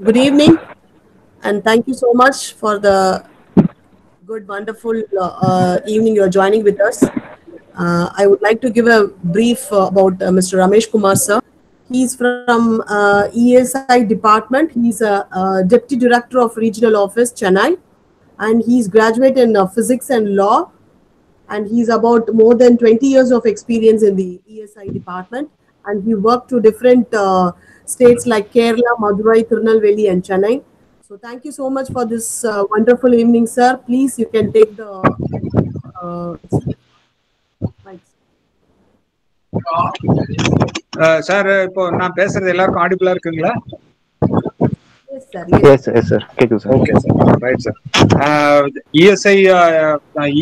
Good evening, and thank you so much for the good, wonderful evening you're joining with us. I would like to give a brief about Mr. Ramesh Kumar, sir. He's from ESI department. He's a deputy director of regional office, Chennai, and he's graduate in physics and law. And he's about more than 20 years of experience in the ESI department. And he worked to different states like Kerala, Madurai, Tirunelveli, and Chennai. So thank you so much for this wonderful evening, sir. Please, you can take the mics. Sir இப்போ நான் பேசுறது எல்லாருக்கும் ஆடிபிளா இருக்குங்களா? Yes, sir. Yes, sir. கேக்குது sir. Okay sir, right sir.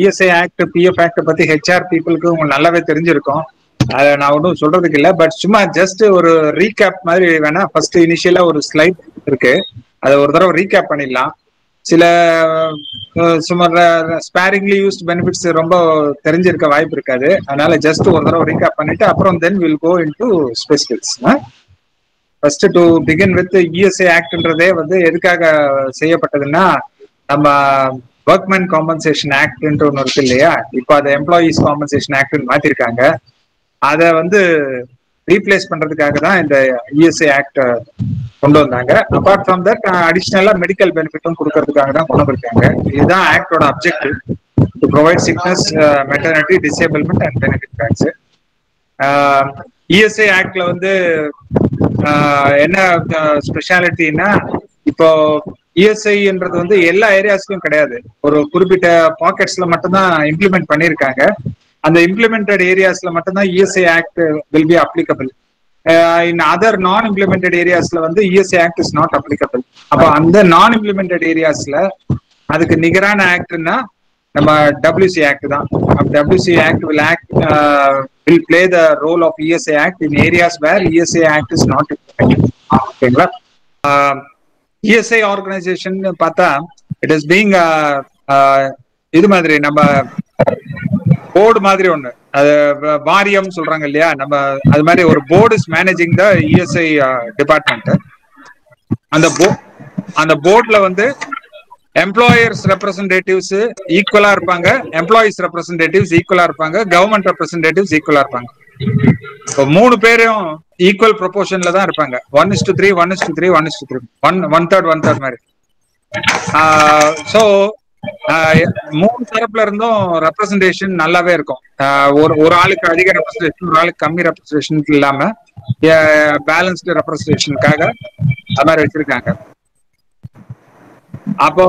ESI act, PF act பத்தி HR பீப்புளுக்கு உங்களுக்கு நல்லாவே தெரிஞ்சிருக்கும். அதை நான் ஒன்றும் சொல்றதுக்கு இல்லை, பட் சும்மா ஜஸ்ட் ஒரு ரீகேப் மாதிரி வேணா. ஃபர்ஸ்ட் இனிஷியலா ஒரு ஸ்லைட் இருக்கு, அதை ஒரு தடவை ரீகேப் பண்ணிடலாம். சில சும்மா ஸ்பேரிங்லி யூஸ்ட் பெனிஃபிட்ஸ் ரொம்ப தெரிஞ்சிருக்க வாய்ப்பு இருக்காது. அதனால ஜஸ்ட் ஒரு தடவை ரீகேப் பண்ணிட்டு அப்புறம் then will go into specifics. First to begin with ESI ஆக்ட்ன்றதே வந்து எதுக்காக செய்யப்பட்டதுன்னா, நம்ம ஒர்க்மேன் காம்பன்சேஷன் ஆக்ட்ன்ற ஒன்று இருக்கு இல்லையா, இப்போ அதை எம்ப்ளாயீஸ் காம்பன்சேஷன் ஆக்ட்னு மாத்திருக்காங்க. அதை வந்து ரீப்ளேஸ் பண்றதுக்காக தான் இந்த இஎஸ்ஐ ஆக்ட் கொண்டு வந்தாங்க. அபார்ட் ஃப்ரம் தட் அடிஷ்னலா மெடிக்கல் பெனிஃபிட்டும் கொடுக்கறதுக்காக தான் கொண்டு வந்திருக்காங்க. இதுதான் ஆக்டோட objective, to provide sickness, maternity, disablement and benefit backs. ESI ஆக்ட்ல வந்து என்ன ஸ்பெஷாலிட்டின்னா, இப்போ இஎஸ்ஐன்றது வந்து எல்லா ஏரியாஸ்லயும் கிடையாது, ஒரு குறிப்பிட்ட பாக்கெட்ஸ்ல மட்டும்தான் இம்ப்ளிமெண்ட் பண்ணியிருக்காங்க. அந்த இம்ப்ளிமெண்டட் ஏரியாஸ்ல மட்டும்தான் ESI act will be applicable. In other நான் இம்ப்ளிமெண்டட் ஏரியாஸ்ல வந்து ESI act is not applicable. அப்போ அந்த நான் இம்ப்ளிமெண்டட் ஏரியாஸ்ல அதுக்கு நிகரான ஆக்ட்னா நம்ம WC ஆக்ட் தான். WC act will play the role of ESI Act in areas where ESI Act is not implemented. ஓகேங்களா? ESI ஆர்கனைசேஷன் பார்த்தா இட் இஸ் பீங் இது மாதிரி நம்ம போர்டு மாதிரி ஒண்ணு, அது வாரியம் சொல்றாங்க இல்லையா, நம்ம அது மாதிரி ஒரு board is managing the ESI department. அந்த போர்ட்ல வந்து எம்ப்ளாயர்ஸ் ரெப்ரசன்டேட்டிவ்ஸ் ஈக்குவலா இருப்பாங்க, எம்ப்ளாயிஸ் ரெப்ரசன்டேட்டிவ்ஸ் ஈக்குவலா இருப்பாங்க, கவர்மெண்ட் ரெப்ரசன்டேட்டிவ்ஸ் ஈக்குவலா இருப்பாங்க. இப்போ 3 பேரும் ஈக்குவல் ப்ரொபோர்ஷன்ல தான் இருப்பாங்க. 1:3, 1:3, 1:3, 1/3 மாதிரி. ஸோ 3 தரப்புல இருந்தும் ரெப்ரசன்டேஷன் நல்லாவே இருக்கும். ஒரு ஆளுக்கு அதிக ரெப்ரசன்டேஷன், ஒரு ஆளுக்கு கம்மி ரெப்ரசன்டேஷன் இல்லாம பேலன்ஸ்டு ரெப்ரசன்டேஷனுக்காக அது மாதிரி வச்சிருக்காங்க. அப்போ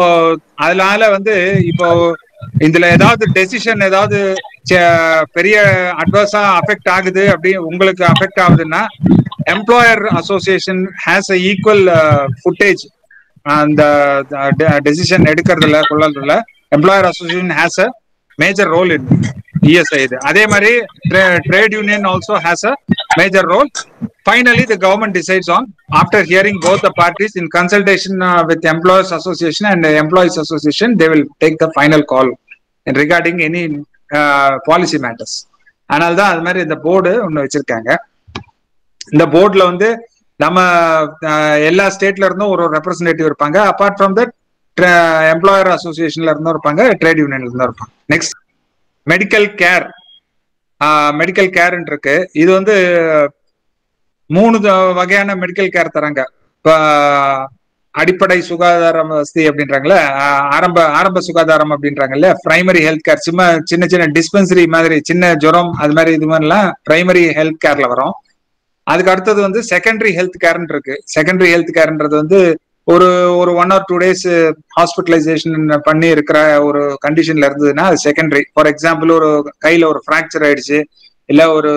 அதனால வந்து இப்போ இதுல ஏதாவது டெசிஷன் ஏதாவது பெரிய அட்வர்ஸா அஃபெக்ட் ஆகுது, அப்படி உங்களுக்கு அஃபெக்ட் ஆகுதுன்னா, employer association has a equal footage அந்த டெசிஷன் எடுக்கிறதுல கொள்ளறதுல. Employer association has a major role in ESI. இது அதே மாதிரி trade union also has a major role. Finally, the government decides on, after hearing both the parties in consultation with Employers Association and Employees Association, they will take the final call in regarding any policy matters. அதனால தான் அது மாதிரி இந்த board ஒன்று வச்சிருக்காங்க. இந்த போர்டுல வந்து நம்ம எல்லா ஸ்டேட்ல இருந்தும் ஒரு ரெப்ரசன்டேட்டிவ் இருப்பாங்க. அபார்ட் ஃப்ரம் தட் எம்ப்ளாயர் அசோசியேஷன்ல இருந்தும் இருப்பாங்க, ட்ரேட் யூனியன்ல இருந்தும் இருப்பாங்க. Next medical care. மெடிக்கல் கேர்ன்னு இருக்கு. இது வந்து 3 வகையான மெடிக்கல் கேர் தராங்க. இப்போ அடிப்படை சுகாதார வசதி அப்படின்றாங்கல்ல, ஆரம்ப சுகாதாரம் அப்படின்றாங்கல்ல, பிரைமரி ஹெல்த் கேர். சின்ன சின்ன டிஸ்பென்சரி மாதிரி, சின்ன ஜுரம் அது மாதிரி இது மாதிரிலாம் பிரைமரி ஹெல்த் கேர்ல வரும். அதுக்கு அடுத்தது வந்து செகண்டரி ஹெல்த் கேர்ன்னு இருக்கு. செகண்டரி ஹெல்த் கேர்ன்றது வந்து ஒரு 1 or 2 days ஹாஸ்பிட்டலைசேஷன் பண்ணி இருக்கிற ஒரு கண்டிஷன்ல இருந்ததுன்னா அது செகண்டரி. ஃபார் எக்ஸாம்பிள், ஒரு கையில ஒரு ஃப்ராக்சர் ஆயிடுச்சு, இல்ல ஒரு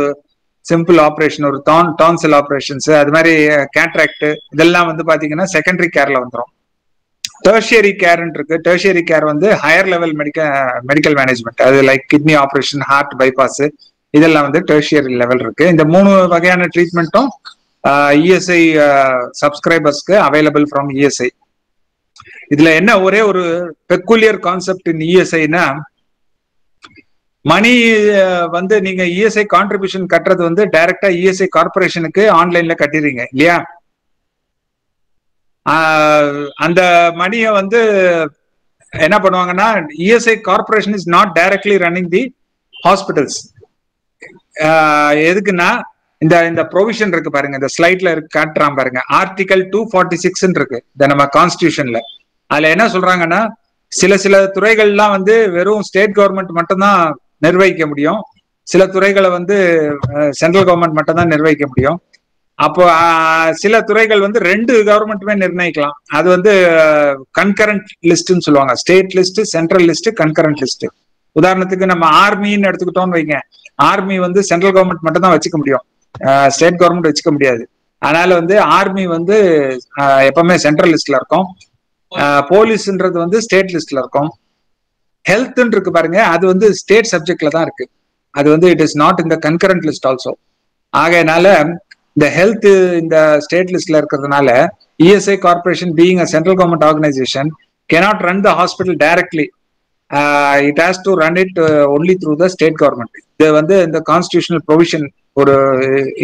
சிம்பிள் ஆப்ரேஷன், ஒரு டான்சில் ஆப்ரேஷன்ஸ், அது மாதிரி கேட்ராக்ட், இதெல்லாம் வந்து பாத்தீங்கன்னா செகண்டரி கேர்ல வந்துடும். டெர்ஷியரி கேர்ன்னு இருக்கு. டெர்ஷியரி கேர் வந்து ஹையர் லெவல் மெடிக்கல் மேனேஜ்மெண்ட். அது like kidney operation, heart bypass, இதெல்லாம் வந்து டெர்ஷியரி லெவல் இருக்கு. இந்த 3 வகையான ட்ரீட்மெண்ட்டும் இஎஸ்ஐ சப்ஸ்கிரைபர்ஸ்க்கு அவைலபிள் ஃப்ரம் இஎஸ்ஐ. இதுல என்ன ஒரே ஒரு பெக்குலியர் கான்செப்ட் இன் இஎஸ்ஐனா, மணி வந்து நீங்க இஎஸ்ஐ கான்ட்ரிபியூஷன் கட்டுறது வந்து டைரக்டா இஎஸ்ஐ கார்பரேஷனுக்கு ஆன்லைன்ல கட்டிடுறீங்க இல்லையா? அந்த மணியை வந்து என்ன பண்ணுவாங்கன்னா, ESI corporation is not directly running the hospitals. எதுக்குன்னா இந்த இந்த ப்ரொவிஷன் இருக்கு பாருங்க, இந்த ஸ்லைட்ல இருக்கு காட்டுறான் பாருங்க, ஆர்டிகல் 246 இருக்கு இந்த நம்ம கான்ஸ்டிடியூஷன்ல. அதுல என்ன சொல்றாங்கன்னா, சில துறைகள்லாம் வந்து வெறும் ஸ்டேட் கவர்மெண்ட் மட்டும்தான் நிர்வகிக்க முடியும், சில துறைகளை வந்து சென்ட்ரல் கவர்மெண்ட் மட்டும் தான் நிர்வகிக்க முடியும். அப்போ சில துறைகள் வந்து 2 கவர்மெண்ட்டுமே நிர்ணயிக்கலாம். அது வந்து கன்கரண்ட் லிஸ்ட்னு சொல்லுவாங்க, state list, central list, concurrent list. உதாரணத்துக்கு நம்ம ஆர்மின்னு எடுத்துக்கிட்டோம்னு வைங்க, ஆர்மி வந்து சென்ட்ரல் கவர்மெண்ட் மட்டும் தான் வச்சுக்க முடியும், ஸ்டேட் கவர்மெண்ட் வச்சுக்க முடியாது. அதனால வந்து ஆர்மி வந்து எப்பவுமே சென்ட்ரல் லிஸ்ட்ல இருக்கும், போலீஸ்ன்றது வந்து ஸ்டேட் லிஸ்ட்ல இருக்கும். ஹெல்த்ன்னு இருக்கு பாருங்க, அது வந்து ஸ்டேட் சப்ஜெக்ட்ல தான் இருக்கு, அது வந்து it is not in the concurrent list also. ஆகையனால இந்த ஹெல்த் இந்த ஸ்டேட் லிஸ்ட்ல இருக்கிறதுனால ESI corporation being a central government organisation cannot run the hospital directly. It has to run it only through the state government. இது வந்து இந்த constitutional provision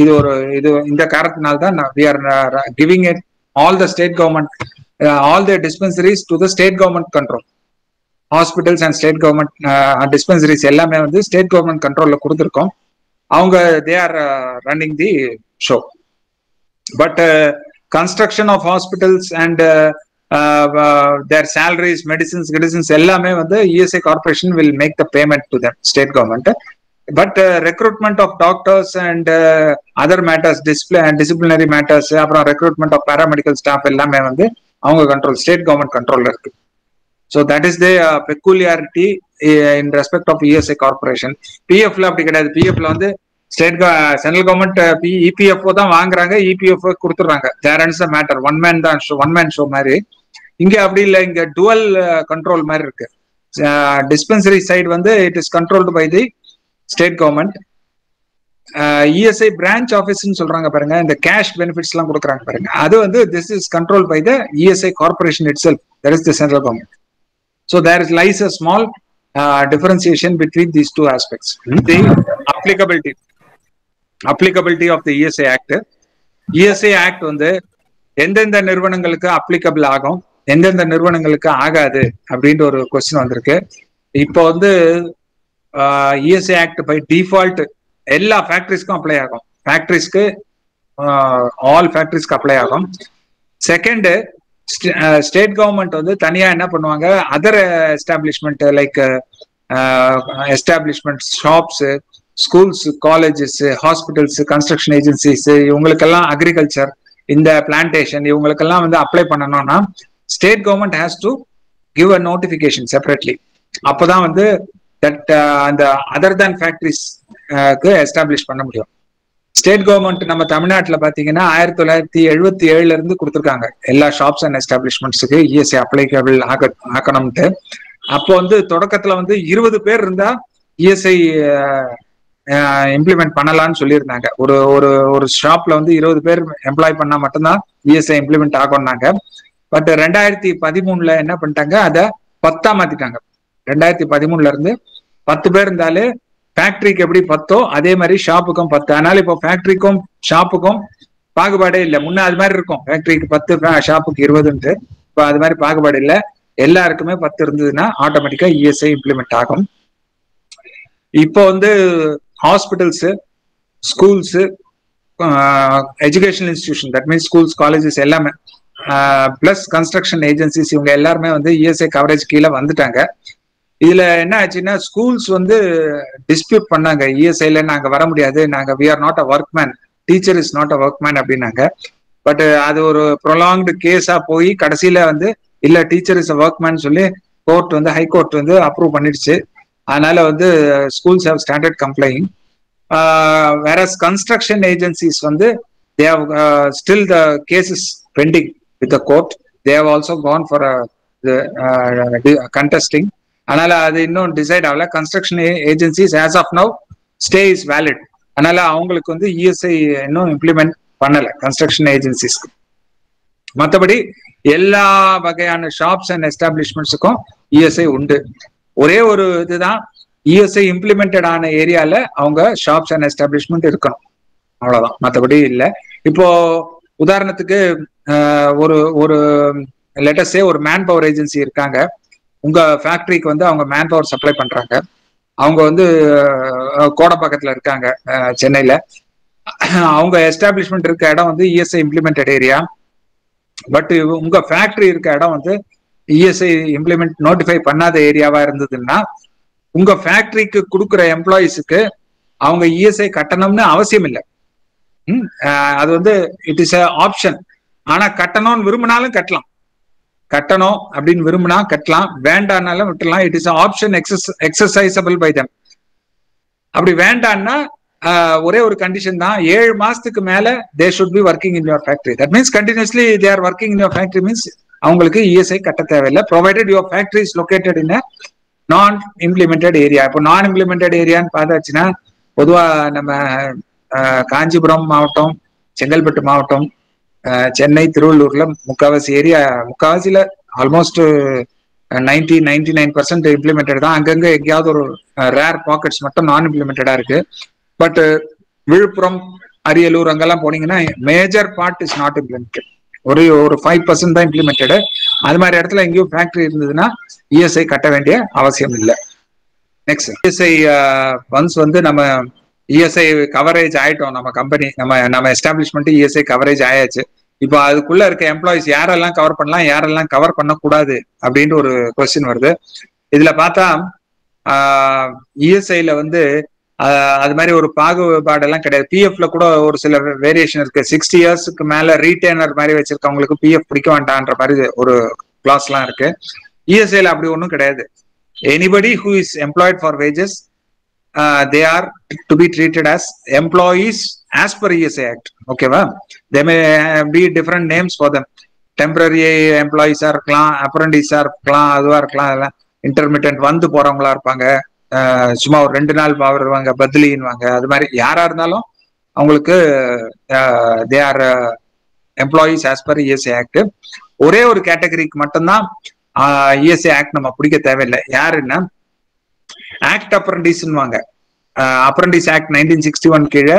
இது இந்த காரணத்தினால தான் we are giving it all the state government all the dispensaries to the state government control. Hospitals and state government dispensaries எல்லாமே வந்து state government கண்ட்ரோல்ல கொடுத்துருக்கோம். அவங்க they are running the show. But construction of hospitals and their salaries, medicines எல்லாமே வந்து ESI corporation will make the payment to them, state government. But recruitment of doctors and other matters, disciplinary matters, அப்புறம் recruitment of paramedical staff எல்லாமே வந்து அவங்க control, state government கண்ட்ரோல்ல இருக்கு. So that is the peculiarity in respect of ESI corporation. PF ல அப்படி கிடையாது. PF ல வந்து சென்ட்ரல் கவர்மெண்ட் இபிஎஃப்ஓ தான் வாங்குறாங்க, இபிஎஃப்ஓ கொடுத்துறாங்க. There ends the matter. One man show மாதிரி. இங்க அப்படி இல்லை, இங்க டுவல் கண்ட்ரோல் மாதிரி இருக்கு. டிஸ்பென்சரி சைடு வந்து it is controlled by the state government. ESI branch ஆஃபீஸ்ன்னு சொல்றாங்க பாருங்க, இந்த கேஷ் பெனிஃபிட்ஸ் எல்லாம் கொடுக்குறாங்க பாருங்க, அது வந்து this is control by the ESI corporation itself, that is the central government. So there lies a small differentiation between these two aspects. The applicability of the ESI Act. ESI Act வந்து எந்தெந்த நிறுவனங்களுக்கு applicable ஆகும், எந்தெந்த நிறுவனங்களுக்கு ஆகாது அப்படின்ற ஒரு question வந்திருக்கு. இப்போ வந்து ESI Act பை டிஃபால்ட் எல்லா ஃபேக்டரிஸ்க்கும் அப்ளை ஆகும். ஃபேக்டரிஸ்க்கு ஆல் ஃபேக்டரிஸ்க்கு அப்ளை ஆகும். செகண்ட், ஸ்டேட் கவர்மெண்ட் வந்து தனியா என்ன பண்ணுவாங்க, other establishment like establishment, shops, schools, colleges, hospitals, construction agencies, இவங்களுக்கெல்லாம் அக்ரிகல்ச்சர், இந்த பிளான்டேஷன், இவங்களுக்கெல்லாம் வந்து அப்ளை பண்ணணும்னா state government has to give a notification separately. அப்போதான் வந்து தட் அந்த அதர் தேன் ஃபேக்டரிஸ்க்கு எஸ்டாப்ளிஷ் பண்ண முடியும். ஸ்டேட் கவர்மெண்ட் நம்ம தமிழ்நாட்டில் பார்த்தீங்கன்னா 1977 இருந்து கொடுத்துருக்காங்க எல்லா ஷாப்ஸ் அண்ட் எஸ்டாப்ளிஷ்மெண்ட்ஸுக்கு இஎஸ்ஐ அப்ளிகபிள் ஆக்கணும்ட்டு. அப்போ வந்து தொடக்கத்தில் வந்து 20 பேர் இருந்தா இஎஸ்ஐ இம்ப்ளிமெண்ட் பண்ணலாம்னு சொல்லியிருந்தாங்க. ஒரு ஒரு ஒரு ஷாப்ல வந்து 20 பேர் எம்ப்ளாய் பண்ணா மட்டும்தான் இஎஸ்ஐ இம்ப்ளிமெண்ட் ஆகும்னாங்க. பட் 2013 என்ன பண்ணிட்டாங்க, அதை 10 மாத்திட்டாங்க. 2013 இருந்து 10 பேர் இருந்தாலே ஃபேக்டரிக்கு எப்படி 10 அதே மாதிரி ஷாப்புக்கும் 10. அதனால இப்போ ஃபேக்டரிக்கும் ஷாப்புக்கும் பாகுபாடே இல்லை. முன்ன அது மாதிரி இருக்கும், ஃபேக்டரிக்கு 10, ஷாப்புக்கு 20. இப்போ அது மாதிரி பாகுபாடு இல்லை, எல்லாருக்குமே 10 இருந்ததுன்னா ஆட்டோமேட்டிக்கா இஎஸ்ஐ இம்ப்ளிமெண்ட் ஆகும். இப்போ வந்து hospitals, schools, educational institution, that means schools, colleges எல்லாமே, பிளஸ் கன்ஸ்ட்ரக்ஷன் ஏஜென்சிஸ், இவங்க எல்லாருமே வந்து இஎஸ்ஐ கவரேஜ் கீழே வந்துட்டாங்க. இதுல என்ன ஆச்சுன்னா, ஸ்கூல்ஸ் வந்து டிஸ்பியூட் பண்ணாங்க, இஎஸ்ஐல நாங்க வர முடியாது, நாங்க we are not a workman, teacher is not a workman அப்படின்னாங்க. பட் அது ஒரு ப்ரொலாங்டு கேஸா போய் கடைசியில வந்து இல்ல டீச்சர் இஸ் அ ஒர்க்மேன் சொல்லி கோர்ட் வந்து ஹைகோர்ட் வந்து அப்ரூவ் பண்ணிடுச்சு. அதனால வந்து schools have started complaining. Whereas construction agencies வந்து they have still the cases pending with the court. They have also gone for contesting. அதனால அது இன்னும் டிசைட் ஆகல. Construction agencies as of now stay is valid. அதனால அவங்களுக்கு வந்து ESI இன்னும் implement பண்ணல கன்ஸ்ட்ரக்ஷன் ஏஜென்சிஸ்க்கு. மற்றபடி எல்லா வகையான ஷாப்ஸ் அண்ட் எஸ்டாப்ளிஷ்மெண்ட்ஸுக்கும் இஎஸ்ஐ உண்டு. ஒரே ஒரு இதுதான், இஎஸ்ஐ இம்ப்ளிமெண்டட் ஆன ஏரியால அவங்க ஷாப்ஸ் அண்ட் எஸ்டாப்ளிஷ்மெண்ட் இருக்கணும், அவ்வளவுதான், மற்றபடி இல்லை. இப்போ உதாரணத்துக்கு ஒரு ஒரு லெட்டஸே ஒரு மேன் பவர் ஏஜென்சி இருக்காங்க. உங்க ஃபேக்டரிக்கு வந்து அவங்க மேன் பவர் சப்ளை பண்றாங்க. அவங்க வந்து கோடப்பாக்கத்துல இருக்காங்க, சென்னையில. அவங்க எஸ்டாப்ளிஷ்மெண்ட் இருக்க இடம் வந்து இஎஸ்ஐ இம்ப்ளிமெண்டட் ஏரியா. பட் உங்க ஃபேக்டரி இருக்க இடம் வந்து இஎஸ்ஐ இம்ப்ளிமெண்ட் நோட்டிஃபை பண்ணாத ஏரியாவா இருந்ததுன்னா உங்க ஃபேக்டரிக்கு கொடுக்குற எம்ப்ளாயிஸுக்கு அவங்க இஎஸ்ஐ கட்டணும்னு அவசியம் இல்லை. அது வந்து இட் இஸ் ஆப்ஷன். ஆனா கட்டணும்னு விரும்பினாலும் கட்டலாம். கட்டணும் அப்படின்னு விரும்பினா கட்டலாம், வேண்டானாலும் விட்டுலாம். It is option எக்ஸசைசபிள் by them. அப்படி வேண்டான்னா ஒரே ஒரு கண்டிஷன் தான், 7 மாசத்துக்கு மேல they should be working in your factory. That means continuously they are working in your factory means அவங்களுக்கு இஎஸ்ஐ கட்ட தேவையில்லை, provided your factory is located இன் நான் இம்ப்ளிமெண்டட் ஏரியா. இப்போ நான் இம்ப்ளிமெண்டட் ஏரியான்னு பார்த்தாச்சுன்னா பொதுவா நம்ம காஞ்சிபுரம் மாவட்டம், செங்கல்பட்டு மாவட்டம், சென்னை, திருவள்ளூர்ல முக்காவாசியில ஆல்மோஸ்ட் 99% இம்ப்ளிமெண்டட் தான். அங்கங்க எங்கேயாவது ஒரு ரேர் பாக்கெட்ஸ் மட்டும் நான் இம்ப்ளிமெண்டடா இருக்கு. பட் விழுப்புரம், அரியலூர் அங்கெல்லாம் போனீங்கன்னா major part is not implemented. ஒரு 5% தான் இம்ப்ளிமெண்டடு. அது மாதிரி இடத்துல எங்கேயும் ஃபேக்டரி இருந்ததுன்னா இஎஸ்ஐ கட்ட வேண்டிய அவசியம் இல்லை. நெக்ஸ்ட், இஎஸ்ஐ ஒன்ஸ் வந்து நம்ம இஎஸ்ஐ கவரேஜ் ஆயிட்டோம், நம்ம கம்பெனி நம்ம எஸ்டாப்ளிஷ்மெண்ட் இஎஸ்ஐ கவரேஜ் ஆயாச்சு. இப்போ அதுக்குள்ள இருக்க எம்ப்ளாயிஸ் யாரெல்லாம் கவர் பண்ணலாம், யாரெல்லாம் கவர் பண்ணக்கூடாது அப்படின்ட்டு ஒரு கொஸ்டின் வருது. இதுல பார்த்தா இஎஸ்ஐல வந்து அது மாதிரி ஒரு பாகுபாடெல்லாம் கிடையாது. பிஎஃப்ல கூட ஒரு சில வேரியேஷன் இருக்கு. 60 இயர்ஸ்க்கு மேல ரீட்டைனர் மாதிரி வச்சிருக்கவங்களுக்கு பிஎஃப் பிடிக்க வேண்டான்ற மாதிரி ஒரு கிளாஸ் எல்லாம் இருக்கு. இஎஸ்ஐல அப்படி ஒன்றும் கிடையாது. Anybody who is employed for wages they are to be treated as employees as per ESI Act. Okay va? There may be different names for them. Temporary employees இருக்கலாம், apprentice இருக்கலாம், அதுவா இருக்கலாம், இன்டர்மிட்டன்ட் வந்து போறவங்களா இருப்பாங்க, சும்மா ஒரு 2 நாள் வருவாங்க, பத்லின்வாங்க. அது மாதிரி யாரா இருந்தாலும் அவங்களுக்கு they are employees as per ESI Act. ஒரே ஒரு கேட்டகரிக்கு மட்டும்தான் ESI Act நம்ம பிடிக்க தேவையில்லை. யாருன்னா ஆக்ட் அப்ரண்டிஸ்வாங்க. அப்ரண்டிஸ் ஆக்ட் 1961 கீழே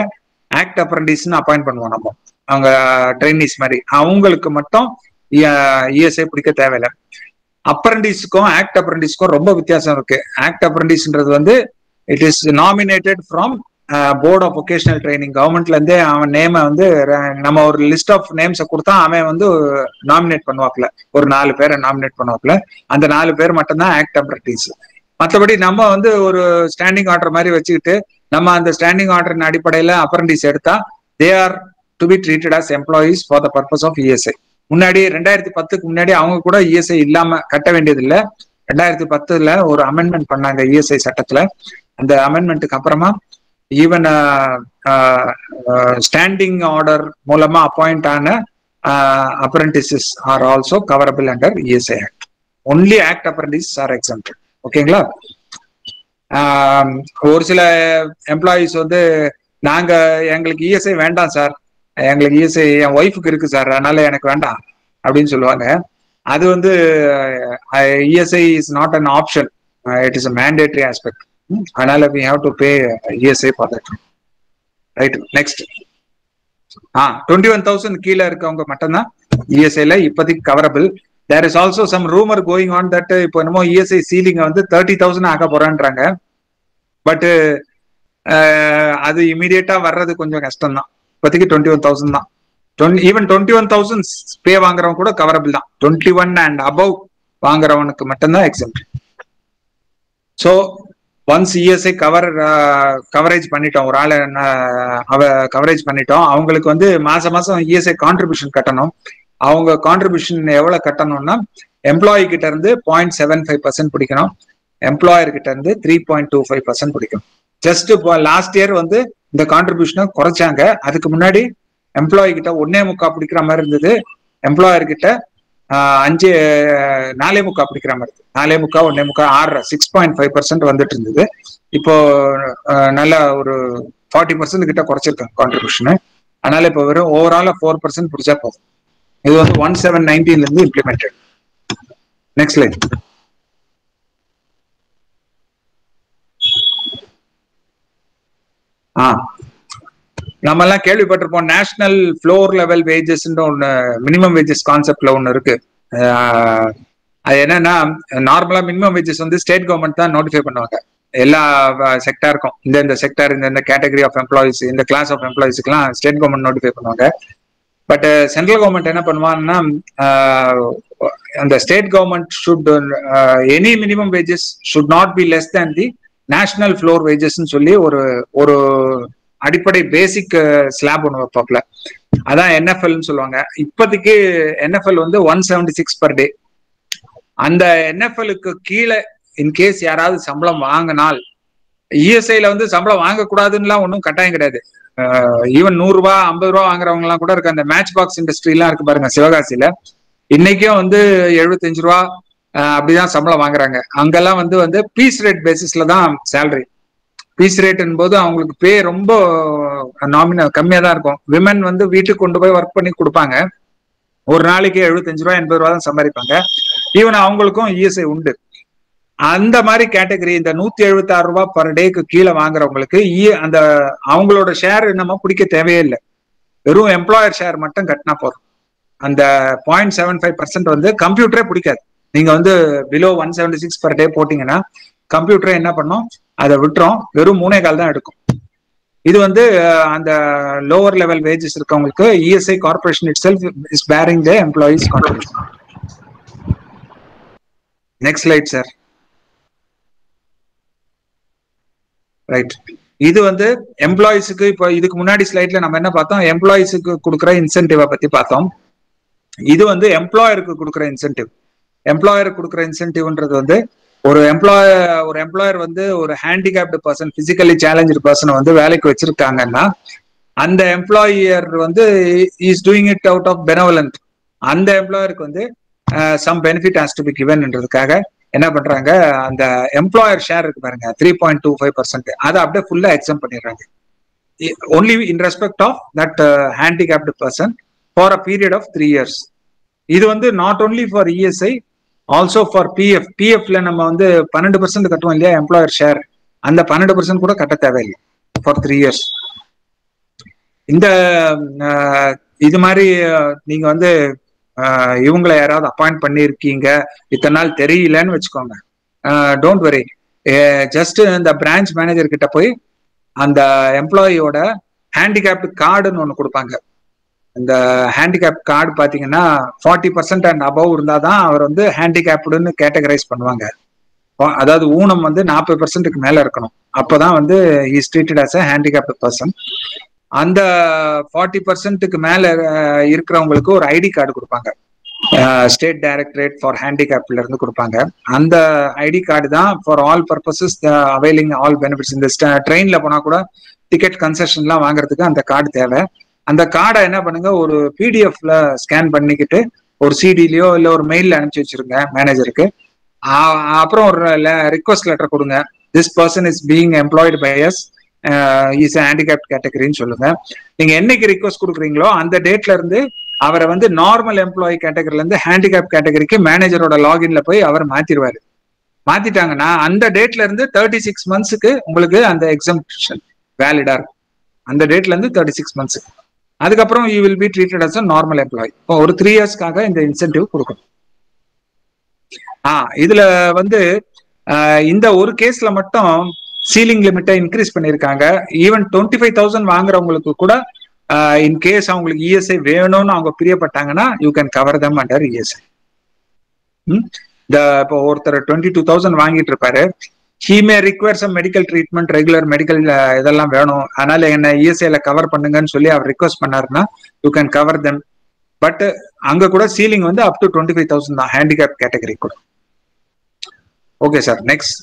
ஆக்ட் அப்ரண்டிஸ்ன்னு அப்பாயிண்ட் பண்ணுவோம் நம்ம, அவங்க ட்ரைனிஸ் மாதிரி. அவங்களுக்கு மட்டும் இஎஸ்ஐ பிடிக்க தேவையில்லை. அப்ரண்டிஸ்க்கும் ஆக்ட் அப்ரண்டிஸ்க்கும் ரொம்ப வித்தியாசம் இருக்கு. ஆக்ட் அப்ரண்டிஸ்ன்றது வந்து it is nominated from board of vocational training. கவர்மெண்ட்ல இருந்தே அவன் நேமை வந்து நம்ம ஒரு லிஸ்ட் ஆஃப் நேம்ஸை கொடுத்தா அவன் வந்து நாமினேட் பண்ணுவாப்ல, ஒரு 4 பேரை நாமினேட் பண்ணுவாப்ல. அந்த 4 பேர் மட்டும்தான் ஆக்ட் அப்ரண்டிஸ். மற்றபடி நம்ம வந்து ஒரு ஸ்டாண்டிங் ஆர்டர் மாதிரி வச்சுக்கிட்டு நம்ம அந்த ஸ்டாண்டிங் ஆர்டரின் அடிப்படையில அப்ரண்டிஸ் எடுத்தா they are to be treated as employees for the purpose of ESI. முன்னாடி 2010க்கு முன்னாடி அவங்க கூட இஎஸ்ஐ இல்லாம கட்ட வேண்டியது இல்லை. 2010ல ஒரு அமெண்ட்மெண்ட் பண்ணாங்க இஎஸ்ஐ சட்டத்துல. அந்த அமெண்ட்மெண்ட்டுக்கு அப்புறமா ஈவன் ஸ்டாண்டிங் ஆர்டர் மூலமா அப்பாயிண்ட் ஆன apprentices are also coverable under ESI act. Only act apprentice are exempted. ஓகேங்களா? ஒரு சில எம்ப்ளாயிஸ் வந்து எங்களுக்கு இஎஸ்ஐ வேண்டாம் சார், எங்களுக்கு இஎஸ்ஐ என் ஒய்ஃபுக்கு இருக்கு சார், அதனால எனக்கு வேண்டாம் அப்படின்னு சொல்லுவாங்க. அது வந்து ESI is not an option, it is a mandatory aspect. அதனால we have to pay ESI for that. Right. Next, 21,000 கீழே இருக்கவங்க மட்டும்தான் இஎஸ்ஐல இப்போதைக்கு கவரபிள். There is also some rumor going on that இப்போ என்னமோ இஎஸ்ஐ சீலிங் வந்து 30,000 ஆக போறான்றாங்க. பட் அது இமீடியட்டா வர்றது கொஞ்சம் கஷ்டம் தான். இப்போதைக்கு 21,000 தான். ஈவன் 21,000 பே வாங்குறவங்க கூட கவரபிள் தான். 21 and above வாங்குறவனுக்கு மட்டும்தான் எக்ஸம்ப்ட். ஸோ ஒன்ஸ் இஎஸ்ஐ கவரேஜ் பண்ணிட்டோம், ஒரு ஆளை கவரேஜ் பண்ணிட்டோம், அவங்களுக்கு வந்து மாசம் இஎஸ்ஐ கான்ட்ரிபியூஷன் கட்டணும். அவங்க கான்ட்ரிபியூஷன் எவ்வளவு கட்டணும்னா எம்ப்ளாயி கிட்ட இருந்து 0.75% பிடிக்கணும், எம்ப்ளாயர் கிட்ட இருந்து 3.25% பிடிக்கணும். ஜஸ்ட் லாஸ்ட் இயர் வந்து இந்த கான்ட்ரிபியூஷனை குறைச்சாங்க. அதுக்கு முன்னாடி எம்ப்ளாயி கிட்ட 1.25 பிடிக்கிற மாதிரி இருந்தது, எம்ப்ளாயர் கிட்ட 4.25 பிடிக்கிற மாதிரி இருந்தது. 4.25 1.25 6.5% வந்துட்டு இருந்தது. இப்போ நல்ல ஒரு 40% கிட்ட குறைச்சிருக்காங்க கான்ட்ரிபியூஷனு. அதனால இப்போ வெறும் ஓவரால 4% பிடிச்சா போதும். இது வந்து 1719 இருந்து இம்ப்ளிமெண்டட். Next line. நம்ம எல்லாம் கேள்விப்பட்டிருப்போம், நேஷனல் ஃப்ளோர் லெவல் வேஜஸ் ஒன்னு, மினிமம் வேஜஸ் கான்செப்ட்ல ஒன்னு இருக்கு. அது என்னன்னா, நார்மலா மினிமம் வேஜஸ் வந்து ஸ்டேட் கவர்மெண்ட் தான் நோட்டிஃபை பண்ணுவாங்க எல்லா செக்டாருக்கும். இந்த செக்டார், இந்த கேட்டகரி ஆஃப் எம்ப்ளாயிஸ், இந்த கிளாஸ் ஆஃப் எம்ப்ளாயிஸ்க்குலாம் ஸ்டேட் கவர்மெண்ட் நோட்டிஃபை பண்ணுவாங்க. பட் சென்ட்ரல் கவர்மெண்ட் என்ன பண்ணுவாங்கன்னா, அந்த state government should any minimum wages should not be less than the national floor வேஜஸ்ன்னு சொல்லி ஒரு அடிப்படை பேசிக் ஸ்லாப் ஒன்று வைப்பாப்ல. அதான் என்எஃப்எல்னு சொல்லுவாங்க. இப்போதைக்கு என்எஃப்எல் வந்து 176 per day. அந்த என்எஃப்எலுக்கு கீழே இன்கேஸ் யாராவது சம்பளம் வாங்கினால், இஎஸ்ஐல வந்து சம்பளம் வாங்கக்கூடாதுன்னுலாம் ஒன்றும் கட்டாயம் கிடையாது. ஈவன் 100 ரூபா 50 ரூபா வாங்குறவங்க எல்லாம் கூட இருக்கு. அந்த மேட்ச் பாக்ஸ் இண்டஸ்ட்ரி எல்லாம் இருக்கு பாருங்க சிவகாசியில, இன்னைக்கும் வந்து 75 ரூபா அப்படிதான் சம்பளம் வாங்குறாங்க. அங்கெல்லாம் வந்து பீஸ் ரேட் பேசிஸ்ல தான் சேலரி. பீஸ் ரேட்ன் போது அவங்களுக்கு பே ரொம்ப நாமினல் கம்மியா தான் இருக்கும். விமன் வந்து வீட்டுக்கு கொண்டு போய் ஒர்க் பண்ணி கொடுப்பாங்க. ஒரு நாளைக்கு 75 ரூபா 80 ரூபா தான் சம்பாதிப்பாங்க. ஈவன் அவங்களுக்கும் இஎஸ்ஐ உண்டு. அந்த மாதிரி கேட்டகரி இந்த 176 ரூபாய் பர் டேக்கு கீழே வாங்குறவங்களுக்கு அந்த அவங்களோட ஷேர் நம்ம பிடிக்க தேவையே இல்லை. வெறும் எம்ப்ளாயர் ஷேர் மட்டும் கட்டினா போதும். அந்த 0.75% வந்து கம்ப்யூட்டரே பிடிக்காது. நீங்க வந்து பிலோ 176 per day போட்டீங்கன்னா கம்ப்யூட்டரே என்ன பண்ணும், அதை விட்டுரும். வெறும் 3.25 தான் எடுக்கும். இது வந்து அந்த லோவர் லெவல் வேஜஸ் இருக்கவங்களுக்கு ESI corporation itself is bearing the employees contribution. Next slide sir. Right, இது வந்து எம்ப்ளாயிஸுக்கு. இப்போ இதுக்கு முன்னாடி ஸ்லைட்ல நம்ம என்ன பார்த்தோம், எம்ப்ளாயிஸுக்கு கொடுக்குற இன்சென்டிவ் பத்தி பார்த்தோம். இது வந்து எம்ப்ளாயருக்கு கொடுக்குற இன்சென்டிவ். எம்ப்ளாயருக்கு கொடுக்குற இன்சென்டிவ்ன்றது வந்து ஒரு எம்ப்ளாயர் வந்து ஒரு ஹேண்டிகேப்டு பர்சன், பிசிக்கலி சேலஞ்சு பர்சனை வந்து வேலைக்கு வச்சிருக்காங்கன்னா, அந்த எம்ப்ளாயர் வந்து is doing it out of benevolent. அந்த எம்ப்ளாயருக்கு வந்து some benefit has to be கிவன்ன்றதுக்காக என்ன பண்றாங்க, அந்த எம்ப்ளாயர் ஷேர் இருக்கு பாருங்க 3.25%, அதை அப்படியே ஃபுல்லா எக்ஸம் பண்ணிடுறாங்க. Only in respect of that handicapped person for a period of 3 years. இது வந்து not only for ESI, also for PF. பிஎஃப்ல நம்ம வந்து 12% கட்டுவோம் இல்லையா எம்ப்ளாயர் ஷேர், அந்த 12% கூட கட்ட தேவையில்லை ஃபார் 3 years. இந்த இது மாதிரி நீங்க வந்து இவங்களை யாராவது அப்பாயிண்ட் பண்ணியிருக்கீங்க, இத்தனை நாள் தெரியலன்னு வச்சுக்கோங்க, டோன்ட் வரி. ஜஸ்ட் இந்த பிரான்ச் மேனேஜர் கிட்ட போய் அந்த எம்ப்ளாயியோட ஹேண்டிகேப்டு கார்டுன்னு ஒன்று கொடுப்பாங்க. இந்த ஹேண்டிகேப் கார்டு பார்த்தீங்கன்னா 40% அண்ட் அபவ் இருந்தால் தான் அவர் வந்து ஹேண்டிகேப்டுன்னு கேட்டகரைஸ் பண்ணுவாங்க. அதாவது ஊனம் வந்து 40%க்கு மேலே இருக்கணும், அப்போதான் வந்து is treated as a handicapped person. அந்த 40%க்கு மேலே இருக்கிறவங்களுக்கு ஒரு ஐடி கார்டு கொடுப்பாங்க, ஸ்டேட் டைரக்டரேட் ஃபார் ஹேண்டிகேப்ல இருந்து கொடுப்பாங்க. அந்த ஐடி கார்டு தான் for all purposes availing all benefits. இந்த ட்ரெயின்ல போனா கூட டிக்கெட் கன்செஷன்லாம் வாங்குறதுக்கு அந்த கார்டு தேவை. அந்த கார்டை என்ன பண்ணுங்க, ஒரு பிடிஎஃப்ல ஸ்கேன் பண்ணிக்கிட்டு ஒரு சிடிலயோ இல்லை ஒரு மெயில்ல அனுப்பிச்சு வச்சிருங்க மேனேஜருக்கு. அப்புறம் ஒரு ரிக்வஸ்ட் லெட்டர் கொடுங்க, this person is being employed by us, is handicap கேட்டகரின்னு சொல்லுங்க. நீங்க என்னைக்கு ரிக்வஸ்ட் கொடுக்குறீங்களோ அந்த டேட்ல இருந்து அவரை வந்து நார்மல் எம்ப்ளாயி கேட்டகரில இருந்து ஹேண்டிகேப் கேட்டகரிக்கு மேனேஜரோட லாகின்ல போய் அவர் மாத்திடுவாரு. மாத்திட்டாங்கன்னா அந்த டேட்ல இருந்து 36 monthsக்கு உங்களுக்கு அந்த எக்ஸம்ஷன் வேலிடா இருக்கும். அந்த டேட்ல இருந்து 36 months. அதுக்கப்புறம் you will be treated as a normal employee. இப்போ ஒரு 3 yearsக்காக இந்த இன்சென்டிவ் கொடுக்கணும். இதுல வந்து இந்த ஒரு கேஸ்ல மட்டும் சீலிங் லிமிட்டை இன்க்ரீஸ் பண்ணியிருக்காங்க. ஈவன் 25,000 வாங்குறவங்களுக்கு கூட இன் கேஸ் அவங்களுக்கு இஎஸ்ஐ வேணும்னு அவங்க பிரியப்பட்டாங்கன்னா you can cover them under ESI. இப்போ ஒருத்தர் 22,000 வாங்கிட்டு இருப்பாரு, he may require some medical treatment, regular medical இதெல்லாம் வேணும், அதனால என்ன இஎஸ்ஐல கவர் பண்ணுங்கன்னு சொல்லி அவர் ரிக்வஸ்ட் பண்ணாருன்னா you can cover them. But அங்க கூட சீலிங் வந்து அப் டு 25,000 தான் ஹேண்டிகேப் கேட்டகரி கூட. Okay sir, next.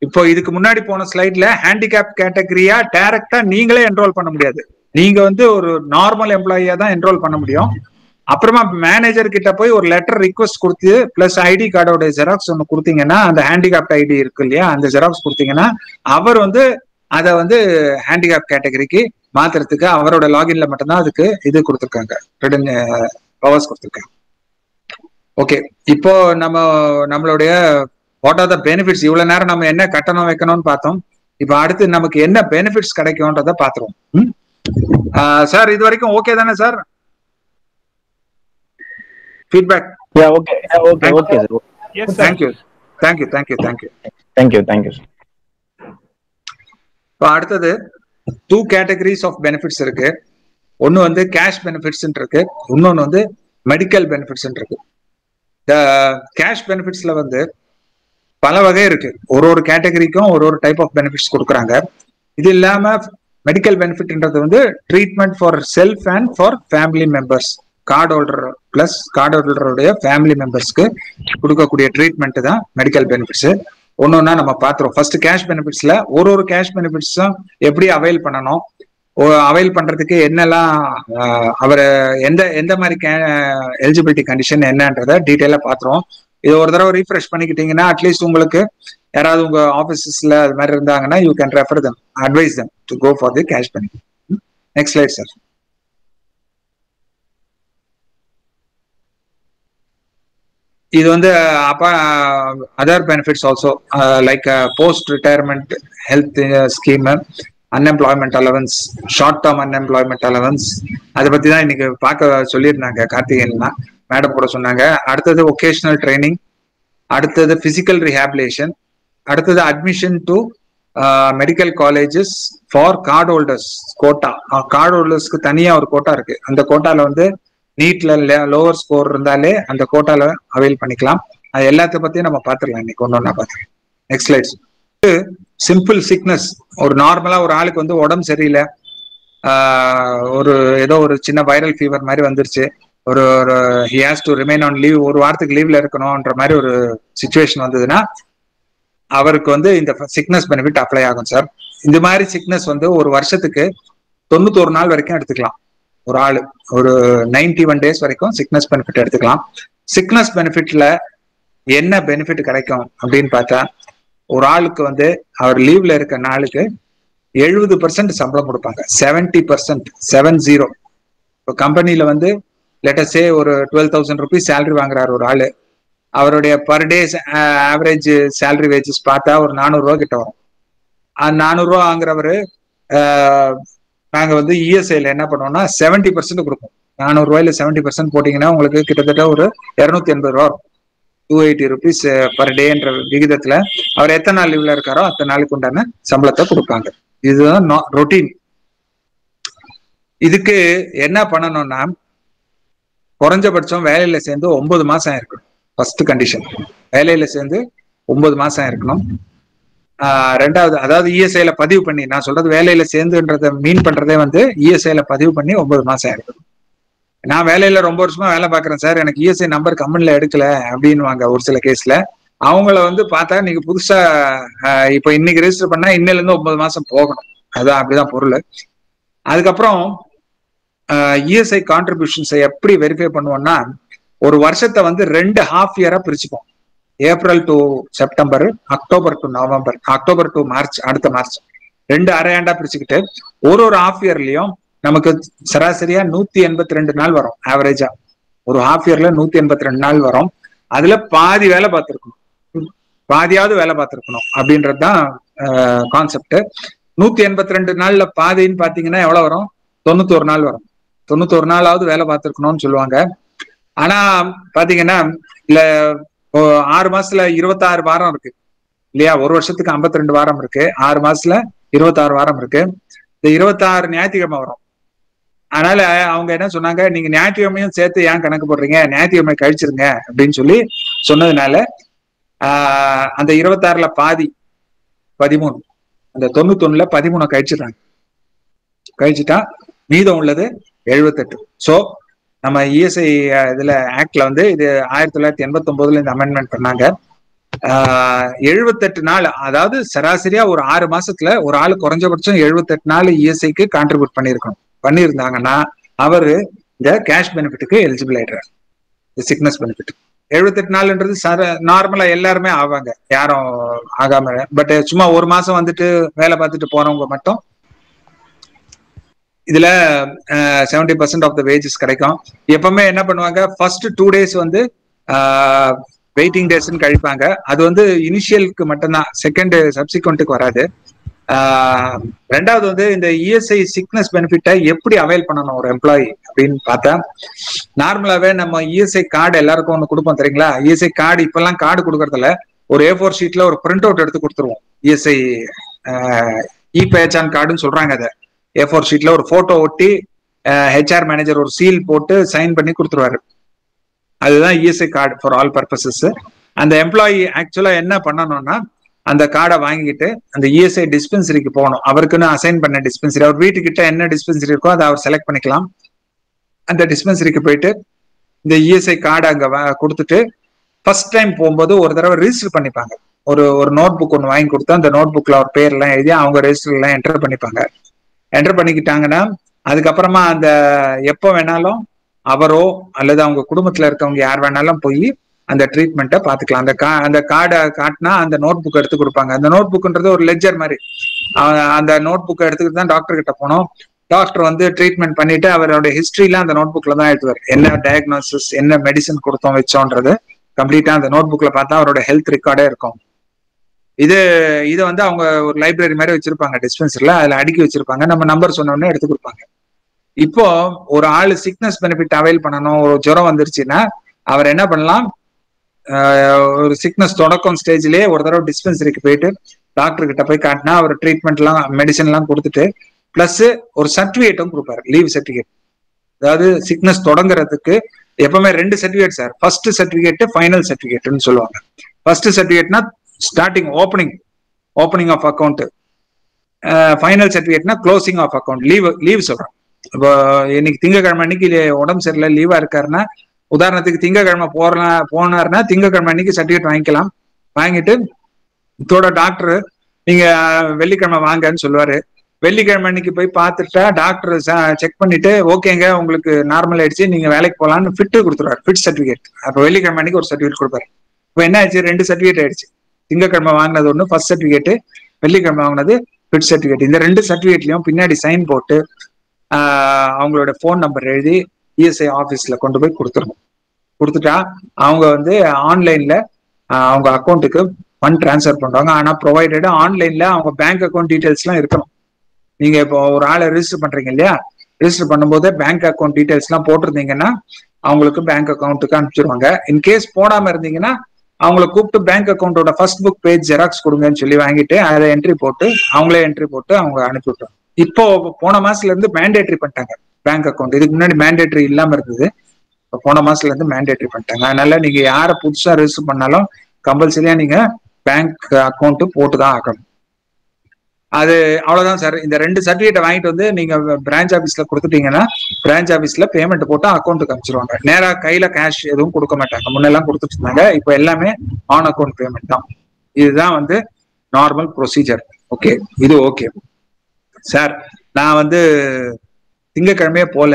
இப்போ இதுக்கு முன்னாடி போன ஸ்லைட்ல ஹேண்டிகேப் கேட்டகரியா டைரக்டா நீங்களே என்ரோல் பண்ண முடியாது. நீங்க வந்து ஒரு நார்மல் எம்ப்ளாயியா தான் என்ரோல் பண்ண முடியும். அப்புறமா மேனேஜர் கிட்ட போய் ஒரு லெட்டர் ரிக்வஸ்ட் கொடுத்து பிளஸ் ஐடி கார்டோட ஜெராக்ஸ் ஒன்று கொடுத்தீங்கன்னா, அந்த ஹேண்டிகேப்ட் ஐடி இருக்கு இல்லையா, அந்த ஜெராக்ஸ் கொடுத்தீங்கன்னா அவர் வந்து அதை வந்து ஹேண்டிகேப் கேட்டகரிக்கு மாத்துறதுக்கு அவரோட லாகின்ல மட்டும்தான் அதுக்கு இது கொடுத்துருக்காங்க, பவர்ஸ் கொடுத்துருக்காங்க. ஓகே, இப்போ நம்மளுடைய வாட் ஆர் த பெனிஃபிட்ஸ். இவ்வளவு நேரம் நம்ம என்ன கட்டணம் வைக்கணும்னு பார்த்தோம். இப்ப அடுத்து நமக்கு என்ன பெனிஃபிட்ஸ் கிடைக்கும்ன்றத பாத்துருவோம். சார் இது வரைக்கும் ஓகே தானே sir? Feedback? Okay sir. Thank you. இப்போ அடுத்தது 2 கேட்டகரிஸ் ஆஃப் பெனிஃபிட்ஸ் இருக்கு. ஒன்னு வந்து கேஷ் பெனிஃபிட்ஸ் இருக்கு, இன்னொன்னு வந்து மெடிக்கல் பெனிஃபிட்ஸ் இருக்கு. இந்த கேஷ் பெனிஃபிட்ஸ்ல வந்து பல வகை இருக்கு. ஒரு கேட்டகரிக்கும் ஒரு டைப் ஆஃப் பெனிஃபிட்ஸ் கொடுக்குறாங்க. இது இல்லாம மெடிக்கல் பெனிஃபிட்ன்றது வந்து treatment for self and for family members, card holder plus card ஹோல்டருடைய ஃபேமிலி மெம்பர்ஸ்க்கு கொடுக்கக்கூடிய ட்ரீட்மெண்ட் தான் மெடிக்கல் பெனிஃபிட்ஸ். ஒன்னொன்னா நம்ம பாத்துறோம். ஃபர்ஸ்ட் கேஷ் பெனிஃபிட்ஸ்ல ஒரு கேஷ் பெனிஃபிட்ஸும் எப்படி அவைல் பண்ணணும், அவைல் பண்றதுக்கு என்னெல்லாம் அவர் எந்த மாதிரி எலிஜிபிலிட்டி கண்டிஷன் என்னன்றத டீட்டெயிலா பாத்துறோம். இது ஒரு தடவை ரீஃப்ரெஷ் பண்ணிக்கிட்டீங்கன்னா அட்லீஸ்ட் உங்களுக்கு யாராவது உங்க ஆபீசஸ்ல அது மாதிரி இருந்தாங்கன்னா you can refer them, advise them to go for the cash benefit. Next slide sir. இது வந்து other benefits also like post retirement health scheme, unemployment allowance, short term unemployment allowance, அதை பத்தி தான் இன்னைக்கு பார்க்க சொல்லியிருந்தாங்க கார்த்திகேயன்னா, மேடம் கூட சொன்னாங்க. அடுத்தது ஒகேஷனல் ட்ரைனிங், அடுத்தது பிசிக்கல் ரிஹாபிலேஷன், அடுத்தது admission to medical colleges for card holders quota. Card ஹோல்டர்ஸ்க்கு தனியா ஒரு கோட்டா இருக்கு. அந்த கோட்டால வந்து நீட்ல லோவர் ஸ்கோர் இருந்தாலே அந்த கோட்டால அவைல் பண்ணிக்கலாம். அது எல்லாத்த பத்தியும் நம்ம பாத்துக்கலாம் இன்னைக்கு ஒன்னொன்னா பாத்துக்கலாம். Next slides. சிம்பிள் சிக்னஸ், ஒரு நார்மலா ஒரு ஆளுக்கு வந்து உடம்பு சரியில்லை, ஏதோ ஒரு சின்ன வைரல் ஃபீவர் மாதிரி வந்துருச்சு, ஒரு he has to remain on leave, ஒரு வாரத்துக்கு லீவ்ல இருக்கணும்ன்ற மாதிரி ஒரு சிச்சுவேஷன் வந்ததுன்னா அவருக்கு வந்து இந்த சிக்னஸ் பெனிஃபிட் அப்ளை ஆகும் சார். இந்த மாதிரி சிக்னஸ் வந்து ஒரு வருஷத்துக்கு 91 நாள் வரைக்கும் எடுத்துக்கலாம். ஒரு ஆளு ஒரு 91 days வரைக்கும் சிக்னஸ் பெனிஃபிட் எடுத்துக்கலாம். சிக்னஸ் பெனிஃபிட்ல என்ன பெனிஃபிட் கிடைக்கும் அப்படின்னு பார்த்தா, ஒரு ஆளுக்கு வந்து அவர் லீவ்ல இருக்க நாளுக்கு 70% சம்பளம் கொடுப்பாங்க. 70%, 70. இப்போ கம்பெனில வந்து லெட்டஸ் சே ஒரு 12,000 rupees சேலரி வாங்குறாரு ஒரு ஆளு. அவருடைய per day average salary wages பார்த்தா ஒரு 400 ரூபா கிட்ட வரும். 400 ரூபா வாங்குறவரு நாங்க வந்து இஎஸ்ஐல என்ன பண்ணுவோம்னா 70% கொடுப்போம். 400 ரூபாயில 70% போட்டீங்கன்னா உங்களுக்கு கிட்டத்தட்ட ஒரு 280 ரூபா வரும். 280 rupees பர் டேன்ற விகிதத்துல அவர் எத்தனை நாள் லீவ்ல இருக்காரோ அத்தனை நாளுக்கு உண்டான சம்பளத்தை கொடுப்பாங்க. இதுதான் ரொட்டீன். இதுக்கு என்ன பண்ணணும்னா குறைஞ்சபட்சம் வேலையில சேர்ந்து 9 மாசம் இருக்கணும். ஃபர்ஸ்ட் கண்டிஷன் வேலையில சேர்ந்து 9 மாசம் இருக்கணும். ரெண்டாவது, அதாவது இஎஸ்ஐல பதிவு பண்ணி, நான் சொல்றது வேலையில சேர்ந்துன்றத மீன் பண்றதே வந்து இஎஸ்ஐல பதிவு பண்ணி 9 மாசம் இருக்கணும். நான் வேலையில ரொம்ப வருஷமா வேலை பார்க்கறேன் சார், எனக்கு இஎஸ்ஐ நம்பர் கம்பெனில எடுக்கல அப்படின்னுவாங்க ஒரு சில கேஸ்ல. அவங்கள வந்து பார்த்தா நீங்க புதுசா இப்போ இன்னைக்கு ரெஜிஸ்டர் பண்ணா இன்னையில இருந்து 9 மாசம் போகணும். அதான் அப்படிதான் பொருள். அதுக்கப்புறம் இஎஸ்ஐ கான்ட்ரிபியூஷன்ஸை எப்படி வெரிஃபை பண்ணுவோம்னா, ஒரு வருஷத்தை வந்து 2 ஹாஃப் இயரா பிரிச்சுப்போம். April to September, October to November, October to March, அடுத்த மார்ச் 2 அரையாண்டா பிரிச்சுக்கிட்டு ஒரு ஹாஃப் இயர்லயும் நமக்கு சராசரியா 182 நாள் வரும். ஆவரேஜா ஒரு ஹாஃப் இயர்ல 182 நாள் வரும். அதுல பாதி வேலை பார்த்துருக்கணும், பாதியாவது வேலை பார்த்துருக்கணும் அப்படின்றதுதான் கான்செப்ட். 182 நாள்ல பாதின்னு பாத்தீங்கன்னா எவ்வளவு வரும்? 91 நாள் வரும். 91 நாளாவது வேலை பார்த்துருக்கணும்னு சொல்லுவாங்க. ஆனா பாத்தீங்கன்னா இல்ல 6 மாசத்துல 26 வாரம் இருக்கு இல்லையா? ஒரு வருஷத்துக்கு 52 வாரம் இருக்கு. 6 மாசத்துல 26 வாரம் இருக்கு. இந்த 26 ஞாயிற்றுக்கிழமை வரும். அதனால அவங்க என்ன சொன்னாங்க, நீங்க ஞாயிற்றுக்கிழமையும் சேர்த்து ஏன் கணக்கு போடுறீங்க, ஞாயிற்றுக்கிழமை கழிச்சிருங்க அப்படின்னு சொல்லி சொன்னதுனால அந்த 26ல பாதி 13, அந்த 91ல 13 கழிச்சிடுறாங்க. கழிச்சுட்டா மீதம் உள்ளது 78. ஸோ நம்ம இஎஸ்ஐ இதுல ஆக்ட்ல வந்து இது 1989 இந்த அமெண்ட்மெண்ட் பண்ணாங்க. 78 நாள், அதாவது சராசரியா ஒரு 6 மாசத்துல ஒரு ஆளு குறைஞ்சபட்சம் 78 நாள் இஎஸ்ஐக்கு கான்ட்ரிபியூட் பண்ணியிருந்தாங்கன்னா அவரு இந்த கேஷ் பெனிஃபிட்டுக்கு எலிஜிபிள் ஆயிடுறாரு. சிக்னஸ் பெனிஃபிட் 78 நாள்ன்றது நார்மலா எல்லாருமே ஆவாங்க, யாரும் ஆகாம. பட் சும்மா ஒரு மாசம் வந்துட்டு வேலை பார்த்துட்டு போறவங்க மட்டும் இதுல 70% ஆஃப் த வேஜஸ் கிடைக்கும். எப்பவுமே என்ன பண்ணுவாங்க, ஃபர்ஸ்ட் 2 days வந்து வெயிட்டிங் டேஸ்ன்னு கழிப்பாங்க. அது வந்து இனிஷியலுக்கு மட்டும்தான், செகண்ட் சப்சிக்வெண்ட்டுக்கு வராது. ரெண்டாவது வந்து இந்த இஎஸ்ஐ சிக்னஸ் பெனிஃபிட்டை எப்படி அவைல் பண்ணணும் ஒரு எம்ப்ளாயி அப்படின்னு பார்த்தா, நார்மலாவே நம்ம இஎஸ்ஐ கார்டு எல்லாருக்கும் ஒன்று கொடுப்போம் தெரியுங்களா. இஎஸ்ஐ கார்டு இப்பெல்லாம் கார்டு கொடுக்கறதுல ஒரு A4 ஷீட்ல ஒரு பிரிண்ட் அவுட் எடுத்து கொடுத்துருவோம். இஎஸ்ஐ இ-பேச்சான் கார்டுன்னு சொல்றாங்க. அதை A4 ஷீட்ல ஒரு போட்டோ ஒட்டி ஹெச்ஆர் மேனேஜர் ஒரு சீல் போட்டு சைன் பண்ணி கொடுத்துருவாரு. அதுதான் ESI card for all purposes. அந்த எம்ப்ளாயி ஆக்சுவலா என்ன பண்ணணும்னா, அந்த கார்டை வாங்கிட்டு அந்த இஎஸ்ஐ டிஸ்பென்சரிக்கு போகணும். அவருக்குன்னு அசைன் பண்ண டிஸ்பென்சரி, அவர் வீட்டுக்கிட்ட என்ன டிஸ்பென்சரி இருக்கோ அதை அவர் செலக்ட் பண்ணிக்கலாம். அந்த டிஸ்பென்சரிக்கு போயிட்டு இந்த இஎஸ்ஐ கார்டை அங்க கொடுத்துட்டு ஃபர்ஸ்ட் டைம் போகும்போது ஒரு தடவை ரிஜிஸ்டர் பண்ணிப்பாங்க. ஒரு நோட் புக் ஒன்று வாங்கி கொடுத்து அந்த நோட் புக்ல அவர் பேர்லாம் எழுதி அவங்க ரெஜிஸ்டர் எல்லாம் என்டர் பண்ணிப்பாங்க. என்டர் பண்ணிக்கிட்டாங்கன்னா அதுக்கப்புறமா அந்த எப்போ வேணாலும் அவரோ அல்லது அவங்க குடும்பத்துல இருக்கவங்க யார் வேணாலும் போய் அந்த ட்ரீட்மெண்ட்டை பார்த்துக்கலாம். அந்த கார்டை காட்டினா அந்த நோட் புக் எடுத்து கொடுப்பாங்க. அந்த நோட் புக்ன்றது ஒரு லெட்ஜர் மாதிரி. அந்த நோட் புக்கை எடுத்துக்கிட்டு தான் டாக்டர் கிட்ட போனோம். டாக்டர் வந்து ட்ரீட்மெண்ட் பண்ணிட்டு அவரோட ஹிஸ்டரிலாம் அந்த நோட் புக்ல தான் எழுதுவார். என்ன டயக்னோசிஸ், என்ன மெடிசன் கொடுத்தோம் வச்சோன்றது கம்ப்ளீட்டா அந்த நோட் புக்ல பார்த்தா அவரோட ஹெல்த் ரெக்கார்டே இருக்கும். இது வந்து அவங்க ஒரு லைப்ரரி மாதிரி வச்சிருப்பாங்க டிஸ்பென்சர்ல, அதுல அடுக்கி வச்சிருப்பாங்க. நம்ம நம்பர் சொன்னோடனே எடுத்து கொடுப்பாங்க. இப்போ ஒரு ஆளு சிக்னஸ் பெனிஃபிட் அவைல் பண்ணணும், ஒரு ஜுரம் வந்துருச்சுன்னா அவர் என்ன பண்ணலாம், ஒரு சிக்னஸ் தொடக்கம் ஸ்டேஜ்லயே ஒரு தடவை டிஸ்பென்சரிக்கு போயிட்டு டாக்டர் கிட்ட போய் காட்டினா அவர் ட்ரீட்மெண்ட் எல்லாம் மெடிசன் எல்லாம் கொடுத்துட்டு பிளஸ் ஒரு சர்டிபிகேட்டும் கொடுப்பாரு, லீவ் சர்டிபிகேட். அதாவது சிக்னஸ் தொடங்குறதுக்கு எப்பவுமே 2 certificate sir. First certificate, final சர்டிபிகேட்னு சொல்லுவாங்க. ஃபர்ஸ்ட் சர்டிபிகேட்னா starting opening of account, final சர்டிபிகேட்னா க்ளோசிங் ஆஃப் அக்கௌண்ட். லீவ் சொல்றேன். இப்போ இன்னைக்கு திங்கக்கிழமை அன்னைக்கு உடம்பு சரியில்லை லீவா இருக்காருன்னா, உதாரணத்துக்கு திங்கக்கிழமை போனாருன்னா திங்கக்கிழமை அன்னைக்கு சர்டிபிகேட் வாங்கிக்கலாம். வாங்கிட்டு இதோட டாக்டர் நீங்க வெள்ளிக்கிழமை வாங்கன்னு சொல்லுவாரு. வெள்ளிக்கிழமை அன்னைக்கு போய் பார்த்துட்டா டாக்டர் செக் பண்ணிட்டு ஓகேங்க உங்களுக்கு நார்மல் ஆயிடுச்சு நீங்க வேலைக்கு போகலான்னு ஃபிட் கொடுத்துருவாரு, ஃபிட் சர்டிபிகேட். அப்போ வெள்ளிக்கிழமை அன்னைக்கு ஒரு சர்டிபிகேட் கொடுப்பாரு. இப்போ என்ன ஆயிடுச்சு, 2 சர்டிபிகேட் ஆயிடுச்சு. திங்கக்கிழமை வாங்கினது ஒன்று ஃபர்ஸ்ட் சர்டிபிகேட், வெள்ளிக்கிழமை வாங்கினது ஃபிட் சர்டிபிகேட். இந்த 2 சர்டிபிகேட்லயும் பின்னாடி சைன் போட்டு அவங்களோட ஃபோன் நம்பர் எழுதி இஎஸ்ஐ ஆஃபீஸ்ல கொண்டு போய் கொடுத்துடணும். கொடுத்துட்டா அவங்க வந்து ஆன்லைன்ல அவங்க அக்கௌண்ட்டுக்கு ஃபண்ட் டிரான்ஸ்ஃபர் பண்ணுவாங்க. ஆனா ப்ரொவைடட் ஆன்லைன்ல அவங்க பேங்க் அக்கௌண்ட் டீடைல்ஸ் எல்லாம் இருக்கணும். நீங்க இப்போ ஒரு ஆளை ரெஜிஸ்டர் பண்றீங்க இல்லையா, ரெஜிஸ்டர் பண்ணும்போது பேங்க் அக்கௌண்ட் டீடைல்ஸ் எல்லாம் போட்டிருந்தீங்கன்னா அவங்களுக்கு பேங்க் அக்கௌண்ட்டுக்கு அனுப்பிச்சிருவாங்க. இன்கேஸ் போடாம இருந்தீங்கன்னா அவங்களை கூப்பிட்டு பேங்க் அக்கௌண்டோட ஃபர்ஸ்ட் புக் பேஜ் ஜெராக்ஸ் கொடுங்கன்னு சொல்லி வாங்கிட்டு அதை என்ட்ரி போட்டு அவங்களே என்ட்ரி போட்டு அவங்க அனுப்பி விட்டோம். இப்போ போன மாசத்துல இருந்து மேண்டேட்டரி பண்ணிட்டாங்க பேங்க் அக்கௌண்ட். இதுக்கு முன்னாடி மேண்டேட்டரி இல்லாம இருந்தது, இப்போ போன மாசத்துல இருந்து மேண்டேட்டரி பண்ணிட்டாங்க. அதனால நீங்க யாரை புதுசா ரெஜிஸ்டர் பண்ணாலும் கம்பல்சரியா நீங்க பேங்க் அக்கௌண்ட் போட்டு தான் ஆகணும். அது அவ்வளவுதான் சார். இந்த 2 சர்டிபிகேட்டை வாங்கிட்டு வந்து நீங்க பிரான்ச் ஆபீஸ்ல கொடுத்துட்டீங்கன்னா பிரான்ச் ஆபீஸ்ல பேமெண்ட் போட்டு அக்கௌண்ட்டுக்கு அனுப்பிச்சிருவாங்க. நேரா கையில கேஷ் எதுவும் கொடுக்க மாட்டாங்க. முன்னெல்லாம் கொடுத்துட்டு இருந்தாங்க, இப்போ எல்லாமே ஆன் அக்கௌண்ட் பேமெண்ட் தான். இதுதான் வந்து நார்மல் ப்ரொசீஜர். ஓகே, இது ஓகே சார். நான் வந்து திங்கக்கிழமையே போல,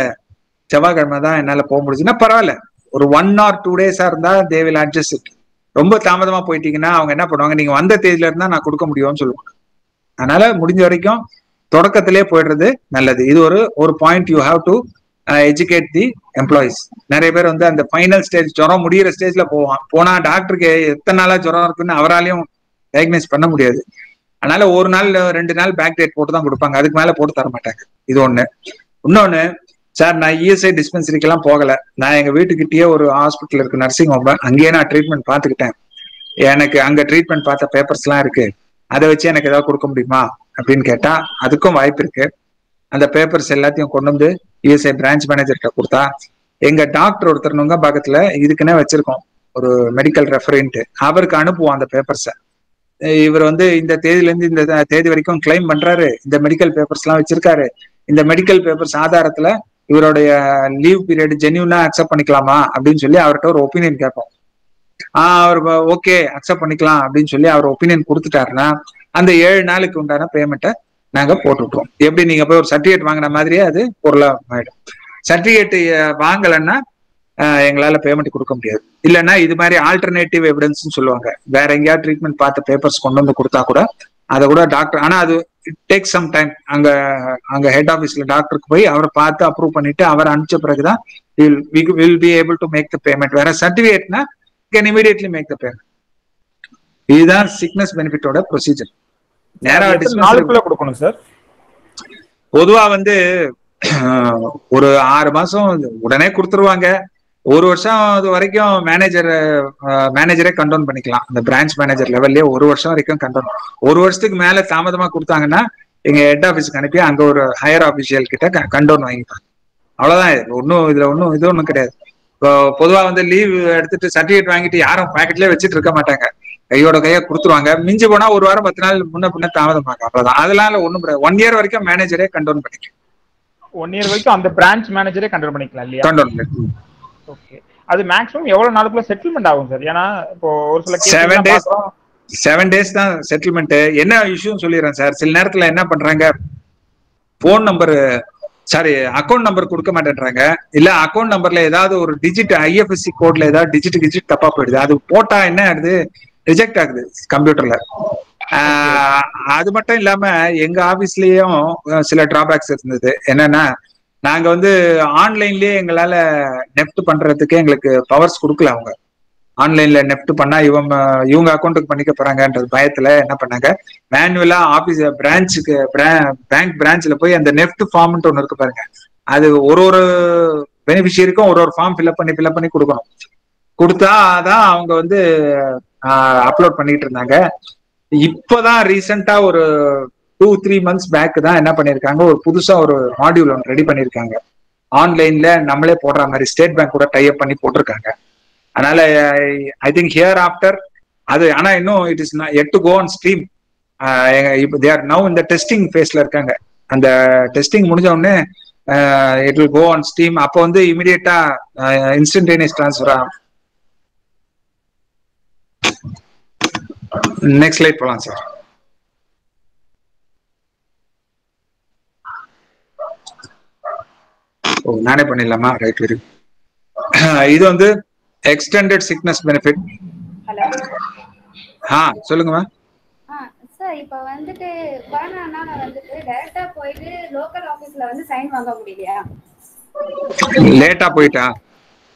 செவ்வாய்க்கிழமை தான் என்னால போக முடிஞ்சுன்னா பரவாயில்ல, ஒரு 1 or 2 டேஸா இருந்தா தே வில் அட்ஜஸ்ட் இட். ரொம்ப தாமதமா போயிட்டீங்கன்னா அவங்க என்ன பண்ணுவாங்க, நீங்க வந்த தேதியில இருந்தா நான் கொடுக்க முடியும்னு சொல்லுவாங்க. அதனால முடிஞ்ச வரைக்கும் தொடக்கத்திலே போயிடுறது நல்லது. இது ஒரு point you have to educate the employees. நிறைய பேர் வந்து அந்த ஃபைனல் ஸ்டேஜ் ஜுரம் முடிகிற ஸ்டேஜ்ல போனா டாக்டருக்கு எத்தனை நாளா ஜுரம் இருக்குன்னு அவராலையும் டயக்னைஸ் பண்ண முடியாது. அதனால 1 நாள் 2 நாள் பேக் டேட் போட்டு தான் கொடுப்பாங்க, அதுக்கு மேல போட்டு தர மாட்டாங்க. இது ஒண்ணு. இன்னொன்னு சார், நான் இஎஸ்ஐ டிஸ்பென்சரிக்கெல்லாம் போகல, நான் எங்க வீட்டுக்கிட்டேயே ஒரு ஹாஸ்பிட்டல் இருக்கு, நர்சிங் ஹோம், அங்கேயே நான் ட்ரீட்மெண்ட் பார்த்துக்கிட்டேன். எனக்கு அங்க ட்ரீட்மெண்ட் பார்த்த பேப்பர்ஸ் எல்லாம் இருக்கு, அதை வச்சு எனக்கு ஏதாவது கொடுக்க முடியுமா அப்படின்னு கேட்டா அதுக்கும் வாய்ப்பு இருக்கு. அந்த பேப்பர்ஸ் எல்லாத்தையும் கொண்டு வந்து இஎஸ்ஐ பிரான்ச் மேனேஜர்கிட்ட கொடுத்தா, எங்க டாக்டர் ஒருத்தருங்க பக்கத்துல இதுக்குன்னே வச்சிருக்கோம் ஒரு மெடிக்கல் ரெஃபரன்ட், அவருக்கு அனுப்புவோம் அந்த பேப்பர்ஸை. இவர் வந்து இந்த தேதியில இருந்து இந்த தேதி வரைக்கும் கிளைம் பண்றாரு, இந்த மெடிக்கல் பேப்பர்ஸ் எல்லாம் வச்சிருக்காரு, இந்த மெடிக்கல் பேப்பர்ஸ் ஆதாரத்துல இவருடைய லீவ் பீரியட் ஜென்யூனா அக்செப்ட் பண்ணிக்கலாமா அப்படின்னு சொல்லி அவர்கிட்ட ஒரு ஒப்பீனியன் கேட்போம். அவர் ஓகே அக்செப்ட் பண்ணிக்கலாம் அப்படின்னு சொல்லி அவர் ஒப்பீனியன் கொடுத்துட்டாருன்னா அந்த 7 நாளுக்கு உண்டான பேமெண்ட்டை நாங்க போட்டு விட்டுருவோம். எப்படி நீங்க போய் ஒரு சர்டிபிகேட் வாங்கின மாதிரியே அது பொருளா ஆயிடும். சர்டிபிகேட் வாங்கலைன்னா எங்களால பேமெண்ட் கொடுக்க முடியாது. இல்லைன்னா இது மாதிரி ஆல்டர்னேட்டிவ் எவிடன்ஸ் சொல்லுவாங்க, வேற எங்கேயாவது ட்ரீட்மெண்ட் பார்த்த பேப்பர்ஸ் கொண்டு வந்து கொடுத்தா கூட அதை கூட டாக்டர், ஆனா அது இட் டேக் சம் டைம். அங்க ஹெட் ஆஃபீஸ்ல டாக்டருக்கு போய் அவரை பார்த்து அப்ரூவ் பண்ணிட்டு அவர் அனுப்பிச்ச பிறகுதான் will be able to make the payment. வேற சர்டிபிகேட்னா can immediately make the payment. இதுதான் சிக்னஸ் பெனிஃபிட்டோட ப்ரொசீஜர். நேரா நாளுக்குள்ள கொடுக்கணும் சார்? பொதுவா வந்து ஒரு 6 மாசம் உடனே கொடுத்துருவாங்க. 1 வருஷம் அது வரைக்கும் மேனேஜரே கண்ட்ரோல் பண்ணிக்கலாம். அந்த பிரான்ச் மேனேஜர் லெவல்லயே 1 வருஷம் வரைக்கும் கண்ட்ரோல். 1 வருஷத்துக்கு மேல தாமதமா கொடுத்தாங்கன்னா எங்க ஹெட் ஆபீஸ்க்கு அனுப்பி அங்க ஒரு ஹையர் ஆபிஷியல் கிட்ட கண்ட்ரோல் வாங்கிப்பாங்க. அவ்வளவுதான். இதுல ஒன்றும் கிடையாது. இப்போ பொதுவா வந்து லீவ் எடுத்துட்டு சர்டிபிகேட் வாங்கிட்டு யாரும் பாக்கெட்லயே வச்சுட்டு இருக்க மாட்டாங்க. கையோட கையா கொடுத்துருவாங்க. மிஞ்சி போனா 1 வாரம் 10 நாள் முன்ன பின்ன தாமதமாங்க. அவ்வளவுதான். அதனால ஒண்ணும் கிடையாது. 1 இயர் வரைக்கும் மேனேஜரே கண்ட்ரோல் பண்ணிக்கலாம். 1 இயர் வரைக்கும் அந்த பிரான்ச் மேனேஜரே கண்ட்ரோல் பண்ணிக்கலாம் இல்லையா? கண்ட்ரோல். ஓகே. அது மேக்ஸிமம் எவ்வளவு நாளுக்குள்ள செட்டில்மெண்ட் ஆகும் சார்? ஏன்னா இப்போ ஒரு சில 7 டேஸ் தான் செட்டில்மெண்ட். என்ன இஷ்யூன்னு சொல்லிடுறேன் சார். சில நேரத்துல என்ன பண்றாங்க, போன் நம்பர் அக்கௌண்ட் நம்பர் கொடுக்க மாட்டேன்றாங்க. இல்ல அக்கௌண்ட் நம்பர்ல ஏதாவது ஒரு டிஜிட் ஐஎஃப்எஸ்சி கோட்ல ஏதாவது டிஜிட் தப்பா போயிடுது. அது போட்டா என்ன ஆகுது, ரிஜெக்ட் ஆகுது கம்ப்யூட்டர்ல. அது மட்டும் இல்லாம எங்க ஆபீஸ்லயும் சில டிராபேக்ஸ் இருந்தது. என்னன்னா, நாங்க வந்து ஆன்லைன்லயே எங்களால நெஃப்ட் பண்றதுக்கு எங்களுக்கு பவர்ஸ் கொடுக்கல. அவங்க ஆன்லைன்ல நெஃப்ட் பண்ணா இவங்க அக்கௌண்ட்டுக்கு பண்ணிக்க போறாங்கன்றது பயத்துல என்ன பண்ணாங்க, மேனுவலா ஆபீஸ் பேங்க் பிரான்ச்ல போய் அந்த நெஃப்ட் ஃபார்ம்னு ஒண்ணு இருக்கு பாருங்க, அது ஒரு பெனிஃபிஷியரிக்கும் ஒரு ஃபார்ம் ஃபில்அப் பண்ணி கொடுக்கணும். கொடுத்தாதான் அவங்க வந்து அப்லோட் பண்ணிட்டு இருந்தாங்க. இப்பதான் ரீசெண்டா ஒரு 2-3 மந்த்ஸ் பேக் தான் என்ன பண்ணிருக்காங்க, ஒரு புதுசா ஒரு மாடியூல் ஒன்று ரெடி பண்ணிருக்காங்க. ஆன்லைன்ல நம்மளே போடுற மாதிரி ஸ்டேட் பேங்க் கூட டைப் பண்ணி போட்டிருக்காங்க. அதனால ஐ திங்க் ஹியர் ஆஃப்டர் அது, ஆனா இன்னும் it is yet to go on stream. இப்போ தே ஆர் நவ் இந்த டெஸ்டிங் ஃபேஸ்ல இருக்காங்க. அந்த டெஸ்டிங் முடிஞ்ச உடனே it will go on stream. அப்போ வந்து இமிடியேட்டா இன்ஸ்டன்டேனியஸ் டிரான்ஸ்ஃபர் ஆகும். நெக்ஸ்ட் ஸ்லைட் போலாம் சார். நானே பண்ணிடலாமா? Right, very. இது வந்து எக்ஸ்டெண்டட் சிக்னஸ் பெனிஃபிட். ஹலோ. சொல்லுங்கம்மா. சார், இப்போ வந்துட்டு கொரோனானால வந்துட்டு டைரக்டா போயிட்டு லோக்கல் ஆபீஸ்ல வந்து சைன் வாங்க முடியலையா? லேட்டா போயிட்டா?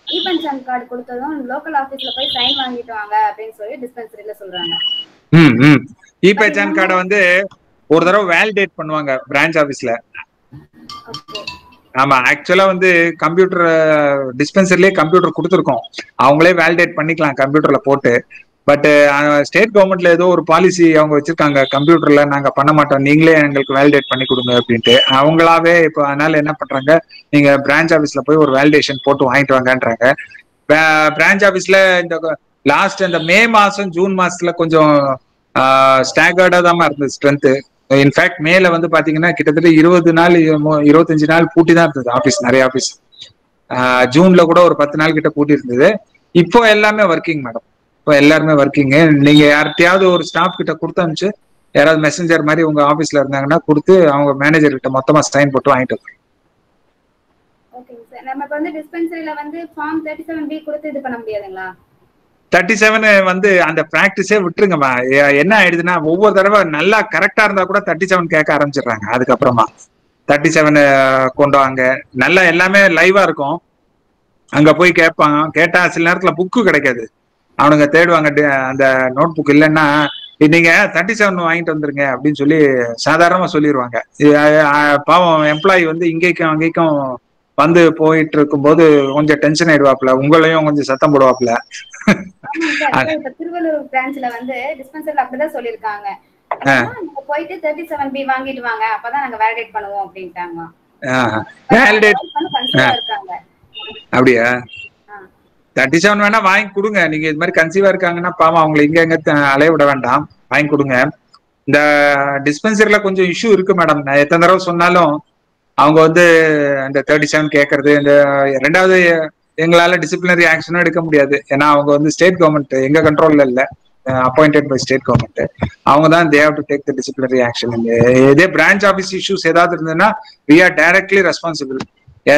இ-பென்ஷன் கார்டு கொடுத்ததும் லோக்கல் ஆபீஸ்ல போய் சைன் வாங்கிட்டு வாங்க அப்படின்னு சொல்லி டிஸ்பென்சரியில சொல்றாங்க. இ-பென்ஷன் கார்டை வந்து ஒரு தடவை வேலிடேட் பண்ணுவாங்க பிரான்ச் ஆபீஸ்ல. ஆமா, ஆக்சுவலா வந்து கம்ப்யூட்டர் டிஸ்பென்சர்லயே கம்ப்யூட்டர் கொடுத்துருக்கோம். அவங்களே வேலிடேட் பண்ணிக்கலாம் கம்ப்யூட்டர்ல போட்டு. பட் ஸ்டேட் கவர்மெண்ட்ல ஏதோ ஒரு பாலிசி அவங்க வச்சிருக்காங்க, கம்ப்யூட்டர்ல நாங்க பண்ண மாட்டோம், நீங்களே எங்களுக்கு வேலிடேட் பண்ணி கொடுங்க அப்படின்ட்டு. அவங்களாவே இப்போ அதனால என்ன பண்றாங்க, நீங்க பிரான்ச் ஆபீஸ்ல போய் ஒரு வேலிடேஷன் போட்டு வாங்கிட்டு வாங்கன்றாங்க. பிரான்ச் ஆபீஸ்ல இந்த லாஸ்ட் இந்த மே மாசம் ஜூன் மாசத்துல கொஞ்சம் ஸ்டாகர்டா தான் இருந்தது ஸ்ட்ரென்த். இன்ஃபேக்ட் மேல வந்து பாத்தீங்கன்னா கிட்டத்தட்ட 20 நாள் 25 நாள் பூட்டி தான் இருந்தது ஆபீஸ், நிறைய ஆபீஸ். ஜூன்ல கூட ஒரு 10 நாள் கிட்ட பூட்டி இருந்தது. இப்போ எல்லாமே ஒர்க்கிங் மேடம். இப்போ எல்லாருமே ஒர்க்கிங். நீங்க யார்கிட்டயாவது ஒரு ஸ்டாஃப் கிட்ட கொடுத்து அனுப்பிச்சு, யாராவது மெசஞ்சர் மாதிரி உங்க ஆபீஸ்ல இருந்தாங்கன்னா கொடுத்து அவங்க மேனேஜர் கிட்ட மொத்தமா சைன் போட்டு வாங்கிட்டு வரணும். Okay sir. நம்ம இப்ப வந்து டிஸ்பென்சரியில வந்து ஃபார்ம் 37B கொடுத்து இது பண்ண முடியாதுங்களா? 37 வந்து அந்த பிராக்டிஸே விட்டுருங்கம்மா. என்ன ஆயிடுதுன்னா, ஒவ்வொரு தடவை நல்லா கரெக்டா இருந்தா கூட 37 கேட்க ஆரம்பிச்சிடுறாங்க. அதுக்கப்புறமா 37 கொண்டு வாங்க. நல்லா எல்லாமே லைவா இருக்கும். அங்க போய் கேட்பாங்க. கேட்டா சில நேரத்துல புக்கு கிடைக்காது, அவனுங்க தேடுவாங்க. அந்த நோட் புக் இல்லைன்னா நீங்க 37 வாங்கிட்டு வந்துருங்க அப்படின்னு சொல்லி சாதாரணமா சொல்லிடுவாங்க. பாவம் எம்ப்ளாயி வந்து இங்கேக்கும் அங்கேக்கும் வந்து போயிட்டு இருக்கும் போது கொஞ்சம் டென்ஷன் ஆயிடுவாப்ல, உங்களையும் கொஞ்சம் சத்தம் போடுவாப்ல. திருவள்ளூர் பிரான்ச்ல வந்து டிஸ்பென்சர்ல அப்படிதான் சொல்லிருக்காங்க, நீங்க போயிட்டு 37B வாங்கிட்டு வாங்க, அப்பதான் நாங்க வேலிடேட் பண்ணுவோம் அப்படின்ட்டாங்க. அப்படியா? 37 வேணா வாங்கி கொடுங்க. நீங்க இது மாதிரி கன்சீவா இருக்காங்கன்னா பாவம் அவங்களை இங்க எங்க அலைய விட வேண்டாம், வாங்கி கொடுங்க. இந்த டிஸ்பென்சரில கொஞ்சம் இஷ்யூ இருக்கு மேடம். நான் எத்தனை தடவை சொன்னாலும் அவங்க வந்து அந்த 37 கேட்கறது. இந்த ரெண்டாவது, எங்களால டிசிப்ளினரி ஆக்ஷனும் எடுக்க முடியாது. ஏன்னா அவங்க வந்து ஸ்டேட் கவர்மெண்ட், எங்க கண்ட்ரோல்ல இல்ல, அப்பாயிண்டட் பை ஸ்டேட் கவர்மெண்ட். அவங்க தான் தே have to take the disciplinary action. இதே பிரான்ச் ஆபீஸ் இஷ்யூஸ் ஏதாவது இருந்ததுன்னா we are directly responsible.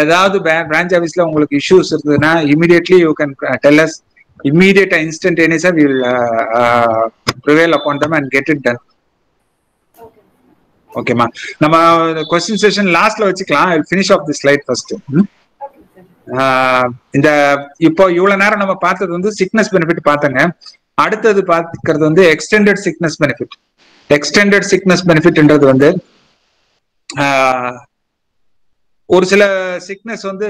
ஏதாவது பிரான்ச் ஆபீஸ்ல உங்களுக்கு இஷ்யூஸ் இருந்ததுன்னா immediately you can tell us. Immediate instantaneously we will prevail upon them and get it done. ஓகேமா, நம்ம question session லாஸ்ட்ல வச்சுக்கலாம். I'll finish off the slide first. இந்த இப்போ இவ்வளவு நேரம் நம்ம பார்த்தது வந்து சிக்னஸ் பெனிஃபிட் பார்த்தங்க. அடுத்தது பார்க்கிறது வந்து extended sickness benefit. Extended sickness பெனிஃபிட்ன்றது வந்து ஒரு சில சிக்னஸ் வந்து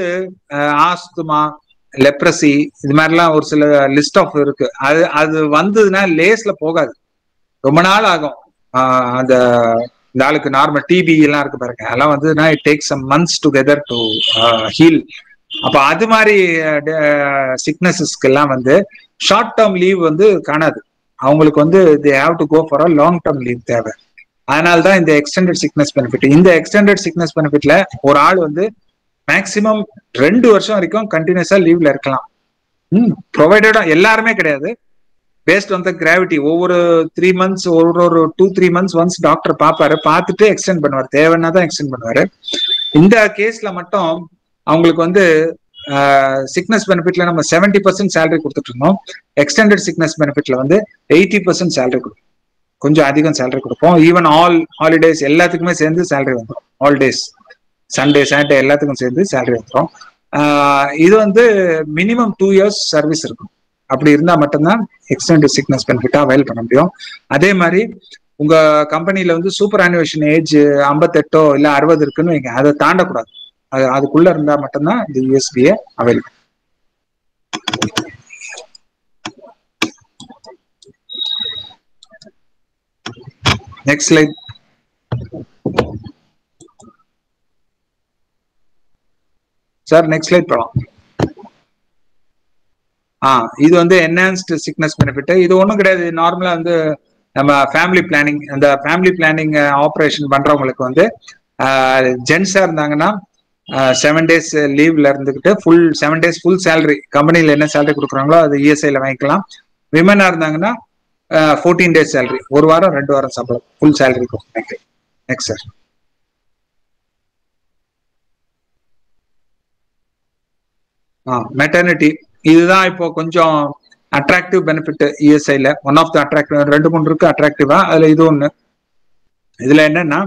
ஆஸ்துமா, லெப்ரசி, இது மாதிரிலாம் ஒரு சில லிஸ்ட் ஆஃப் இருக்கு. அது அது வந்ததுன்னா லேஸ்ல போகாது, ரொம்ப நாள் ஆகும். அந்த இந்த ஆளுக்கு நார்மல் டிபி எல்லாம் இருக்கு பாருங்க, அதெல்லாம் வந்துன்னா it takes some months together to heal. அப்ப அது மாதிரி சிக்னஸஸ்க்கு எல்லாம் வந்து ஷார்ட் டேர்ம் லீவ் வந்து காணாது. அவங்களுக்கு வந்து they have to go for a long term leave தேவை. அதனால்தான் இந்த எக்ஸ்டெண்டட் சிக்னஸ் பெனிஃபிட். இந்த எக்ஸ்டெண்டட் சிக்னஸ் பெனிஃபிட்ல ஒரு ஆள் வந்து மேக்சிமம் 2 வருஷம் வரைக்கும் கண்டினியூஸா லீவ்ல இருக்கலாம். ப்ரொவைடடா எல்லாருமே கிடையாது, பேஸ்ட் ஆன் த கிராவிட்டி. ஒவ்வொரு 3 மந்த்ஸ் ஒரு 2-3 மந்த்ஸ் ஒன்ஸ் டாக்டர் பார்ப்பாரு, பார்த்துட்டு எக்ஸ்டெண்ட் பண்ணுவார், தேவைன்னா தான் எக்ஸ்டெண்ட் பண்ணுவாரு. இந்த கேஸ்ல மட்டும் அவங்களுக்கு வந்து சிக்னஸ் பெனிஃபிட்ல நம்ம 70% சேலரி கொடுத்துட்டு இருந்தோம். எக்ஸ்டெண்டட் சிக்னஸ் பெனிஃபிட்ல வந்து 80% சேலரி கொடுப்போம், கொஞ்சம் அதிகம் சேலரி கொடுப்போம். ஈவன் ஆல் ஹாலிடேஸ் எல்லாத்துக்குமே சேர்ந்து சேலரி வந்துடும். ஆல் டேஸ், சண்டே, சாட்டர்டே எல்லாத்துக்கும் சேர்ந்து சேலரி வந்துடும். இது வந்து மினிமம் 2 years சர்வீஸ் இருக்கும். அப்படி இருந்தா மட்டும்தான் எக்ஸ்டெண்டட் சிக்னஸ் பெனிஃபிட்டா அவைல் பண்ண முடியும். அதே மாதிரி உங்க கம்பெனில வந்து சூப்பர் அனிவேஷன் ஏஜ் 58 இல்ல 60 இருக்குன்னு வைங்க, அதை தாண்டக்கூடாது. அதுக்குள்ள இருந்தா மட்டும்தான் இந்த USPA avail. Next slide. Sir next slide போலாம். இது வந்து என்ஹான்ஸ்டு சிக்னஸ் பெனிஃபிட். இது ஒன்றும் கிடையாது, நார்மலா வந்து நம்ம ஃபேமிலி பிளானிங், அந்த ஃபேமிலி பிளானிங் ஆப்ரேஷன் பண்றவங்களுக்கு வந்து ஜென்ஸா இருந்தாங்கன்னா 7 days லீவ்ல இருந்துகிட்டு 7 days ஃபுல் சேலரி, கம்பெனில என்ன சேலரி கொடுக்குறாங்களோ அது இஎஸ்ஐல வாங்கிக்கலாம். விமனா இருந்தாங்கன்னா 14 days சேலரி, 1 வாரம் 2 வாரம் சம்பளம், ஃபுல் சேலரி கொடுக்கும். Next sir. மெட்டர்னிட்டி, இதுதான் இப்போ கொஞ்சம் அட்ராக்டிவ் பெனிஃபிட் இஎஸ்ஐல. ஒன் ஆஃப் த அட்ராக்டிவ், 2-3 இருக்கு அட்ராக்டிவா, அதுல இது ஒண்ணு. இதுல என்னன்னா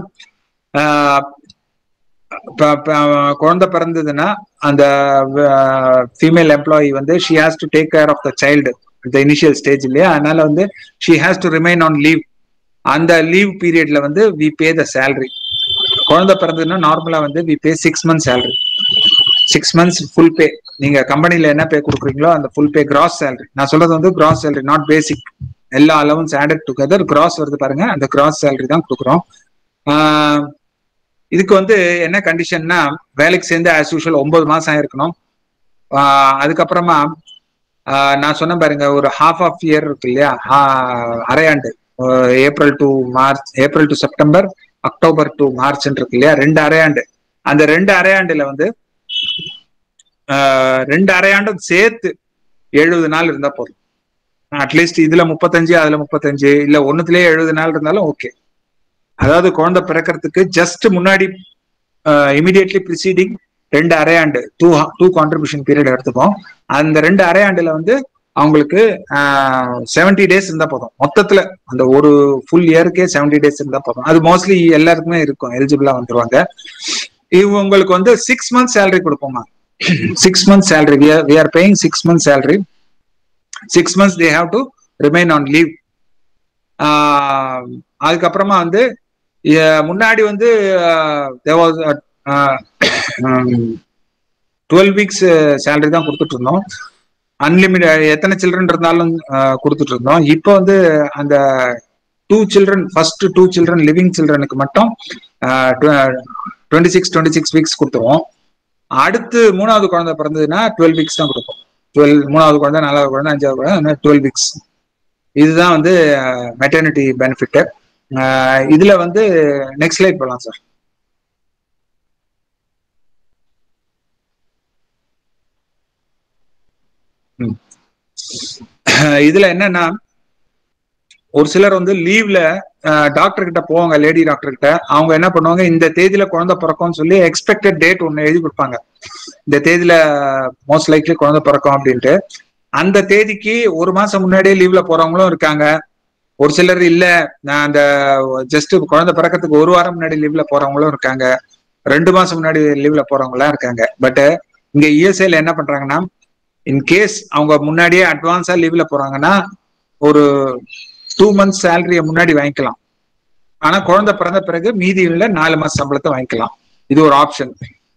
குழந்தை பிறந்ததுன்னா அந்த ஃபீமேல் எம்ப்ளாயி வந்து she has to take care of the child இந்த இனிஷியல் ஸ்டேஜ் இல்லையா, அதனால வந்து she has to remain on leave. அந்த லீவ் பீரியட்ல வந்து வி பே த சேலரி. குழந்தை பிறந்ததுன்னா நார்மலா வந்து we pay 6 months salary, 6 months full pay. நீங்க கம்பெனில என்ன பே கொடுக்குறீங்களோ அந்த ஃபுல் பே, கிராஸ் சேலரி. நான் சொல்றது வந்து கிராஸ் சேலரி, நாட் பேசிக். எல்லா அலவன்ஸ் ஆடட் டுகெதர் கிராஸ் வருது பாருங்க, அந்த கிராஸ் சேலரி தான் கொடுக்குறோம். இதுக்கு வந்து என்ன கண்டிஷன்னா, வேலைக்கு சேர்ந்து ஆஸ் யூஷுவல் 9 மாசம் ஆயிருக்கணும். அதுக்கப்புறமா நான் சொன்ன பாருங்க, ஒரு ஹாஃப் ஆஃப் இயர் இருக்கு இல்லையா, அரையாண்டு, April to September, October to March இருக்கு இல்லையா, 2 அரையாண்டு. அந்த 2 அரையாண்டுல வந்து 2 அரையாண்டும் சேர்த்து 70 நாள் இருந்தா போதும். அட்லீஸ்ட் இதுல 35, அதுல 35, இல்ல ஒண்ணுத்திலேயே 70 நாள் இருந்தாலும் ஓகே. அதாவது குழந்தை பிறக்கிறதுக்கு ஜஸ்ட் முன்னாடி இமிடியட்லி ப்ரிசீடிங் 2 அரையாண்டு, 2 கான்ட்ரிபியூஷன் பீரியட் எடுத்துப்போம். அந்த 2 அரையாண்டுல வந்து அவங்களுக்கு 70 days இருந்தா போதும். மொத்தத்துல அந்த ஒரு ஃபுல் இயருக்கே 70 days இருந்தா போதும். அது மோஸ்ட்லி எல்லாருக்குமே இருக்கும், எலிஜிபிளா வந்துருவாங்க. இவங்களுக்கு வந்து 6 months சேலரி கொடுப்போமா, 6 months salary. We are paying 6 months salary. 6 months they have to remain on leave. அதுக்கப்புறமா வந்து முன்னாடி வந்து there was 12 weeks salary தான் கொடுத்துட்டு இருந்தோம். அன்லிமிட்டட், எத்தனை சில்ட்ரன் இருந்தாலும் கொடுத்துட்டு இருந்தோம். இப்போ வந்து அந்த 2 children, ஃபர்ஸ்ட் 2 children லிவிங் சில்ட்ரனுக்கு மட்டும் 26 weeks கொடுத்துருவோம். அடுத்து 3வது குழந்தை பிறந்ததுன்னா 12 weeks தான் கொடுப்போம். 3வது குழந்தை, 4வது குழந்தை, 5வது குழந்தை, 12 weeks. இதுதான் வந்து மெட்டர்னிட்டி பெனிஃபிட். இதுல வந்து நெக்ஸ்ட் ஸ்லைட் போலாம் சார். இதுல என்னன்னா, ஒரு சிலர் வந்து லீவ்ல டாக்டர் கிட்ட போவாங்க, லேடி டாக்டர் கிட்ட. அவங்க என்ன பண்ணுவாங்க, இந்த தேதியில குழந்தை பிறக்கும்னு சொல்லி எக்ஸ்பெக்டட் டேட் ஒன்னு எழுதி கொடுப்பாங்க. இந்த தேதியில மோஸ்ட் லைக்லி குழந்தை பிறக்கும் அப்படின்ட்டு. அந்த தேதிக்கு 1 மாசம் முன்னாடியே லீவ்ல போறவங்களும் இருக்காங்க. ஒரு சிலர் இல்ல, நான் அந்த ஜஸ்ட் குழந்தை பிறக்கிறதுக்கு 1 வாரம் முன்னாடி லீவ்ல போறவங்களும் இருக்காங்க. 2 மாசம் முன்னாடி லீவ்ல போறவங்களாம் இருக்காங்க. பட் இங்க இஎஸ்ஐல என்ன பண்றாங்கன்னா, இன்கேஸ் அவங்க முன்னாடியே அட்வான்ஸா லீவ்ல போறாங்கன்னா ஒரு 2 months சேலரிய முன்னாடி வாங்கிக்கலாம். ஆனா குழந்தை பிறந்த பிறகு மீதி உள்ள 4 மாச சம்பளத்தை வாங்கிக்கலாம். இது ஒரு ஆப்ஷன்.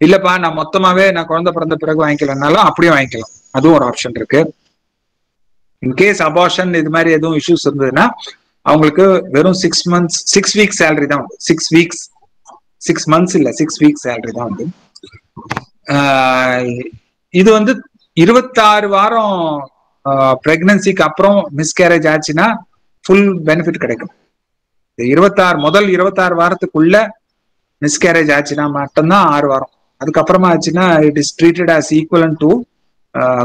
இல்லப்பா நான் மொத்தமாவே நான் குழந்தை பிறந்த பிறகு வாங்கிக்கலனாலும் அப்படியே வாங்கிக்கலாம், அதுவும் ஒரு ஆப்ஷன் இருக்கு. இன்கேஸ் அபார்ஷன் இது மாதிரி எதுவும் இஷ்யூஸ் இருந்ததுன்னா அவங்களுக்கு வெறும் 6 வீக்ஸ் சேலரி தான் உண்டு. 6 months இல்ல 6 வீக்ஸ் சேலரி தான் உண்டு. இது வந்து 26 வாரம் பிரெக்னன்சிக்கு அப்புறம் மிஸ்கேரேஜ் ஆச்சுன்னா ஃபுல் பெனிஃபிட் கிடைக்கும். முதல் 26 வாரத்துக்குள்ள மிஸ்கேரேஜ் ஆச்சுன்னா மட்டும்தான் 6 வாரம். அதுக்கப்புறமா ஆச்சுன்னா it is treated as equivalent to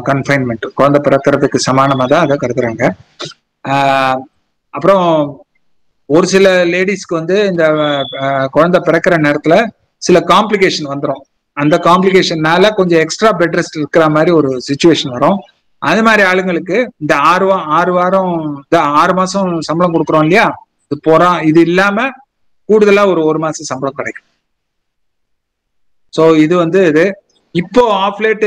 confinement. குழந்தை பிறக்கிறதுக்கு சமானமா தான் அதை கருதுறாங்க. அப்புறம் ஒரு சில லேடிஸ்க்கு வந்து இந்த குழந்தை பிறக்கிற நேரத்துல சில காம்ப்ளிகேஷன் வந்துடும். அந்த காம்ப்ளிகேஷன்னால கொஞ்சம் எக்ஸ்ட்ரா பெட் ரெஸ்ட் இருக்கிற மாதிரி ஒரு சிச்சுவேஷன் வரும். அது மாதிரி ஆளுங்களுக்கு இந்த 6 மாசம் சம்பளம் கொடுக்குறோம் இல்லையா, இது இல்லாம கூடுதலா ஒரு 1 மாசம் சம்பளம் கிடைக்கும். சோ இது வந்து இது இப்போ ஆஃப்லேட்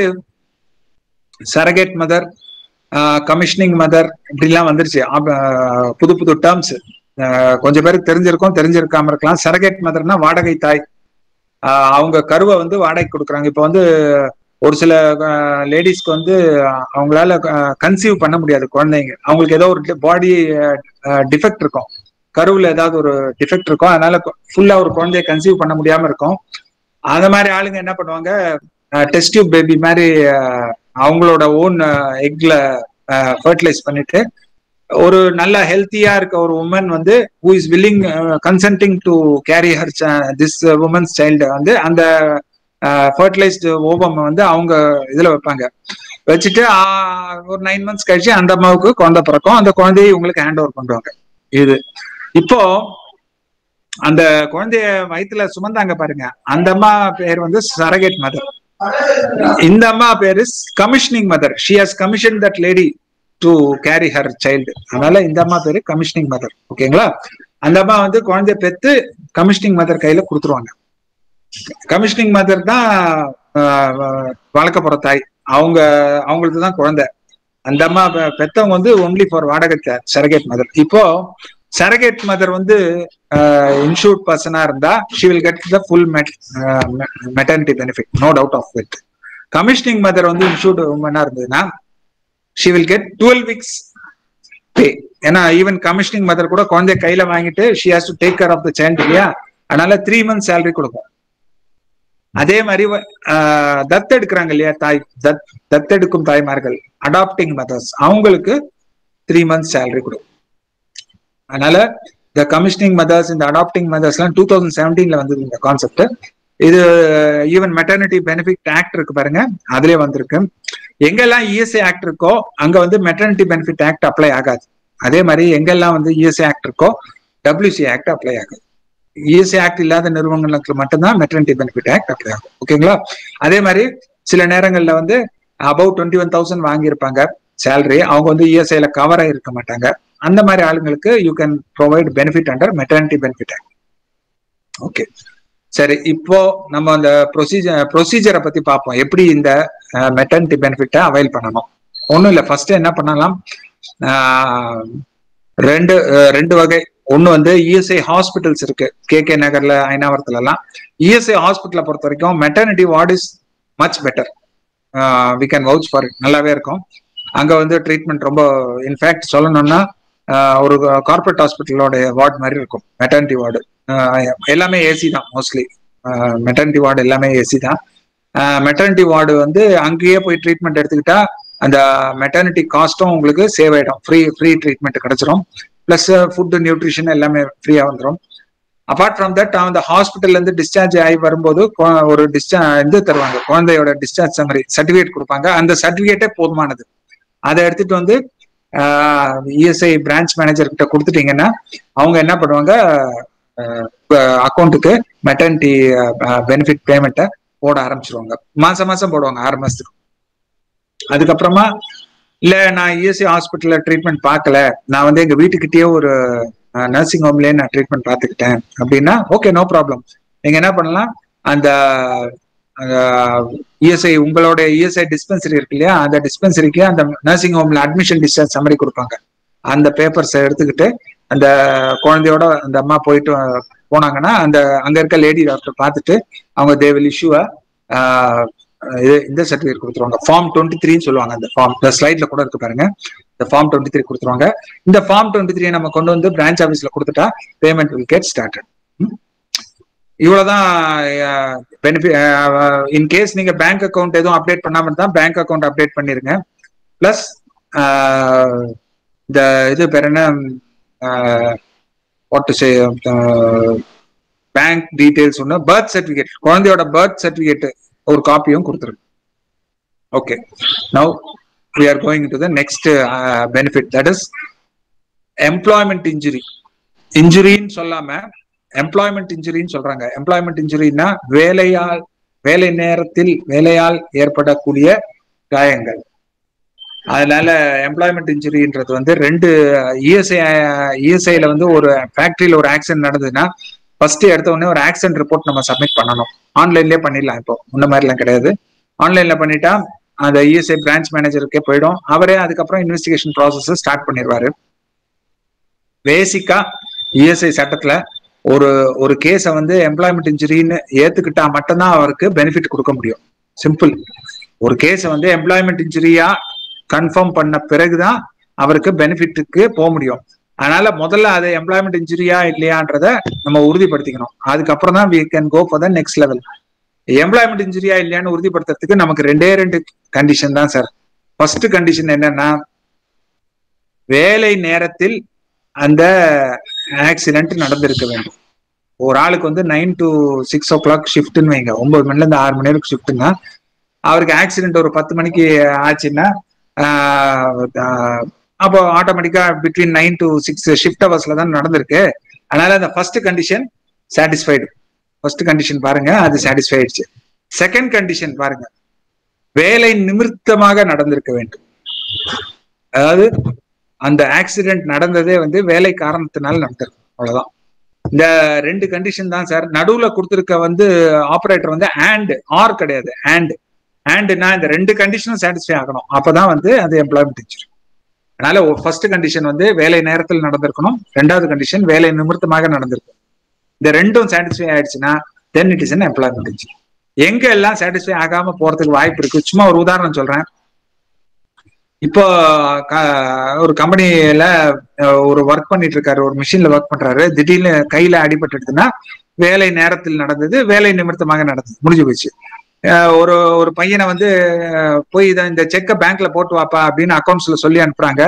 சரகேட் மதர், கமிஷனிங் மதர் இப்படிலாம் வந்துருச்சு. புது டேர்ம்ஸ் கொஞ்சம் பேருக்கு தெரிஞ்சிருக்காம இருக்கலாம். சரகேட் மதர்னா வாடகை தாய். அவங்க கருவை வந்து வாடகை கொடுக்குறாங்க. இப்போ வந்து ஒரு சில லேடிஸ்க்கு வந்து அவங்களால கன்சீவ் பண்ண முடியாது குழந்தைங்க. அவங்களுக்கு ஏதோ ஒரு பாடி டிஃபெக்ட் இருக்கும், கருவுல ஏதாவது ஒரு டிஃபெக்ட் இருக்கும், அதனால ஃபுல்லா ஒரு குழந்தைய கன்சீவ் பண்ண முடியாம இருக்கும். அந்த மாதிரி ஆளுங்க என்ன பண்ணுவாங்க, டெஸ்ட் டியூப் பேபி மாதிரி அவங்களோட ஓன் எக்ல ஃபர்டிலைஸ் பண்ணிட்டு ஒரு நல்ல ஹெல்த்தியா இருக்க ஒரு உமன் வந்து who is willing consenting to carry her this woman's child வந்து அந்த ஃபர்டிலைஸ்டு ஓவம் வந்து அவங்க இதுல வைப்பாங்க. வச்சுட்டு ஒரு 9 months கழிச்சு அந்த அம்மாவுக்கு குழந்தை பிறக்கும். அந்த குழந்தையை உங்களுக்கு ஹேண்ட் ஓவர் பண்ணுவாங்க. இது இப்போ அந்த குழந்தைய வயிற்றுல சுமந்தாங்க பாருங்க, அந்த அம்மா பேர் வந்து சரகேட் மதர். இந்த அம்மா பேரு commissioning mother. She has commission that lady to carry her child. அதனால இந்த அம்மா பேரு கமிஷனிங் மதர். ஓகேங்களா? அந்த அம்மா வந்து குழந்தைய பெத்து கமிஷனிங் மதர் கையில கொடுத்துருவாங்க. கமிஷனிங் மதர் தான் வளர்க்க போற தாய். அவங்களுக்கு தான் குழந்தை. அந்த அம்மா பெத்தவங்க வந்து ஒன்லி ஃபார் வாடகை சரகேட் மதர். இப்போ சரகேட் மதர் வந்து இன்சூர்ட் பர்சனா இருந்தா she will get the full maternity benefit, no doubt of it. Commissioning mother வந்து இன்சூர்ட் உமனா இருந்ததுன்னா she will get 12 weeks pay. ஏன்னா ஈவன் கமிஷனிங் மதர் கூட குழந்தைய கையில வாங்கிட்டு she has to take care of the child இல்லையா, அதனால 3 months சேலரி கொடுக்கும். அதே மாதிரி தத்தெடுக்கிறாங்க இல்லையா தாய், தத்தெடுக்கும் தாய்மார்கள், அடாப்டிங் மதர்ஸ், அவங்களுக்கு 3 months சேலரி கொடுக்கும். அதனால இந்த கமிஷனிங் மதர்ஸ், இந்த அடாப்டிங் மதர்ஸ் எல்லாம் 2017 வந்தது இந்த கான்செப்ட். இது ஈவன் மெட்டர்னிட்டி பெனிஃபிட் ஆக்ட் இருக்கு பாருங்க, அதுலயே வந்திருக்கு. எங்கெல்லாம் இஎஸ்ஐ ஆக்ட் இருக்கோ அங்க வந்து மெட்டர்னிட்டி பெனிஃபிட் ஆக்ட் அப்ளை ஆகாது. அதே மாதிரி எங்கெல்லாம் வந்து இஎஸ்ஐ ஆக்ட் இருக்கோ WCA ஆக்ட் அப்ளை ஆகாது. இஎஸ்ஐ ஆக்ட் இல்லாத நிறுவனங்களுக்கு மட்டும்தான் மெட்டர்னிட்டி பெனிஃபிட் ஆக்ட் அப்ளை ஆகும். ஓகேங்களா? அதே மாதிரி சில நேரங்கள்ல வந்து அபவ் 21,000 வாங்கியிருப்பாங்க சேலரி, அவங்க வந்து இஎஸ்ஐல கவர் ஆகிருக்க மாட்டாங்க. அந்த மாதிரி ஆளுங்களுக்கு you can provide benefit under maternity benefit act. Okay, சரி. இப்போ நம்ம அந்த ப்ரொசீஜரை பத்தி பார்ப்போம், எப்படி இந்த மெட்டர்னிட்டி பெனிஃபிட்டை அவைல் பண்ணணும். ஒன்றும் இல்லை, ஃபர்ஸ்ட் என்ன பண்ணலாம், ரெண்டு வகை. ஒன்று வந்து இஎஸ்ஐ ஹாஸ்பிட்டல்ஸ் இருக்கு, KK நகர்ல, ஐநாவரத்துல எல்லாம். இஎஸ்ஐ ஹாஸ்பிட்டலை பொறுத்த வரைக்கும் maternity ward is much better. We can vouch for it. நல்லாவே இருக்கும் அங்க வந்து ட்ரீட்மெண்ட். ரொம்ப இன்ஃபேக்ட் சொல்லணும்னா ஒரு கார்பரேட் ஹாஸ்பிட்டலோட வார்டு மாதிரி இருக்கும் மெட்டர்னிட்டி வார்டு. எல்லாமே ஏசி தான், மோஸ்ட்லி மெட்டர்னிட்டி வார்டு எல்லாமே ஏசி தான். மெட்டர்னிட்டி வார்டு வந்து அங்கேயே போய் ட்ரீட்மெண்ட் எடுத்துக்கிட்டா அந்த மெட்டர்னிட்டி காஸ்ட்டும் உங்களுக்கு சேவ் ஆயிடும். ஃப்ரீ ட்ரீட்மெண்ட் கிடைச்சிரும். பிளஸ் ஃபுட்டு, நியூட்ரிஷன் எல்லாமே ஃப்ரீயா வந்துடும். அபார்ட் ஃப்ரம் தட், அந்த ஹாஸ்பிட்டல்ல இருந்து டிஸ்சார்ஜ் ஆகி வரும்போது ஒரு தருவாங்க, குழந்தையோட டிஸ்சார்ஜ் சம்மரி சர்டிபிகேட் கொடுப்பாங்க. அந்த சர்டிபிகேட்டே போதுமானது. அதை எடுத்துட்டு வந்து இஎஸ்ஐ பிரான்ச் மேனேஜர் கிட்ட கொடுத்துட்டீங்கன்னா அவங்க என்ன பண்ணுவாங்க, அக்கௌண்ட்டுக்கு மெட்டர்னிட்டி பெனிஃபிட் பேமெண்ட்டை போட ஆரம்பிச்சிருவாங்க. மாசம் போடுவாங்க 6 மாசத்துக்கு. அதுக்கப்புறமா இல்ல நான் இஎஸ்ஐ ஹாஸ்பிட்டல்ல ட்ரீட்மெண்ட் பார்க்கல, நான் வந்து எங்க வீட்டுக்கிட்டேயே ஒரு நர்சிங் ஹோம்லயே நான் ட்ரீட்மெண்ட் பார்த்துக்கிட்டேன் அப்படின்னா ஓகே, நோ ப்ராப்ளம். நீங்க என்ன பண்ணலாம், அந்த இஎஸ்ஐ, உங்களோட இஎஸ்ஐ டிஸ்பென்சரி இருக்கு இல்லையா, அந்த டிஸ்பென்சரிக்கு அந்த நர்சிங் ஹோம்ல அட்மிஷன் டிஸ்சார்ஜ் சம்மரி கொடுப்பாங்க. அந்த பேப்பர்ஸை எடுத்துக்கிட்டு அந்த குழந்தையோட அந்த அம்மா போயிட்டு போனாங்கன்னா அந்த அங்க இருக்க லேடி டாக்டர் பார்த்துட்டு அவங்க தே வில் இஷ்யூ இந்த சர்டிஃபிகேட் கொடுத்துருவாங்க. ஃபார்ம் 23 சொல்லுவாங்க. அந்த ஃபார்ம் இந்த ஸ்லைட்ல கூட இருக்கு பாருங்க. இந்த ஃபார்ம் 23 கொடுத்துருவாங்க. இந்த ஃபார்ம் 23 நம்ம கொண்டு வந்து பிரான்ச் ஆஃபீஸ்ல கொடுத்துட்டா பேமெண்ட் வில் கெட் ஸ்டார்டட். இவ்வளவுதான் பெனிஃபிட். இன்கேஸ் நீங்க பேங்க் அக்கௌண்ட் எதுவும் அப்டேட் பண்ணாம இருந்தா பேங்க் அக்கௌண்ட் அப்டேட் பண்ணிருங்க. பிளஸ் இந்த இது பேர் என்ன, what to say, bank details ஒன்று, பர்த் சர்டிஃபிகேட், குழந்தையோட பர்த் சர்டிஃபிகேட் ஒரு காப்பியும் கொடுத்துருக்கு. Okay, now we are going to the next benefit, that is employment injury. இன்ஜுரின்னு சொல்லாம எம்ப்ளாய்மெண்ட் இன்ஜுரின்னு சொல்றாங்க. எம்ப்ளாய்மெண்ட் இன்ஜுரினா வேலை நேரத்தில் வேலையால் ஏற்படக்கூடிய காயங்கள். அதனால எம்ப்ளாய்மெண்ட் இன்ஜுரின்றது வந்து ரெண்டு இஎஸ்ஐல வந்து ஒரு ஃபேக்டரியில ஒரு ஆக்சிடென்ட் நடந்ததுன்னா ஃபர்ஸ்ட் எடுத்த உடனே ஒரு ஆக்சிடென்ட் ரிப்போர்ட் நம்ம சப்மிட் பண்ணணும். ஆன்லைன்லயே பண்ணிடலாம். இப்போ முன்ன மாதிரிலாம் கிடையாது. ஆன்லைன்ல பண்ணிட்டா அந்த இஎஸ்ஐ பிரான்ச் மேனேஜருக்கே போயிடும். அவரே அதுக்கப்புறம் இன்வெஸ்டிகேஷன் ப்ராசஸ் ஸ்டார்ட் பண்ணிடுவாரு. பேசிக்கா இஎஸ்ஐ சட்டத்துல ஒரு கேஸை வந்து எம்ப்ளாய்மெண்ட் இன்ஜுரின்னு ஏத்துக்கிட்டா மட்டும்தான் அவருக்கு பெனிஃபிட் கொடுக்க முடியும். சிம்பிள். ஒரு கேஸை வந்து எம்ப்ளாய்மெண்ட் இன்ஜுரியா கன்ஃபார்ம் பண்ண பிறகுதான் அவருக்கு பெனிஃபிட்டுக்கு போக முடியும். அதனால முதல்ல அது எம்ப்ளாய்மெண்ட் இன்ஜுரியா இல்லையான்றத நம்ம உறுதிப்படுத்திக்கணும். அதுக்கப்புறம் தான் we can go for the next level. Employment இன்ஜுரியா இல்லையான்னு உறுதிப்படுத்துறதுக்கு நமக்கு ரெண்டு கண்டிஷன் தான் சார். ஃபர்ஸ்ட் கண்டிஷன் என்னன்னா, வேலை நேரத்தில் அந்த ஆக்சிடென்ட் நடந்திருக்க வேண்டும். ஒரு ஆளுக்கு வந்து 9 to 6 o'clock ஷிஃப்ட்னு வைங்க, 9 மணில இருந்து 6 மணி வரைக்கும் ஷிஃப்ட்னா அவருக்கு ஆக்சிடென்ட் ஒரு 10 மணிக்கு ஆச்சுன்னா அப்போ ஆட்டோமேட்டிக்கா பிட்வீன் 9 to 6 ஷிஃப்ட் ஹவர்ஸ்ல தான் நடந்திருக்கு. அதனால அந்த first condition satisfied. First condition பாருங்க, அது சாட்டிஸ்ஃபை ஆயிடுச்சு. செகண்ட் கண்டிஷன் பாருங்க, வேலை நிமித்தமாக நடந்திருக்க வேண்டும். அதாவது அந்த ஆக்சிடென்ட் நடந்ததே வந்து வேலை காரணத்தினால நடந்திருக்கு. அவ்வளவுதான். இந்த ரெண்டு கண்டிஷன் தான் சார். நடுவுல கொடுத்திருக்க வந்து ஆபரேட்டர் வந்து அண்ட் ஆர் கிடையாது, அண்ட்னா இந்த ரெண்டு கண்டிஷனும் சாட்டிஸ்ஃபை ஆகணும். அப்பதான் வந்து அது எம்ப்ளாய்மெண்ட் இன்ஜுரி. அதனால ஃபர்ஸ்ட் கண்டிஷன் வந்து வேலை நேரத்தில் நடந்திருக்கணும். ரெண்டாவது கண்டிஷன் வேலை நிமித்தமாக நடந்திருக்கும். இந்த ரெண்டும் சாட்டிஸ்ஃபை ஆயிடுச்சுன்னா then it is an employment injury. எங்க எல்லாம் சாட்டிஸ்ஃபை ஆகாம போறதுக்கு வாய்ப்பு இருக்கு. சும்மா ஒரு உதாரணம் சொல்றேன். இப்போ ஒரு கம்பெனில ஒரு ஒர்க் பண்ணிட்டு இருக்காரு, ஒரு மிஷின்ல ஒர்க் பண்றாரு, திடீர்னு கையில அடிபட்டுடுதுன்னா வேலை நேரத்தில் நடந்தது, வேலை நிமித்தமாக நடந்தது, முடிஞ்சு போச்சு. ஒரு பையனை வந்து போய் இந்த செக்கை பேங்க்ல போட்டு வாப்பா அப்படின்னு அக்கௌண்ட்ஸ்ல சொல்லி அனுப்புறாங்க.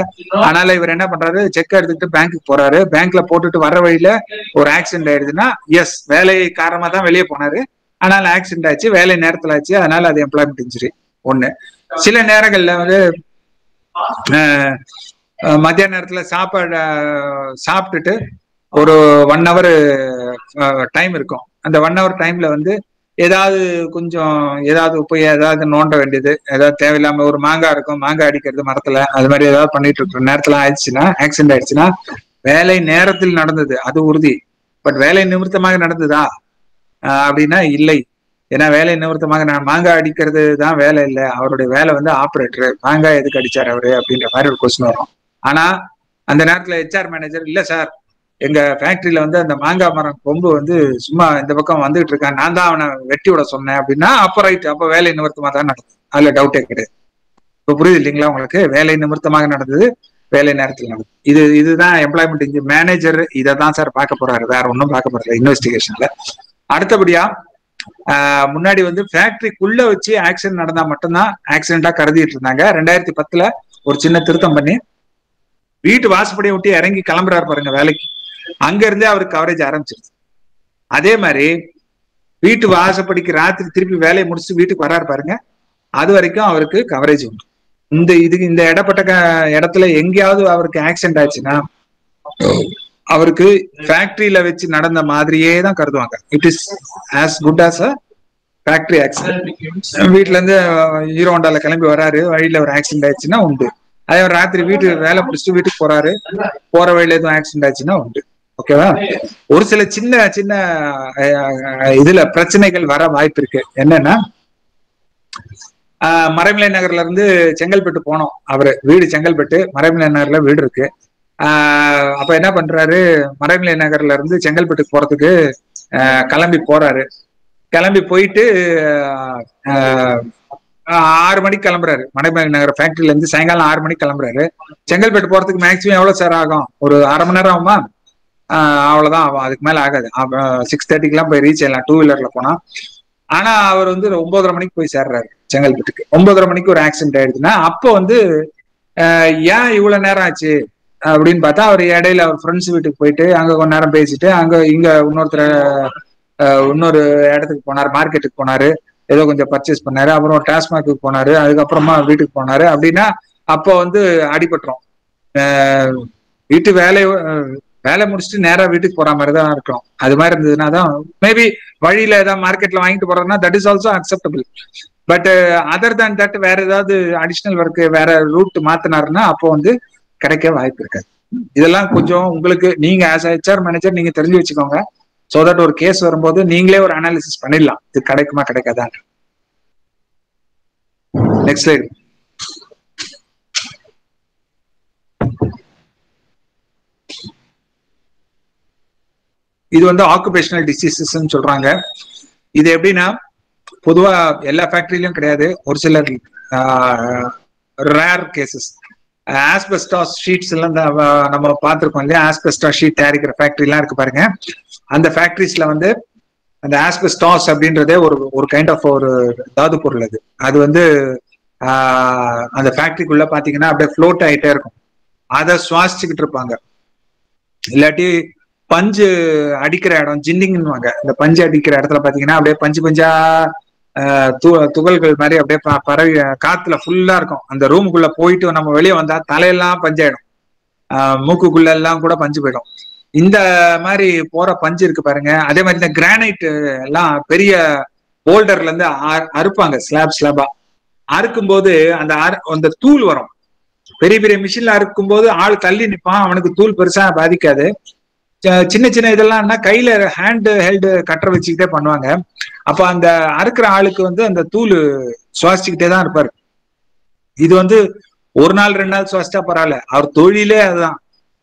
அதனால இவர் என்ன பண்றாரு, செக்கை எடுத்துக்கிட்டு பேங்க்குக்கு போறாரு. பேங்க்ல போட்டுட்டு வர வழியில ஒரு ஆக்சிடென்ட் ஆயிடுதுன்னா எஸ், வேலை காரணமா தான் வெளியே போனாரு, அதனால ஆக்சிடென்ட் ஆச்சு, வேலை நேரத்துல ஆச்சு, அதனால அது எம்ப்ளாய்மெண்ட் இன்ஜுரி. ஒண்ணு. சில நேரங்கள்ல வந்து மத்தியான நேரத்துல சாப்பிட்டுட்டு ஒரு 1 hour டைம் இருக்கும். அந்த 1 hour டைம்ல வந்து ஏதாவது போய் ஏதாவது நோண்ட வேண்டியது, ஏதாவது தேவையில்லாம ஒரு மாங்காய் இருக்கும், மாங்காய் அடிக்கிறது மரத்துல, அது மாதிரி ஏதாவது பண்ணிட்டு இருக்கிற நேரத்துல ஆயிடுச்சுன்னா, ஆக்சிடென்ட் ஆயிடுச்சுன்னா வேலை நேரத்தில் நடந்தது அது உறுதி. பட் வேலை நிமித்தமாக நடந்ததா அப்படின்னா இல்லை. ஏன்னா வேலை நிமித்தமாக மாங்காய் அடிக்கிறது தான் வேலை இல்லை, அவருடைய வேலை வந்து ஆப்ரேட்டர், மாங்காய் எதுக்கு அடிச்சார் அவரு அப்படின்ற மாதிரி ஒரு கொஸ்டின் வரும். ஆனா அந்த நேரத்துல HR மேனேஜர் இல்ல சார், எங்க ஃபேக்டரியில வந்து அந்த மாங்காய் மரம் கொம்பு வந்து சும்மா இந்த பக்கம் வந்துட்டு இருக்கான், நான் தான் அவனை வெட்டி விட சொன்னேன் அப்படின்னா அப்ப ரைட், அப்ப வேலை நிமித்தமா தான் நடந்தது, அதுல டவுட்டே கிடையாது. இப்ப புரியுது இல்லைங்களா உங்களுக்கு? வேலை நிமித்தமாக நடந்தது, வேலை நேரத்தில் நடந்தது. இதுதான் எம்ப்ளாய்மெண்ட் இன்ஜுரி. மேனேஜர் இதை தான் சார் பார்க்க போறாரு, வேற ஒன்றும் பார்க்க போறதில்ல இன்வெஸ்டிகேஷன்ல. அடுத்தபடியா முன்னாடி வந்து ஃபேக்டரிக்குள்ள வச்சு ஆக்சிடென்ட் நடந்தா மட்டும்தான் ஆக்சிடென்டா கருதிட்டு இருந்தாங்க. 2010 ஒரு சின்ன திருத்தம் பண்ணி வீட்டு வாசப்படியை விட்டு இறங்கி கிளம்புறாரு பாருங்க வேலைக்கு, அங்க இருந்தே அவருக்கு கவரேஜ் ஆரம்பிச்சிருச்சு. அதே மாதிரி வீட்டு வாசப்படிக்கு ராத்திரி திருப்பி வேலையை முடிச்சுட்டு வீட்டுக்கு வராரு பாருங்க, அது வரைக்கும் அவருக்கு கவரேஜ் உண்டு. இந்த இடப்பட்ட இடத்துல எங்கேயாவது அவருக்கு ஆக்சிடென்ட் ஆச்சுன்னா அவருக்கு ஃபேக்டரியில வச்சு நடந்த மாதிரியே தான் கருதுவாங்க. It is as good as a factory accident. வீட்டுல இருந்து ஹீரோ ஹோண்டால கிளம்பி வராரு, வழியில ஒரு ஆக்சிடென்ட் ஆயிடுச்சுன்னா உண்டு. அதே ராத்திரி வேலை முடிச்சுட்டு வீட்டுக்கு போறாரு, போற வழியில எதுவும் ஆக்சிடென்ட் ஆச்சுன்னா உண்டு. ஓகேவா? ஒரு சில சின்ன சின்ன இதுல பிரச்சனைகள் வர வாய்ப்பு இருக்கு. என்னன்னா, மறைமலை நகர்ல இருந்து செங்கல்பட்டு போனோம். அவரு வீடு செங்கல்பட்டு, மறைமலை நகர்ல வீடு இருக்கு. அப்ப என்ன பண்றாரு, மறைமலை நகர்ல இருந்து செங்கல்பட்டுக்கு போறதுக்கு கிளம்பி போறாரு. கிளம்பி போயிட்டு 6 மணிக்கு கிளம்புறாரு. மறைமலை நகர் ஃபேக்டரியில இருந்து சாயங்காலம் 6 மணிக்கு கிளம்புறாரு. செங்கல்பட்டு போறதுக்கு மேக்ஸிமம் எவ்வளவு சார் ஆகும்? ஒரு அரை மணி நேரம் ஆகுமா? அவ்வளவுதான் ஆகும், அதுக்கு மேல ஆகாது. 6:30 போய் ரீச் ஆயிடலாம் 2 வீலர்ல போனா. ஆனா அவர் 9:30 மணிக்கு போய் சேர்றாரு செங்கல்பட்டுக்கு. 9:30 மணிக்கு ஒரு ஆக்சிடென்ட் ஆயிடுச்சுன்னா அப்போ ஏன் இவ்வளவு நேரம் ஆச்சு அப்படின்னு பார்த்தா, அவர் இடையில அவர் ஃப்ரெண்ட்ஸ் வீட்டுக்கு போயிட்டு அங்க கொஞ்ச நேரம் பேசிட்டு இங்க இன்னொரு இடத்துக்கு போனாரு, மார்க்கெட்டுக்கு போனாரு, ஏதோ கொஞ்சம் பர்ச்சேஸ் பண்ணாரு, அப்புறம் டாஸ்மாக்கு போனாரு, அதுக்கப்புறமா வீட்டுக்கு போனாரு. அப்படின்னா அப்போ அடிபட்டுரும். வீட்டு வேலை முடிச்சுட்டு நேரா வீட்டுக்கு போற மாதிரி தான் இருக்கும். அது மாதிரி இருந்ததுன்னா தான் மேபி வழியில ஏதாவது மார்க்கெட்ல வாங்கிட்டு போறதுன்னா that is also acceptable. But other than that வேற ஏதாவது அடிஷனல் ஒர்க் வேற ரூட் மாத்தினாருன்னா அப்போ கிடைக்க வாய்ப்பு இருக்காது. இதெல்லாம் கொஞ்சம் உங்களுக்கு நீங்க ஆஸ் ஹெச்ஆர் மேனேஜர் நீங்க தெரிஞ்சு வச்சுக்கோங்க. சோ தட் ஒரு கேஸ் வரும்போது நீங்களே ஒரு அனாலிசிஸ் பண்ணிடலாம், இது கிடைக்குமா கிடைக்காதான். Next slide. இது ஆக்குபேஷனல் டிசீசஸ் சொல்றாங்க. இது எப்படின்னா பொதுவா எல்லா ஃபேக்டரியிலும் கிடையாது, ஒரு சிலர் ரேர் கேசஸ். ஆஸ்பெஸ்டாஸ் ஷீட்ஸ் எல்லாம் நம்ம பார்த்திருக்கோம் இல்லையா, ஆஸ்பெஸ்டாஸ் ஷீட் தயாரிக்கிற ஃபேக்டரி எல்லாம் இருக்கு பாருங்க. அந்த ஃபேக்டரிஸ்ல அந்த ஆஸ்பெஸ்டாஸ் அப்படின்றதே ஒரு கைண்ட் ஆஃப் ஒரு தாது பொருள். அது அந்த ஃபேக்டரிக்குள்ள பாத்தீங்கன்னா அப்படியே ஃப்ளோட் ஆயிட்டே இருக்கும். அதை சுவாசிச்சுக்கிட்டு இருப்பாங்க. இல்லாட்டி பஞ்சு அடிக்கிற இடம் ஜின்னிங்னுவாங்க, இந்த பஞ்சு அடிக்கிற இடத்துல பாத்தீங்கன்னா அப்படியே பஞ்சா துகள்கள் மாதிரி அப்படியே பரவி காத்துல ஃபுல்லா இருக்கும். அந்த ரூமுக்குள்ள போயிட்டு நம்ம வெளியே வந்தா தலையெல்லாம் பஞ்சாயிடும், மூக்குக்குள்ள எல்லாம் கூட பஞ்சு போயிடும். இந்த மாதிரி போற பஞ்சு இருக்கு பாருங்க. அதே மாதிரி இந்த கிரானைட் எல்லாம் பெரிய போல்டர்ல இருந்து அறுப்பாங்க, ஸ்லாபா அறுக்கும் போது அந்த தூள் வரும். பெரிய பெரிய மிஷின்ல அறுக்கும் போது ஆள் தள்ளி நிற்பான், அவனுக்கு தூள் பெருசா பாதிக்காது. சின்ன சின்ன இதெல்லாம் கையில ஹேண்ட் ஹெல்டு கட்டரை வச்சுக்கிட்டே பண்ணுவாங்க. அப்ப அந்த அறுக்கிற ஆளுக்கு அந்த தூள் சுவாசிச்சுக்கிட்டே தான் இருப்பாரு. இது ஒரு நாள் 2 நாள் சுவாசிச்சா பரவாயில்ல, அவர் தொழிலே அதுதான்.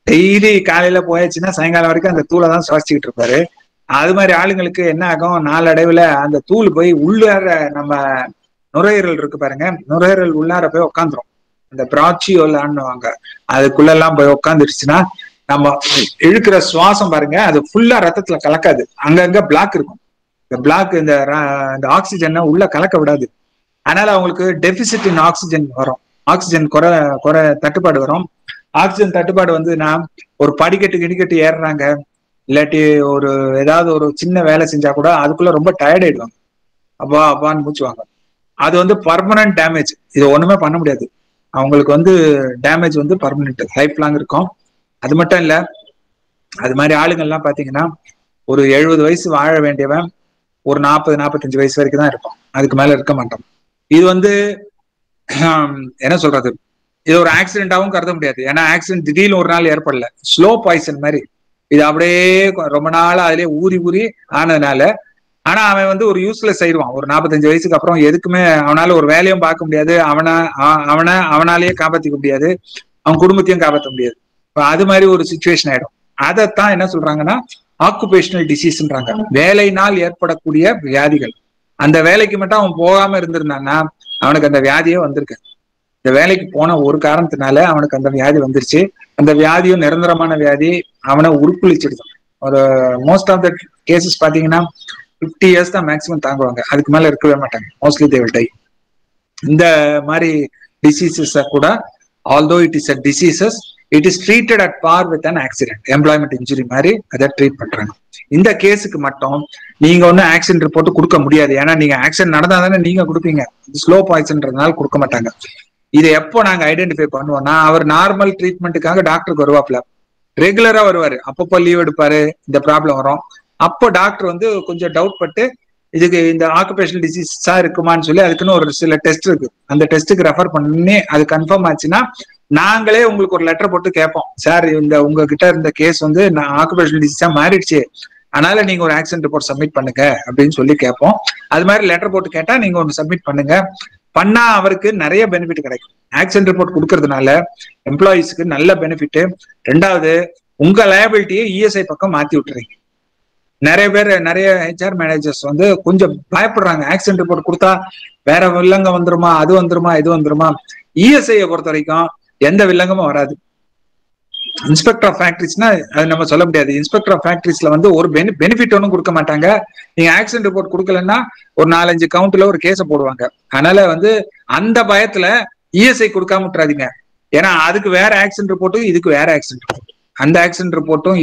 டெய்லி காலையில போயாச்சுன்னா சாயங்காலம் வரைக்கும் அந்த தூளை தான் சுவாசிச்சுக்கிட்டு இருப்பாரு. அது மாதிரி ஆளுங்களுக்கு என்ன ஆகும், நாளடைவுல அந்த தூள் போய் உள்ளார நம்ம நுரையீரல் இருக்கு பாருங்க, நுரையீரல் உள்ளார போய் உட்காந்துரும். அந்த பிராச்சியோலான்னுவாங்க, அதுக்குள்ள எல்லாம் போய் உட்காந்துருச்சுன்னா நம்ம இழுக்கிற சுவாசம் பாருங்க, அது ஃபுல்லா ரத்தத்துல கலக்காது, அங்கங்க பிளாக் இருக்கும். இந்த பிளாக் இந்த ஆக்சிஜனை உள்ள கலக்க விடாது. அதனால அவங்களுக்கு டெபிசிட் இன் ஆக்சிஜன் வரும், ஆக்சிஜன் குறை தட்டுப்பாடு வரும். ஆக்சிஜன் தட்டுப்பாடு ஒரு படிக்கட்டு ஏறுறாங்க, இல்லாட்டி ஏதாவது ஒரு சின்ன வேலை செஞ்சா கூட அதுக்குள்ள ரொம்ப டயர்ட் ஆயிடுவாங்க, அப்பான்னு மூச்சுவாங்க. அது பர்மனன்ட் டேமேஜ், இது ஒண்ணுமே பண்ண முடியாது. அவங்களுக்கு டேமேஜ் பர்மனன்ட், லைஃப் லாங் இருக்கும். அது மட்டும் இல்ல, அது மாதிரி ஆளுங்கள்லாம் பாத்தீங்கன்னா ஒரு 70 வயசு வாழ வேண்டியவன் ஒரு 40-45 வயசு வரைக்கும் தான் இருக்கும், அதுக்கு மேல இருக்க மாட்டோம். இது என்ன சொல்றது, இது ஒரு ஆக்சிடென்டாவும் கருத முடியாது. ஏன்னா ஆக்சிடென்ட் திடீர்னு ஒரு நாள் ஏற்படல, ஸ்லோ பாய்சன் மாதிரி. இது அப்படியே ரொம்ப நாள் அதிலே ஊறி ஆனதுனால. ஆனா அவன் ஒரு யூஸ்லெஸ் ஆயிடுவான் ஒரு 45 வயசுக்கு அப்புறம். எதுக்குமே அவனால ஒரு வேலையும் பார்க்க முடியாது, அவனாலேயே காப்பாத்திக்க முடியாது, அவன் குடும்பத்தையும் காப்பாற்ற முடியாது. அது மாதிரி ஒரு சிச்சுவேஷன் ஆயிடும். அதைத்தான் என்ன சொல்றாங்கன்னா ஆக்குபேஷனல் டிசீஸ்ன்றாங்க, வேலையினால் ஏற்படக்கூடிய வியாதிகள். அந்த வேலைக்கு மட்டும் அவன் போகாம இருந்திருந்தான்னா அவனுக்கு அந்த வியாதியே வந்திருக்கு. இந்த வேலைக்கு போன ஒரு காரணத்தினால அவனுக்கு அந்த வியாதி வந்துருச்சு. அந்த வியாதியும் நிரந்தரமான வியாதி, அவனை உருக்குளிச்சிடுது. ஒரு மோஸ்ட் ஆஃப் த கேசஸ் பாத்தீங்கன்னா 50 இயர்ஸ் தான் மேக்சிமம் தாங்குவாங்க, அதுக்கு மேல இருக்கவே மாட்டாங்க. Mostly they will tie. இந்த மாதிரி டிசீசஸ் கூட, although it is a diseases, it is treated at par with an accident, employment injury மாதிரி அதை ட்ரீட் பண்றாங்க. இந்த கேஸுக்கு மட்டும் நீங்க ஆக்சிடென்ட் ரிப்போர்ட் கொடுக்க முடியாது. ஏன்னா நீங்க ஆக்சிடென்ட் நடந்தா தானே நீங்க கொடுப்பீங்க, ஸ்லோ பாய்சன்றதுனால கொடுக்க மாட்டாங்க. இதை எப்போ நாங்க ஐடென்டிஃபை பண்ணுவோம்னா, அவர் நார்மல் ட்ரீட்மெண்ட்டுக்காக டாக்டருக்கு வருவாப்ல, ரெகுலரா வருவாரு, அப்பப்போ லீவ் எடுப்பாரு, இந்த ப்ராப்ளம் வரும். அப்போ டாக்டர் கொஞ்சம் டவுட் பட்டு இதுக்கு இந்த ஆக்குபேஷனல் டிசீஸா இருக்குமான்னு சொல்லி அதுக்குன்னு ஒரு சில டெஸ்ட் இருக்கு, அந்த டெஸ்ட்டுக்கு ரெஃபர் பண்ணி அது கன்ஃபார்ம் ஆச்சுன்னா நாங்களே உங்களுக்கு ஒரு லெட்டர் போட்டு கேட்போம், சார் இந்த உங்ககிட்ட இருந்த கேஸ் ஆக்குபேஷனல் டிசீஸா மாறிடுச்சு, அதனால நீங்க ஒரு ஆக்சிடென்ட் ரிப்போர்ட் சப்மிட் பண்ணுங்க அப்படின்னு சொல்லி கேட்போம். அது மாதிரி லெட்டர் போட்டு கேட்டா நீங்க ஒன்று சப்மிட் பண்ணுங்க, பண்ணா அவருக்கு நிறைய பெனிஃபிட் கிடைக்கும். ஆக்சிடென்ட் ரிப்போர்ட் கொடுக்கறதுனால எம்ப்ளாயிஸ்க்கு நல்ல பெனிஃபிட். ரெண்டாவது, உங்க லயபிலிட்டியை இஎஸ்ஐ பக்கம் மாத்தி விட்டுறீங்க. நிறைய பேர் நிறைய ஹெச்ஆர் மேனேஜர்ஸ் வந்து கொஞ்சம் பயப்படுறாங்க. ஆக்சிடென்ட் ரிப்போர்ட் கொடுத்தா வேற வில்லங்கம் வந்துருமா, அது வந்துருமா, இது வந்துருமா. இஎஸ்ஐயை பொறுத்த வரைக்கும் எந்த வில்லங்கமும் வராது. இன்ஸ்பெக்டர் ஆஃப் ஃபேக்டரிஸ்னா அது நம்ம சொல்ல முடியாது. இன்ஸ்பெக்டர் ஆஃப் ஃபேக்டரிஸ்ல வந்து ஒரு பெனிஃபிட் ஒன்றும் கொடுக்க மாட்டாங்க. நீங்க ஆக்சிடென்ட் ரிப்போர்ட் கொடுக்கலன்னா ஒரு 4-5 கவுண்ட்ல ஒரு கேஸை போடுவாங்க. அதனால வந்து அந்த பயத்துல இஎஸ்ஐ கொடுக்காம விட்டுறாதீங்க. ஏன்னா அதுக்கு வேற ஆக்சிடென்ட் ரிப்போர்ட்டும் இதுக்கு வேற ஆக்சிடென்ட் ரிப்போர்ட், அந்த ஆக்சிடென்ட் ரிப்போர்ட்டும்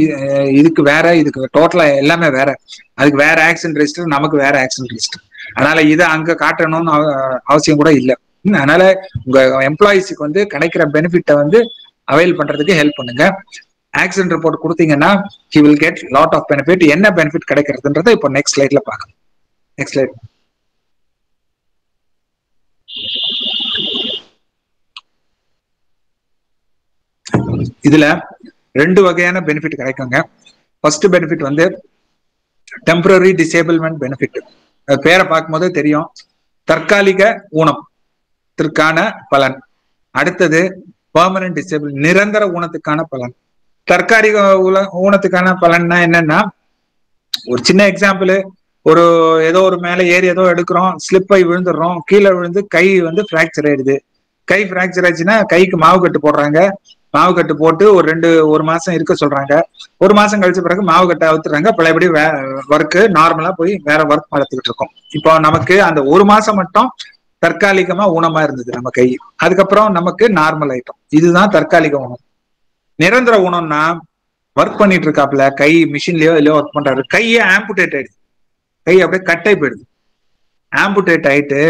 இதுக்கு வேற, இதுக்கு டோட்டலா எல்லாமே வேற. அதுக்கு வேற ஆக்சிடென்ட் ரெஜிஸ்டர், நமக்கு வேற ஆக்சிடென்ட் ரெஜிஸ்டர். அதனால இதை அங்க காட்டணும்னு அவசியம் கூட இல்லை. அதனால உங்க எம்ப்ளாயிஸுக்கு வந்து கிடைக்கிற பெனிஃபிட்டை வந்து அவைல் பண்றதுக்கு ஹெல்ப் பண்ணுங்க. ஆக்சிடென்ட் ரிப்போர்ட் கொடுத்தீங்கன்னா he will get lot of benefit. என்ன பெனிஃபிட் கிடைக்கிறதுன்றதை இப்போ நெக்ஸ்ட் ஸ்லைட்ல பார்க்கலாம். Next slide. இதுல 2 வகையான பெனிஃபிட் கிடைக்குங்க. ஃபர்ஸ்ட் பெனிஃபிட் வந்து டெம்பரரி டிசேபிள்மெண்ட் பெனிஃபிட். பேரை பார்க்கும்போது தெரியும், தற்காலிக ஊனத்திற்கான பலன். அடுத்தது பெர்மனன்ட் டிசேபிள், நிரந்தர ஊனத்துக்கான பலன். தற்காலிக ஊனத்துக்கான பலன்னா என்னன்னா, ஒரு சின்ன எக்ஸாம்பிள், ஒரு ஏதோ ஒரு மேல ஏறி ஏதோ எடுக்கிறோம், ஸ்லிப் ஆகி விழுந்துடுறோம், கீழே விழுந்து கை வந்து ஃப்ராக்சர் ஆயிடுது. கை ஃப்ராக்சர் ஆச்சுன்னா கைக்கு மாவு கட்டு போடுறாங்க. மாவு கட்டு போட்டு ஒரு மாசம் இருக்க சொல்றாங்க. ஒரு மாசம் கழிச்ச பிறகு மாவு கட்டை அவுத்துறாங்க. பழையபடி ஒர்க்கு நார்மலா போய் வேற ஒர்க் வளர்த்துக்கிட்டு இருக்கோம். இப்போ நமக்கு அந்த ஒரு மாசம் மட்டும் தற்காலிகமா ஊனமா இருந்தது நம்ம கை, அதுக்கப்புறம் நமக்கு நார்மல் ஆயிட்டோம். இதுதான் தற்காலிக ஊனம். நிரந்தர ஊனம்னா ஒர்க் பண்ணிட்டு இருக்காப்புல, கை மிஷின்லயோ இல்லையோ ஒர்க் பண்றாரு, கையே ஆம்புடேட் ஆயிடுது, கை அப்படியே கட்டை போயிடுது. ஆம்புடேட் ஆயிட்டு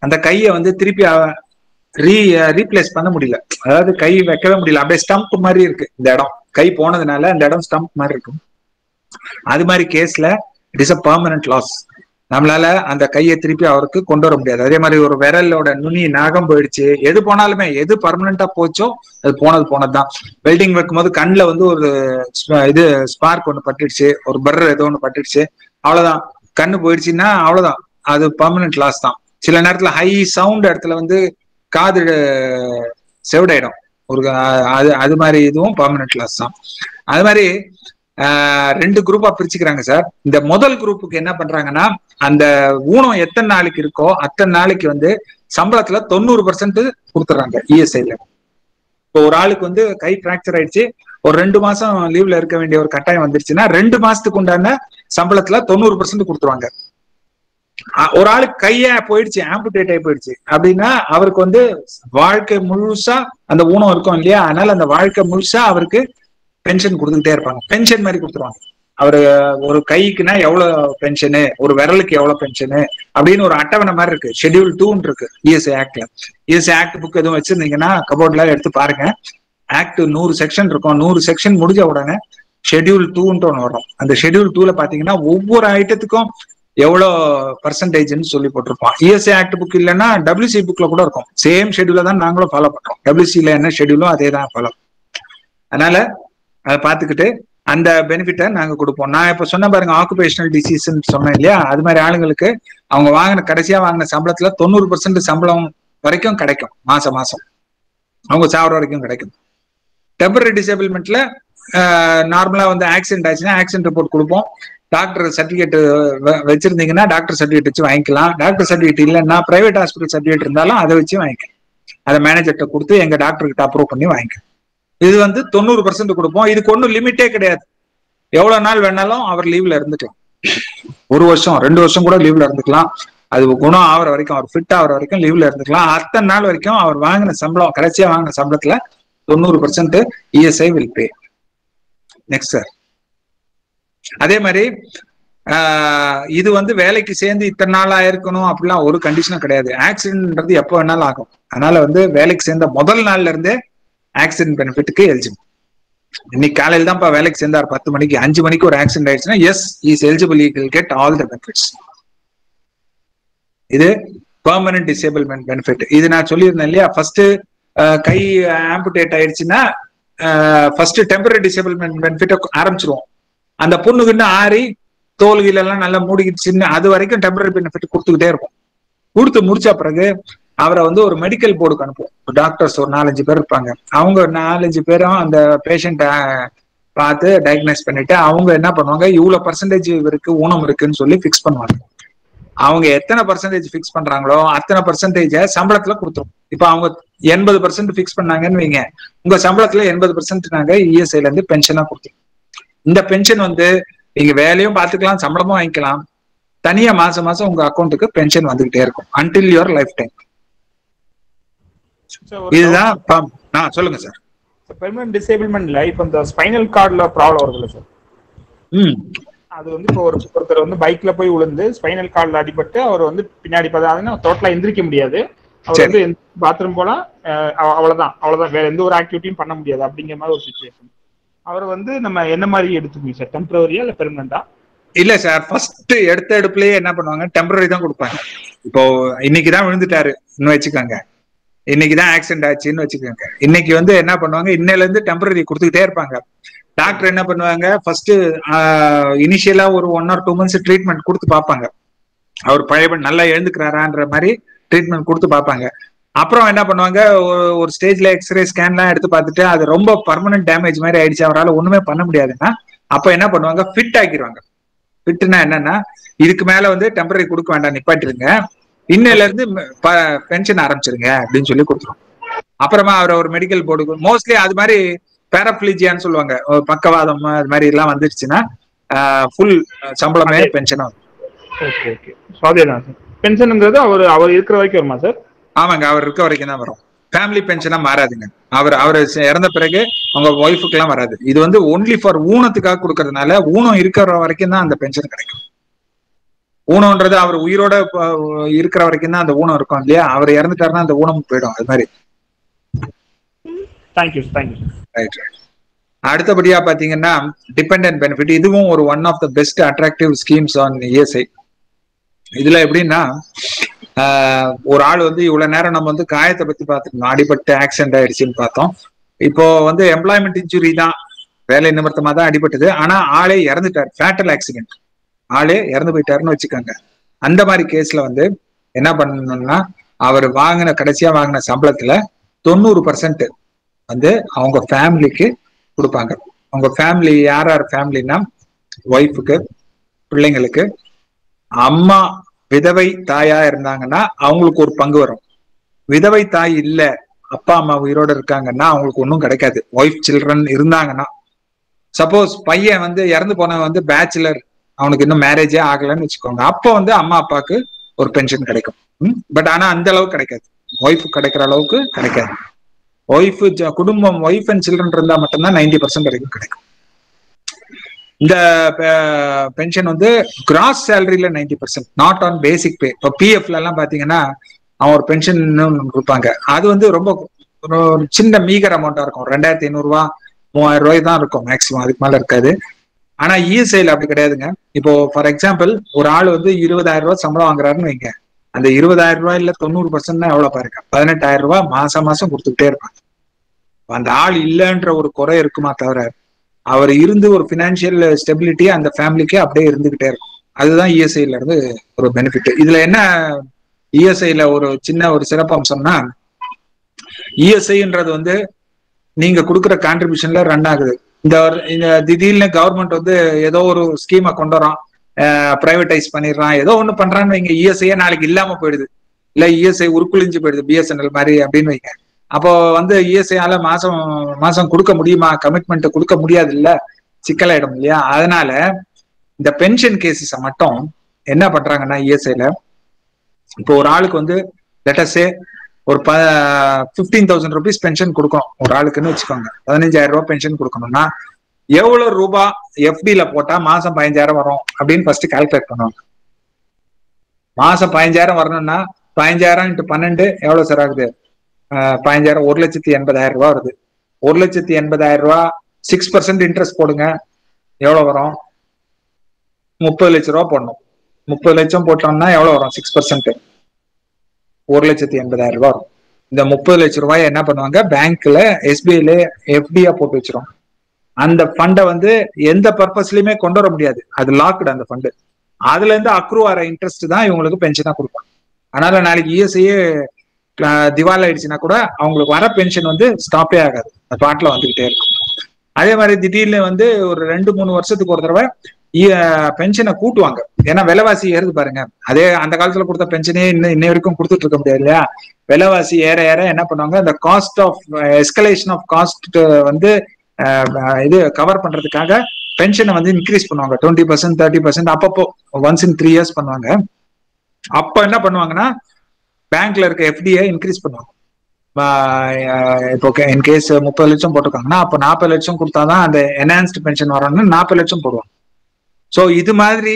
அந்த கையை வந்து திருப்பி ரீப்ளேஸ் பண்ண முடியல, அதாவது கை வைக்கவே முடியல, அப்படியே ஸ்டம்ப் மாதிரி இருக்கு. இந்த இடம் கை போனதுனால அந்த இடம் ஸ்டம்ப் மாதிரி இருக்கும். அது மாதிரி கேஸ்ல it is a permanent loss. நம்மளால அந்த கையை திருப்பி அவருக்கு கொண்டு வர முடியாது. அதே மாதிரி ஒரு விரலோட நுனி நகம் போயிடுச்சு, எது போனாலுமே எது பர்மனண்டா போச்சோ அது போனதுதான். வெல்டிங் வைக்கும்போது கண்ணில் வந்து ஒரு இது ஸ்பார்க் ஒன்று பட்டுடுச்சு, ஒரு பர்ர் ஏதோ ஒன்று பட்டுடுச்சு, அவ்வளவுதான், கண்ணு போயிடுச்சுன்னா அவ்வளவுதான், அது பர்மனன்ட் லாஸ் தான். சில நேரத்துல ஹை சவுண்ட் இடத்துல வந்து காது செவிடாயிடும், ஒரு அது மாதிரி இதுவும் பர்மனன்ட் லாஸ் தான். அது மாதிரி 2 குரூப்பா பிரிச்சுக்கிறாங்க சார். இந்த முதல் குரூப்புக்கு என்ன பண்றாங்கன்னா, அந்த ஊனம் எத்தனை நாளைக்கு இருக்கோ அத்தனை நாளைக்கு வந்து சம்பளத்துல 90% கொடுத்துறாங்க இஎஸ்ஐல. இப்போ ஒரு ஆளுக்கு வந்து கை பிராக்சர் ஆயிடுச்சு, ஒரு 2 மாசம் லீவ்ல இருக்க வேண்டிய ஒரு கட்டாயம் வந்துருச்சுன்னா 2 மாசத்துக்கு உண்டான சம்பளத்துல 90% கொடுத்துருவாங்க. ஒரு ஆளுக்கு கைய போயிடுச்சு, ஆம்புடேட் ஆகி போயிடுச்சு அப்படின்னா அவருக்கு வந்து வாழ்க்கை முழுசா அந்த ஊனம் இருக்கும் இல்லையா, அதனால அந்த வாழ்க்கை முழுசா அவருக்கு பென்ஷன் கொடுத்துக்கிட்டே இருப்பாங்க. பென்ஷன் மாதிரி கொடுத்துருவாங்க. அவரு ஒரு கைக்குன்னா எவ்வளவு பென்ஷனு, ஒரு விரலுக்கு எவ்வளவு பென்ஷனு அப்படின்னு ஒரு அட்டவணை மாதிரி இருக்கு. ஷெட்யூல் 2 இருக்கு இஎஸ்ஐ ஆக்ட்ல. இஎஸ்ஐ ஆக்ட் புக் எதுவும் வச்சிருந்தீங்கன்னா கபோர்ட்ல எடுத்து பாருங்க. ஆக்ட் 100 செக்ஷன் இருக்கும். 100 செக்ஷன் முடிஞ்ச உடனே ஷெட்யூல் 2 ஒன்று வரும். அந்த ஷெட்யூல் 2ல பாத்தீங்கன்னா ஒவ்வொரு ஐட்டத்துக்கும் எவ்வளோ பர்சன்டேஜ்னு சொல்லி போட்டிருப்போம். இஎஸ்ஐ ஆக்ட் புக் இல்லைன்னா டபிள்யூசி புக்ல கூட இருக்கும். சேம் ஷெட்யூல தான் நாங்களும் ஃபாலோ பண்றோம். டபிள்யூசில என்ன ஷெட்யூலோ அதே தான் ஃபாலோ. அதனால அதை பார்த்துக்கிட்டு அந்த பெனிஃபிட்டை நாங்க கொடுப்போம். நான் இப்ப சொன்ன பாருங்க, ஆக்குபேஷனல் டிசீஸ்ன்னு சொன்னேன் இல்லையா, அது மாதிரி ஆளுங்களுக்கு அவங்க கடைசியா வாங்கின சம்பளத்துல 90% சம்பளம் வரைக்கும் கிடைக்கும். மாசம் அவங்க சாவர வரைக்கும் கிடைக்கும். டெம்பரரி டிசேபிள்மெண்ட்ல நார்மலா வந்து ஆக்சிடென்ட் ஆச்சுன்னா ஆக்சிடென்ட் ரிப்போர்ட் கொடுப்போம். டாக்டர் சர்டிபிகேட் வச்சிருந்தீங்கன்னா டாக்டர் சர்டிபிகேட் வச்சு வாங்கிக்கலாம். டாக்டர் சர்டிபிகேட் இல்லைன்னா பிரைவேட் ஹாஸ்பிட்டல் சர்டிபிகேட் இருந்தாலும் அதை வச்சு வாங்கிக்கலாம். அதை மேனேஜர்கிட்ட கொடுத்து எங்க டாக்டர் கிட்ட அப்ரூவ் பண்ணி வாங்கிக்கலாம். இது வந்து 90% கொடுப்போம். இதுக்கு ஒன்றும் லிமிட்டே கிடையாது. எவ்வளவு நாள் வேணாலும் அவர் லீவ்ல இருந்துக்கலாம். 1 வருஷம் 2 வருஷம் கூட லீவ்ல இருந்துக்கலாம். அது குணம் ஆகிற வரைக்கும், அவர் ஃபிட் ஆகிற வரைக்கும் லீவ்ல இருந்துக்கலாம். அத்தனை நாள் வரைக்கும் அவர் வாங்கின சம்பளம், கடைசியா வாங்கின சம்பளத்துல 90% ESI will pay. Next sir. அதே மாதிரி இது வந்து வேலைக்கு சேர்ந்து இத்தனை நாள் ஆயிருக்கணும் அப்படிலாம் ஒரு கண்டிஷனும் கிடையாது. ஆக்சிடென்ட்ன்றது எப்போ வேணாலும் ஆகும். அதனால வந்து வேலைக்கு சேர்ந்த முதல் நாள்ல இருந்தே ஆக்சிடென்ட் பெனிஃபிட்டுக்கு எலிஜிபிள். இன்னைக்கு காலையில் தான் வேலைக்கு சேர்ந்தார் 10 மணிக்கு, 5 மணிக்கு ஒரு ஆக்சிடென்ட் ஆயிடுச்சுன்னா S is eligible, he will get all the benefits. இது பெர்மனன்ட் டிசேபிள்மெண்ட் பெனிஃபிட். இது நான் சொல்லியிருந்தேன் இல்லையா, ஃபர்ஸ்ட் கை ஆம்புடேட் ஆயிடுச்சுன்னா ஃபர்ஸ்ட் டெம்பரரி டிசேபிள்மெண்ட் பெனிஃபிட் ஆரம்பிச்சிருவோம். அந்த புண்ணுக்குன்னு ஆறி தோல்வியிலெல்லாம் நல்லா மூடிக்கிடுச்சுன்னு அது வரைக்கும் டெம்பரரி பெனிஃபிட் கொடுத்துக்கிட்டே இருக்கும். கொடுத்து முடிச்ச பிறகு அவரை வந்து ஒரு மெடிக்கல் போர்டுக்கு அனுப்புவோம். டாக்டர்ஸ் ஒரு 4-5 பேர் இருப்பாங்க. அவங்க 4-5 பேரும் அந்த பேஷண்ட்டை பார்த்து டயக்னைஸ் பண்ணிட்டு அவங்க என்ன பண்ணுவாங்க, இவ்வளவு பர்சன்டேஜ் இவருக்கு ஊனம் இருக்குன்னு சொல்லி ஃபிக்ஸ் பண்ணுவாங்க. அவங்க எத்தனை பர்சன்டேஜ் ஃபிக்ஸ் பண்றாங்களோ அத்தனை பர்சன்டேஜ சம்பளத்துல கொடுத்துரும். இப்ப அவங்க 80% ஃபிக்ஸ் பண்ணாங்கன்னு வைங்க, உங்க சம்பளத்துல 80% நாங்க இஎஸ்ஐல இருந்து பென்ஷனா கொடுத்துரும். இந்த பென்ஷன் வந்து நீங்க வேலையும் பார்த்துக்கலாம், சம்பளமும் வாங்கிக்கலாம், தனியா மாசம் மாசம் உங்க அக்கௌண்ட்டுக்கு பென்ஷன் வந்துகிட்டே இருக்கும் அன்டில் யுவர் லைஃப் டைம். இதுதான். சொல்லுங்க சார். பெர்மனன்ட் டிசேபிள்மெண்ட்ல இப்ப இந்த ஸ்பைனல் கார்டுல ப்ராப்ளம் வருதுல்ல சார், அது வந்து இப்போ ஒருத்தர் வந்து பைக்ல போய் விழுந்து ஸ்பைனல் கார்டுல அடிபட்டு அவர் வந்து பின்னாடி பார்த்தா டோட்டலா எந்திரிக்க முடியாது, அவர் வந்து பாத்ரூம் போனா அவ்வளவுதான், வேற எந்த ஒரு ஆக்டிவிட்டியும் பண்ண முடியாது அப்படிங்கிற மாதிரி ஒரு சிச்சுவேஷன். அவர் வந்து நம்ம என்ன மாதிரி எடுத்துக்கணும் சார், டெம்பரரியா இல்ல பெர்மனண்டா? இல்ல சார், ஃபர்ஸ்ட் எடுத்த எடுப்புலயே என்ன பண்ணுவாங்க, டெம்பரரி தான் கொடுப்பாங்க. இப்போ இன்னைக்குதான் விழுந்துட்டாரு வச்சுக்கோங்க, இன்னைக்குதான் ஆக்சிடென்ட் ஆச்சுன்னு வச்சுக்கோங்க, இன்னைக்கு வந்து என்ன பண்ணுவாங்க, இன்னையில இருந்து டெம்பரரி கொடுத்துக்கிட்டே இருப்பாங்க. டாக்டர் என்ன பண்ணுவாங்க, ஃபர்ஸ்ட் இனிஷியலா ஒரு 1 or 2 months ட்ரீட்மெண்ட் கொடுத்து பார்ப்பாங்க, அவர் பழைய நல்லா எழுந்துக்கிறாரான்ற மாதிரி ட்ரீட்மெண்ட் கொடுத்து பார்ப்பாங்க. அப்புறம் என்ன பண்ணுவாங்க, ஒரு ஸ்டேஜ்ல எக்ஸ்ரே ஸ்கேன்லாம் எடுத்து பார்த்துட்டு அது ரொம்ப பர்மனன்ட் டேமேஜ் மாதிரி ஆயிடுச்சு, அவரால் ஒண்ணுமே பண்ண முடியாதுன்னா அப்ப என்ன பண்ணுவாங்க, ஃபிட் ஆக்கிடுவாங்க. ஃபிட்னா என்னன்னா, இதுக்கு மேல வந்து டெம்பரரி கொடுக்க வேண்டாம், நிப்பாட்டிருங்க, இன்னையில இருந்து பென்ஷன் ஆரம்பிச்சிருங்க அப்படின்னு சொல்லி கொடுத்துருவோம். அப்புறமா அவர் ஒரு மெடிக்கல் போர்டு மோஸ்ட்லி அது மாதிரி பேராப்ளீஜியான்னு சொல்லுவாங்க, பக்கவாதம் அது மாதிரி எல்லாம் வந்துருச்சுன்னா ஃபுல் சம்பளமே பென்ஷன் ஆகும். ஓகே ஓகே, அதேதான் சார். பென்ஷன்ங்கிறது அவர் இருக்கிற வரைக்கும் வருமா சார்? ஆமாங்க, அவர் இருக்க வரைக்கும் தான் வரும். ஃபேமிலி பென்ஷனா மாறாதுங்க. அவர் இறந்த பிறகு அவங்க ஒய்ஃபுக்கு எல்லாம் வராது. இது வந்து ஒன்லி ஃபார் ஊனத்துக்காக கொடுக்கறதுனால ஊனம் இருக்கிற வரைக்கும் தான் அந்த பென்ஷன் கிடைக்கும். ஊனம்ன்றது அவர் உயிரோட இருக்கிற வரைக்கும் தான் அந்த ஊனம் இருக்கும் இல்லையா, அவர் இறந்துட்டாருன்னா அந்த ஊனம் போயிடும். அது மாதிரி. அடுத்தபடியா பாத்தீங்கன்னா டிபெண்டன்ட் பெனிஃபிட், இதுவும் ஒரு one of the best attractive schemes on ESI. இதுல எப்படின்னா, ஒரு ஆள் வந்து இவ்வளவு நேரம் நம்ம வந்து காயத்தை பத்தி பார்த்துருந்தோம், அடிபட்டு ஆக்சிடென்ட் ஆயிடுச்சுன்னு பார்த்தோம். இப்போ வந்து எம்ப்ளாய்மெண்ட் இன்ஜுரி தான், வேலை நிமித்தமா தான் அடிபட்டது, ஆனா ஆளே இறந்துட்டார், ஃபேட்டல் ஆக்சிடென்ட், ஆளே இறந்து போயிட்டாருன்னு வச்சுக்கோங்க. அந்த மாதிரி கேஸ்ல வந்து என்ன பண்ணணும்னா, அவர் கடைசியா வாங்கின சம்பளத்துல 90% வந்து அவங்க ஃபேமிலிக்கு கொடுப்பாங்க. அவங்க ஃபேமிலி யார் ஃபேமிலின்னா, ஒய்ஃபுக்கு, பிள்ளைங்களுக்கு, அம்மா விதவை தாயா இருந்தாங்கன்னா அவங்களுக்கு ஒரு பங்கு வரும். விதவை தாய் இல்ல, அப்பா அம்மா உயிரோட இருக்காங்கன்னா அவங்களுக்கு ஒன்றும் கிடைக்காது. ஒய்ஃப் சில்ட்ரன் இருந்தாங்கன்னா, சப்போஸ் பையன் வந்து இறந்து போன வந்து பேச்சுலர், அவனுக்கு இன்னும் மேரேஜே ஆகலன்னு வச்சுக்கோங்க, அப்போ வந்து அம்மா அப்பாவுக்கு ஒரு பென்ஷன் கிடைக்கும். பட் ஆனா அந்த அளவுக்கு கிடைக்காது, ஒய்ஃபுக்கு கிடைக்கிற அளவுக்கு கிடைக்காது. ஒய்ஃப் குடும்பம், ஒய்ஃப் அண்ட் சில்ட்ரன் இருந்தா மட்டும்தான் 90% வரைக்கும் கிடைக்கும். இந்த பென்ஷன் வந்து கிராஸ் சேலரியில 90%, நாட் ஆன் பேசிக் பே. இப்போ பிஎஃப்ல எல்லாம் பாத்தீங்கன்னா அவன் ஒரு பென்ஷன் கொடுப்பாங்க, அது வந்து ரொம்ப சின்ன மீகர் அமௌண்டா இருக்கும், 2500 ரூபாய் 3000 ரூபாய் தான் இருக்கும் மேக்சிமம், அதுக்கு மேல இருக்காது. ஆனா இஎஸ்ஐல அப்படி கிடையாதுங்க. இப்போ ஃபார் எக்ஸாம்பிள் ஒரு ஆள் வந்து 20,000 ரூபாய் சம்பளம் வாங்குறாருன்னு வைங்க, அந்த 20,000 ரூபாயில 90% எவ்வளவு பாருங்க, 18,000 ரூபாய் மாசம் மாசம் கொடுத்துக்கிட்டே இருப்பாங்க. அந்த ஆள் இல்லைன்ற ஒரு குறை இருக்குமா தவிர, அவர் இருந்து ஒரு பினான்சியல் ஸ்டெபிலிட்டி அந்த ஃபேமிலிக்கு அப்படியே இருந்துகிட்டே இருக்கும். அதுதான் இஎஸ்ஐல இருந்து ஒரு பெனிஃபிட். இதுல என்ன இஎஸ்ஐல ஒரு சின்ன ஒரு சிறப்பம்சம்னா, இஎஸ்ஐன்றது வந்து நீங்க கொடுக்குற கான்ட்ரிபியூஷன்ல ரன் ஆகுது. இந்த திடீர்னு கவர்மெண்ட் வந்து ஏதோ ஒரு ஸ்கீமை கொண்டு வரோம், பிரைவேடைஸ் பண்ணிடுறான், ஏதோ ஒண்ணு பண்றான்னு வைங்க, இஎஸ்ஐயே நாளைக்கு இல்லாம போயிடுது, இல்ல இஎஸ்ஐ உருக்குழிஞ்சு போயிடுது, பிஎஸ்என்எல் மாதிரி அப்படின்னு வைங்க. அப்போ வந்து இஎஸ்ஐயால மாசம் மாசம் கொடுக்க முடியுமா, கமிட்மெண்ட் கொடுக்க முடியாது, இல்ல சிக்கலாயிடும் இல்லையா. அதனால இந்த பென்ஷன் கேசஸ் மட்டும் என்ன பண்றாங்கன்னா, இஎஸ்ஐல இப்போ ஒரு ஆளுக்கு வந்து லெட்டஸே ஒரு 15,000 rupees பென்ஷன் கொடுக்கணும் ஒரு ஆளுக்குன்னு வச்சுக்கோங்க, 15,000 ரூபாய் பென்ஷன் கொடுக்கணும்னா எவ்வளவு ரூபாய் எஃப்டில போட்டா மாசம் 15,000 வரும் அப்படின்னு ஃபர்ஸ்ட் கால்குலேட் பண்ணுவாங்க. மாசம் 15,000 வரணும்னா 15,000 × 12 எவ்வளவு சார் ஆகுது, 15,000 1,80,000 ரூபாய் வருது. 1,80,000 ரூபாய் 6% இன்ட்ரெஸ்ட் போடுங்க, எவ்வளவு வரும், 30 லட்சம் ரூபாய் போடணும். 30 லட்சம் போட்டோம்னா எவ்வளவு வரும், 6%, 1,80,000 ரூபாய் வரும். இந்த 30 லட்சம் ரூபாய் என்ன பண்ணுவாங்க, பேங்க்ல எஸ்பிஐல எஃப்டியா போட்டு வச்சிரும். அந்த ஃபண்டை வந்து எந்த பர்பஸ்லயுமே கொண்டு வர முடியாது, அது லாக்டு அந்த ஃபண்டு. அதுல இருந்து அக்ரூ ஆகிற இன்ட்ரெஸ்ட் தான் இவங்களுக்கு பென்ஷனா கொடுப்பாங்க. அதனால நாளைக்கு இஎஸ்ஐயே திவால் ஆயிடுச்சுன்னா கூட அவங்களுக்கு வர பென்ஷன் வந்து ஸ்டாப்பே ஆகாது, அந்த பாட்டில் வந்துகிட்டே இருக்கும். அதே மாதிரி திடீர்னு வந்து ஒரு 2-3 வருஷத்துக்கு ஒரு தடவை பென்ஷனை கூட்டுவாங்க. ஏன்னா விலைவாசி ஏறுது பாருங்க. அதே அந்த காலத்துல கொடுத்த பென்ஷனே இன்னை வரைக்கும் கொடுத்துட்டு இருக்க முடியாது இல்லையா? விலைவாசி ஏற ஏற என்ன பண்ணுவாங்க, இந்த cost of escalation of cost வந்து இது கவர் பண்றதுக்காக பென்ஷனை வந்து இன்க்ரீஸ் பண்ணுவாங்க. 20%, 30% அப்பப்போ ஒன்ஸ் இன் 3 years பண்ணுவாங்க. அப்ப என்ன பண்ணுவாங்கன்னா பேங்க்ல இருக்க எஃப்டியை இன்க்ரீஸ் பண்ணுவாங்க. இப்போ இன்கேஸ் 30 லட்சம் போட்டிருக்காங்கன்னா அப்ப 40 லட்சம் கொடுத்தாதான் அந்த என்ஹான்ஸ்டு பென்ஷன் வரணும்னு 40 லட்சம் போடுவாங்க. ஸோ இது மாதிரி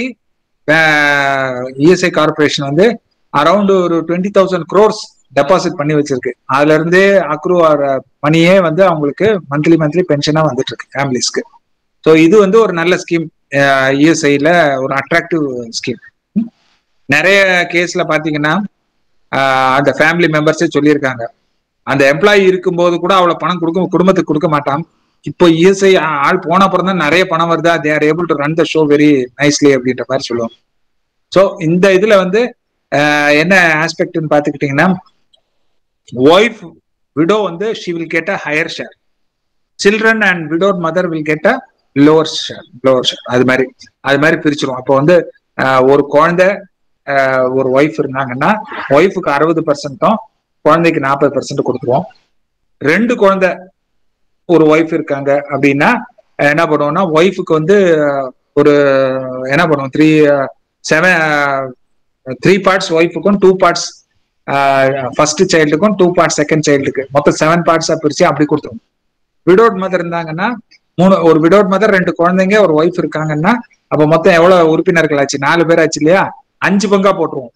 இஎஸ்ஐ கார்பரேஷன் வந்து அரௌண்ட் ஒரு 20,000 crores டெபாசிட் பண்ணி வச்சிருக்கு. அதுல இருந்தே அக்ரூ ஆகிற மணியே வந்து அவங்களுக்கு மந்த்லி பென்ஷனா வந்துட்டு இருக்கு ஃபேமிலிஸ்க்கு. ஸோ இது வந்து ஒரு நல்ல ஸ்கீம், இஎஸ்ஐல ஒரு அட்ராக்டிவ் ஸ்கீம். நிறைய கேஸ்ல பாத்தீங்கன்னா அந்த ஃபேமிலி மெம்பர்ஸே சொல்லியிருக்காங்க, அந்த எம்ப்ளாயி இருக்கும்போது கூட அவ்வளவு பணம் குடும்பத்துக்கு கொடுக்க மாட்டான். இப்போ இஎஸ்ஐ ஆள் போன அப்புறம் தான் நிறைய பணம் வருதா, they are able to run the show very nicely அப்படின்ற மாதிரி சொல்லுவாங்க. ஸோ இந்த இதுல வந்து என்ன ஆஸ்பெக்ட்னு பாத்துக்கிட்டீங்கன்னா, ஒய்ஃப் விடோ வந்து she will get a higher share, children and widowed mother will get a lower share. அது மாதிரி பிரிச்சிரும். அப்போ வந்து ஒரு குழந்தை ஒரு ஒய்ஃப் இருந்தாங்கன்னா ஒய்ஃபுக்கு 60%, குழந்தைக்கு 40% கொடுத்துருவோம். 2 குழந்தை ஒரு ஒய்ஃப் இருக்காங்க அப்படின்னா என்ன பண்ணுவோம்னா ஒய்ஃபுக்கு வந்து ஒரு என்ன பண்ணுவோம் 3 parts ஒய்ஃபுக்கும் 2 parts ஃபர்ஸ்ட் சைல்டுக்கும் 2 parts செகண்ட் சைல்டுக்கு, மொத்தம் 7 parts பிரிச்சு அப்படி கொடுத்துருவோம். விடோட் மதர் இருந்தாங்கன்னா ஒரு விடோட் மதர் 2 குழந்தைங்க ஒரு ஒய்ஃப் இருக்காங்கன்னா அப்ப மொத்தம் எவ்வளவு உறுப்பினர்கள் ஆச்சு, 4 பேர் ஆச்சு இல்லையா? 5 பங்கா போட்டுருவோம்.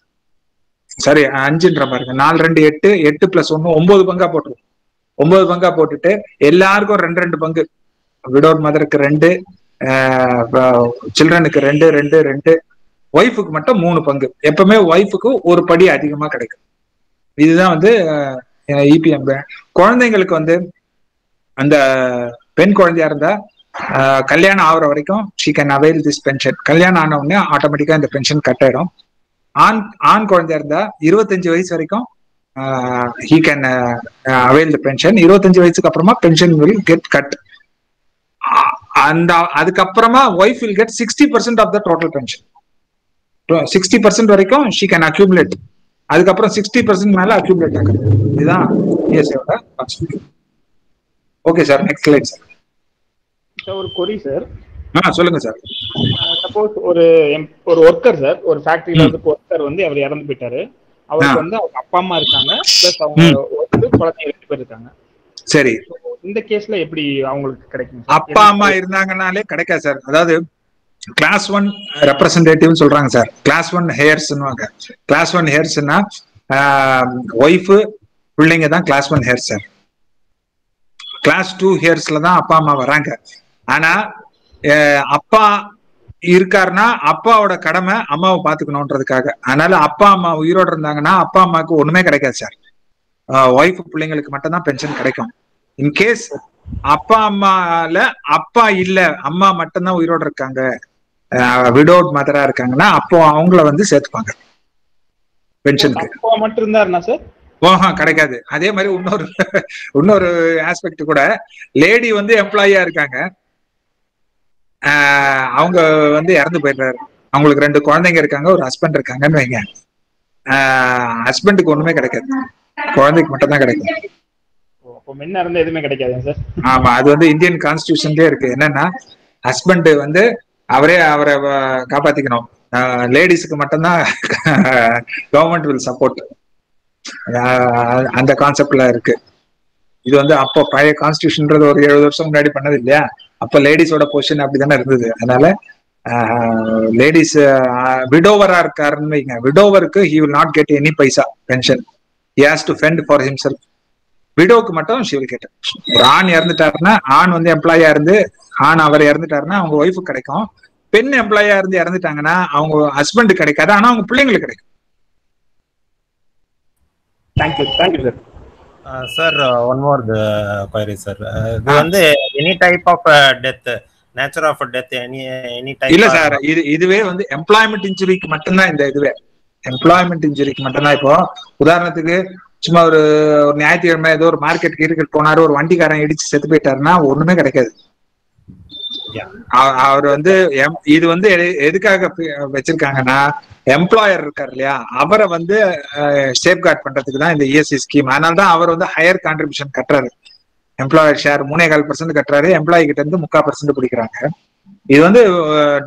சரி 5ன்ற பாருங்க, 4 2 8, 8 + 1 9 பங்கா போட்டுருவோம். 9 பங்கா போட்டுட்டு எல்லாருக்கும் 2 பங்கு, விடோட் மதருக்கு 2, சில்ட்ரனுக்கு 2, ஒய்ஃபுக்கு மட்டும் 3 பங்கு. எப்பவுமே ஒய்ஃபுக்கு ஒரு படி அதிகமா கிடைக்கும். இதுதான் வந்து இபிஎம். குழந்தைங்களுக்கு வந்து அந்த பெண் குழந்தையா இருந்தா கல்யாணம் ஆகுற வரைக்கும் she can avail this pension. கல்யாணம் ஆன உடனே ஆட்டோமேட்டிக்கா இந்த பென்ஷன் கட் ஆயிடும். ஆண் குழந்தையா இருந்தா 25 வயசு வரைக்கும் he can avail the pension. 25 வயசுக்கு அப்புறமா pension will get cut. அதுக்கப்புறமா wife will get 60% of the total pension. 60% வரைக்கும் she can accumulate. அதுக்கப்புறம் 60% மேல accumulate ஆகுது. இதுதான் இஎஸ்ஐயோட concept. Okay sir, next slide sir. ஒரு கொரி சார். சொல்லுங்க சார். சப்போஸ் ஒரு ஒர்க்கர் சார், ஒரு ஃபேக்டரியில வந்து ஒர்க்கர் வந்து அவர் இறந்து போயிட்டாரு. அவருக்கு வந்து அவங்க அப்பா அம்மா இருக்காங்க, பிளஸ் அவங்க குழந்தைங்க 2 பேர் இருக்காங்க. சரி, இந்த கேஸ்ல எப்படி அவங்களுக்கு கிடைக்கும்? அப்பா அம்மா இருந்தாங்கனாலே கிடைக்காது சார். அதாவது கிளாஸ் 1 ரெப்ரசன்டேட்டிவ் சொல்றாங்க சார். கிளாஸ் 1 ஹேர்ஸ்னுவாங்க. கிளாஸ் 1 ஹேர்ஸ்னா ஒய்ஃப் பிள்ளைங்க தான் கிளாஸ் 1 ஹேர்ஸ் சார். கிளாஸ் 2 ஹேர்ஸ்ல தான் அப்பா அம்மா வராங்க. ஆனா அப்பா இருக்காருன்னா அப்பாவோட கடமை அம்மாவை பாத்துக்கணும்ன்றதுக்காக. அதனால அப்பா அம்மா உயிரோடு இருந்தாங்கன்னா அப்பா அம்மாவுக்கு ஒண்ணுமே கிடைக்காது சார். ஒய்ஃப் பிள்ளைங்களுக்கு மட்டும் தான் பென்ஷன் கிடைக்கும். இன்கேஸ் அப்பா அம்மால அப்பா இல்ல, அம்மா மட்டும்தான் உயிரோடு இருக்காங்க, விடோட் மதரா இருக்காங்கன்னா அப்போ அவங்கள வந்து சேர்த்துப்பாங்க பென்ஷனுக்கு. அப்பா மட்டும் இருந்தாருன்னா சார் கிடைக்காது. அதே மாதிரி இன்னொரு ஆஸ்பெக்ட் கூட, லேடி வந்து எம்ப்ளாயியா இருக்காங்க, அவங்க வந்து இறந்து போயிடுறாரு, அவங்களுக்கு 2 குழந்தைங்க இருக்காங்க, ஒரு ஹஸ்பண்ட் இருக்காங்கன்னு வைங்க, ஹஸ்பண்டுக்கு ஒண்ணுமே கிடைக்காது, குழந்தைக்கு மட்டும் தான் கிடைக்கும். எதுவுமே கிடைக்காது சார். ஆமா, அது வந்து இந்தியன் கான்ஸ்டிடியூஷன்லயே இருக்கு. என்னன்னா ஹஸ்பண்ட் வந்து அவரை காப்பாத்திக்கணும், லேடிஸுக்கு மட்டும்தான் கவர்மெண்ட் வில் சப்போர்ட். அந்த கான்செப்ட்ல இருக்கு. இது வந்து அப்போ பழைய கான்ஸ்டிடியூஷன்ன்றது ஒரு 70 வருஷம் முன்னாடி பண்ணது இல்லையா? அப்ப லேடிஸோட பொசிஷன் அப்படிதானே இருந்தது. அதனால லேடிஸ் விடோவரா இருக்காருன்னு வைங்க, விடோவருக்கு he will not get any paisa pension. he has to fend for himself. விடோவுக்கு மட்டும் she will get. ஒரு ஆண் இறந்துட்டாருன்னா, ஆண் வந்து எம்ப்ளாயா இருந்து அவர் இறந்துட்டாருன்னா அவங்க ஒய்ஃபுக்கு கிடைக்கும். பெண் எம்ப்ளாயா இருந்து இறந்துட்டாங்கன்னா அவங்க ஹஸ்பண்ட் கிடைக்காது, ஆனா அவங்க பிள்ளைங்களுக்கு கிடைக்கும். Thank you sir. Sir one more query sir. இது வந்து any type of death, nature of death, any type இல்ல சார், இதுவே வந்து எம்ப்ளாய்மெண்ட் இன்ஜுரிக்கு மட்டும்தான். இந்த இதுவே எம்ப்ளாய்மெண்ட் இன்ஜுரிக்கு மட்டும்தான். இப்போ உதாரணத்துக்கு சும்மா ஒரு ஞாயிற்றுக்கிழமை ஏதோ ஒரு மார்க்கெட் போனாரு, ஒரு வண்டிக்காரன் இடிச்சு செத்து போயிட்டாருன்னா ஒண்ணுமே கிடைக்காது. அவர் வந்து இது வந்து எதுக்காக வச்சிருக்காங்கன்னா, எம்ப்ளாயர் இருக்காரு இல்லையா, அவரை வந்து சேஃப்கார்ட் பண்றதுக்கு தான் இந்த இஎஸ்ஐ ஸ்கீம். அதனால தான் அவர் வந்து ஹையர் கான்ட்ரிபியூஷன் கட்டுறாரு. எம்ப்ளாயர் ஷேர் 3.25% கட்டுறாரு, எம்ப்ளாயி கிட்ட இருந்து 3/4% பிடிக்கிறாங்க. இது வந்து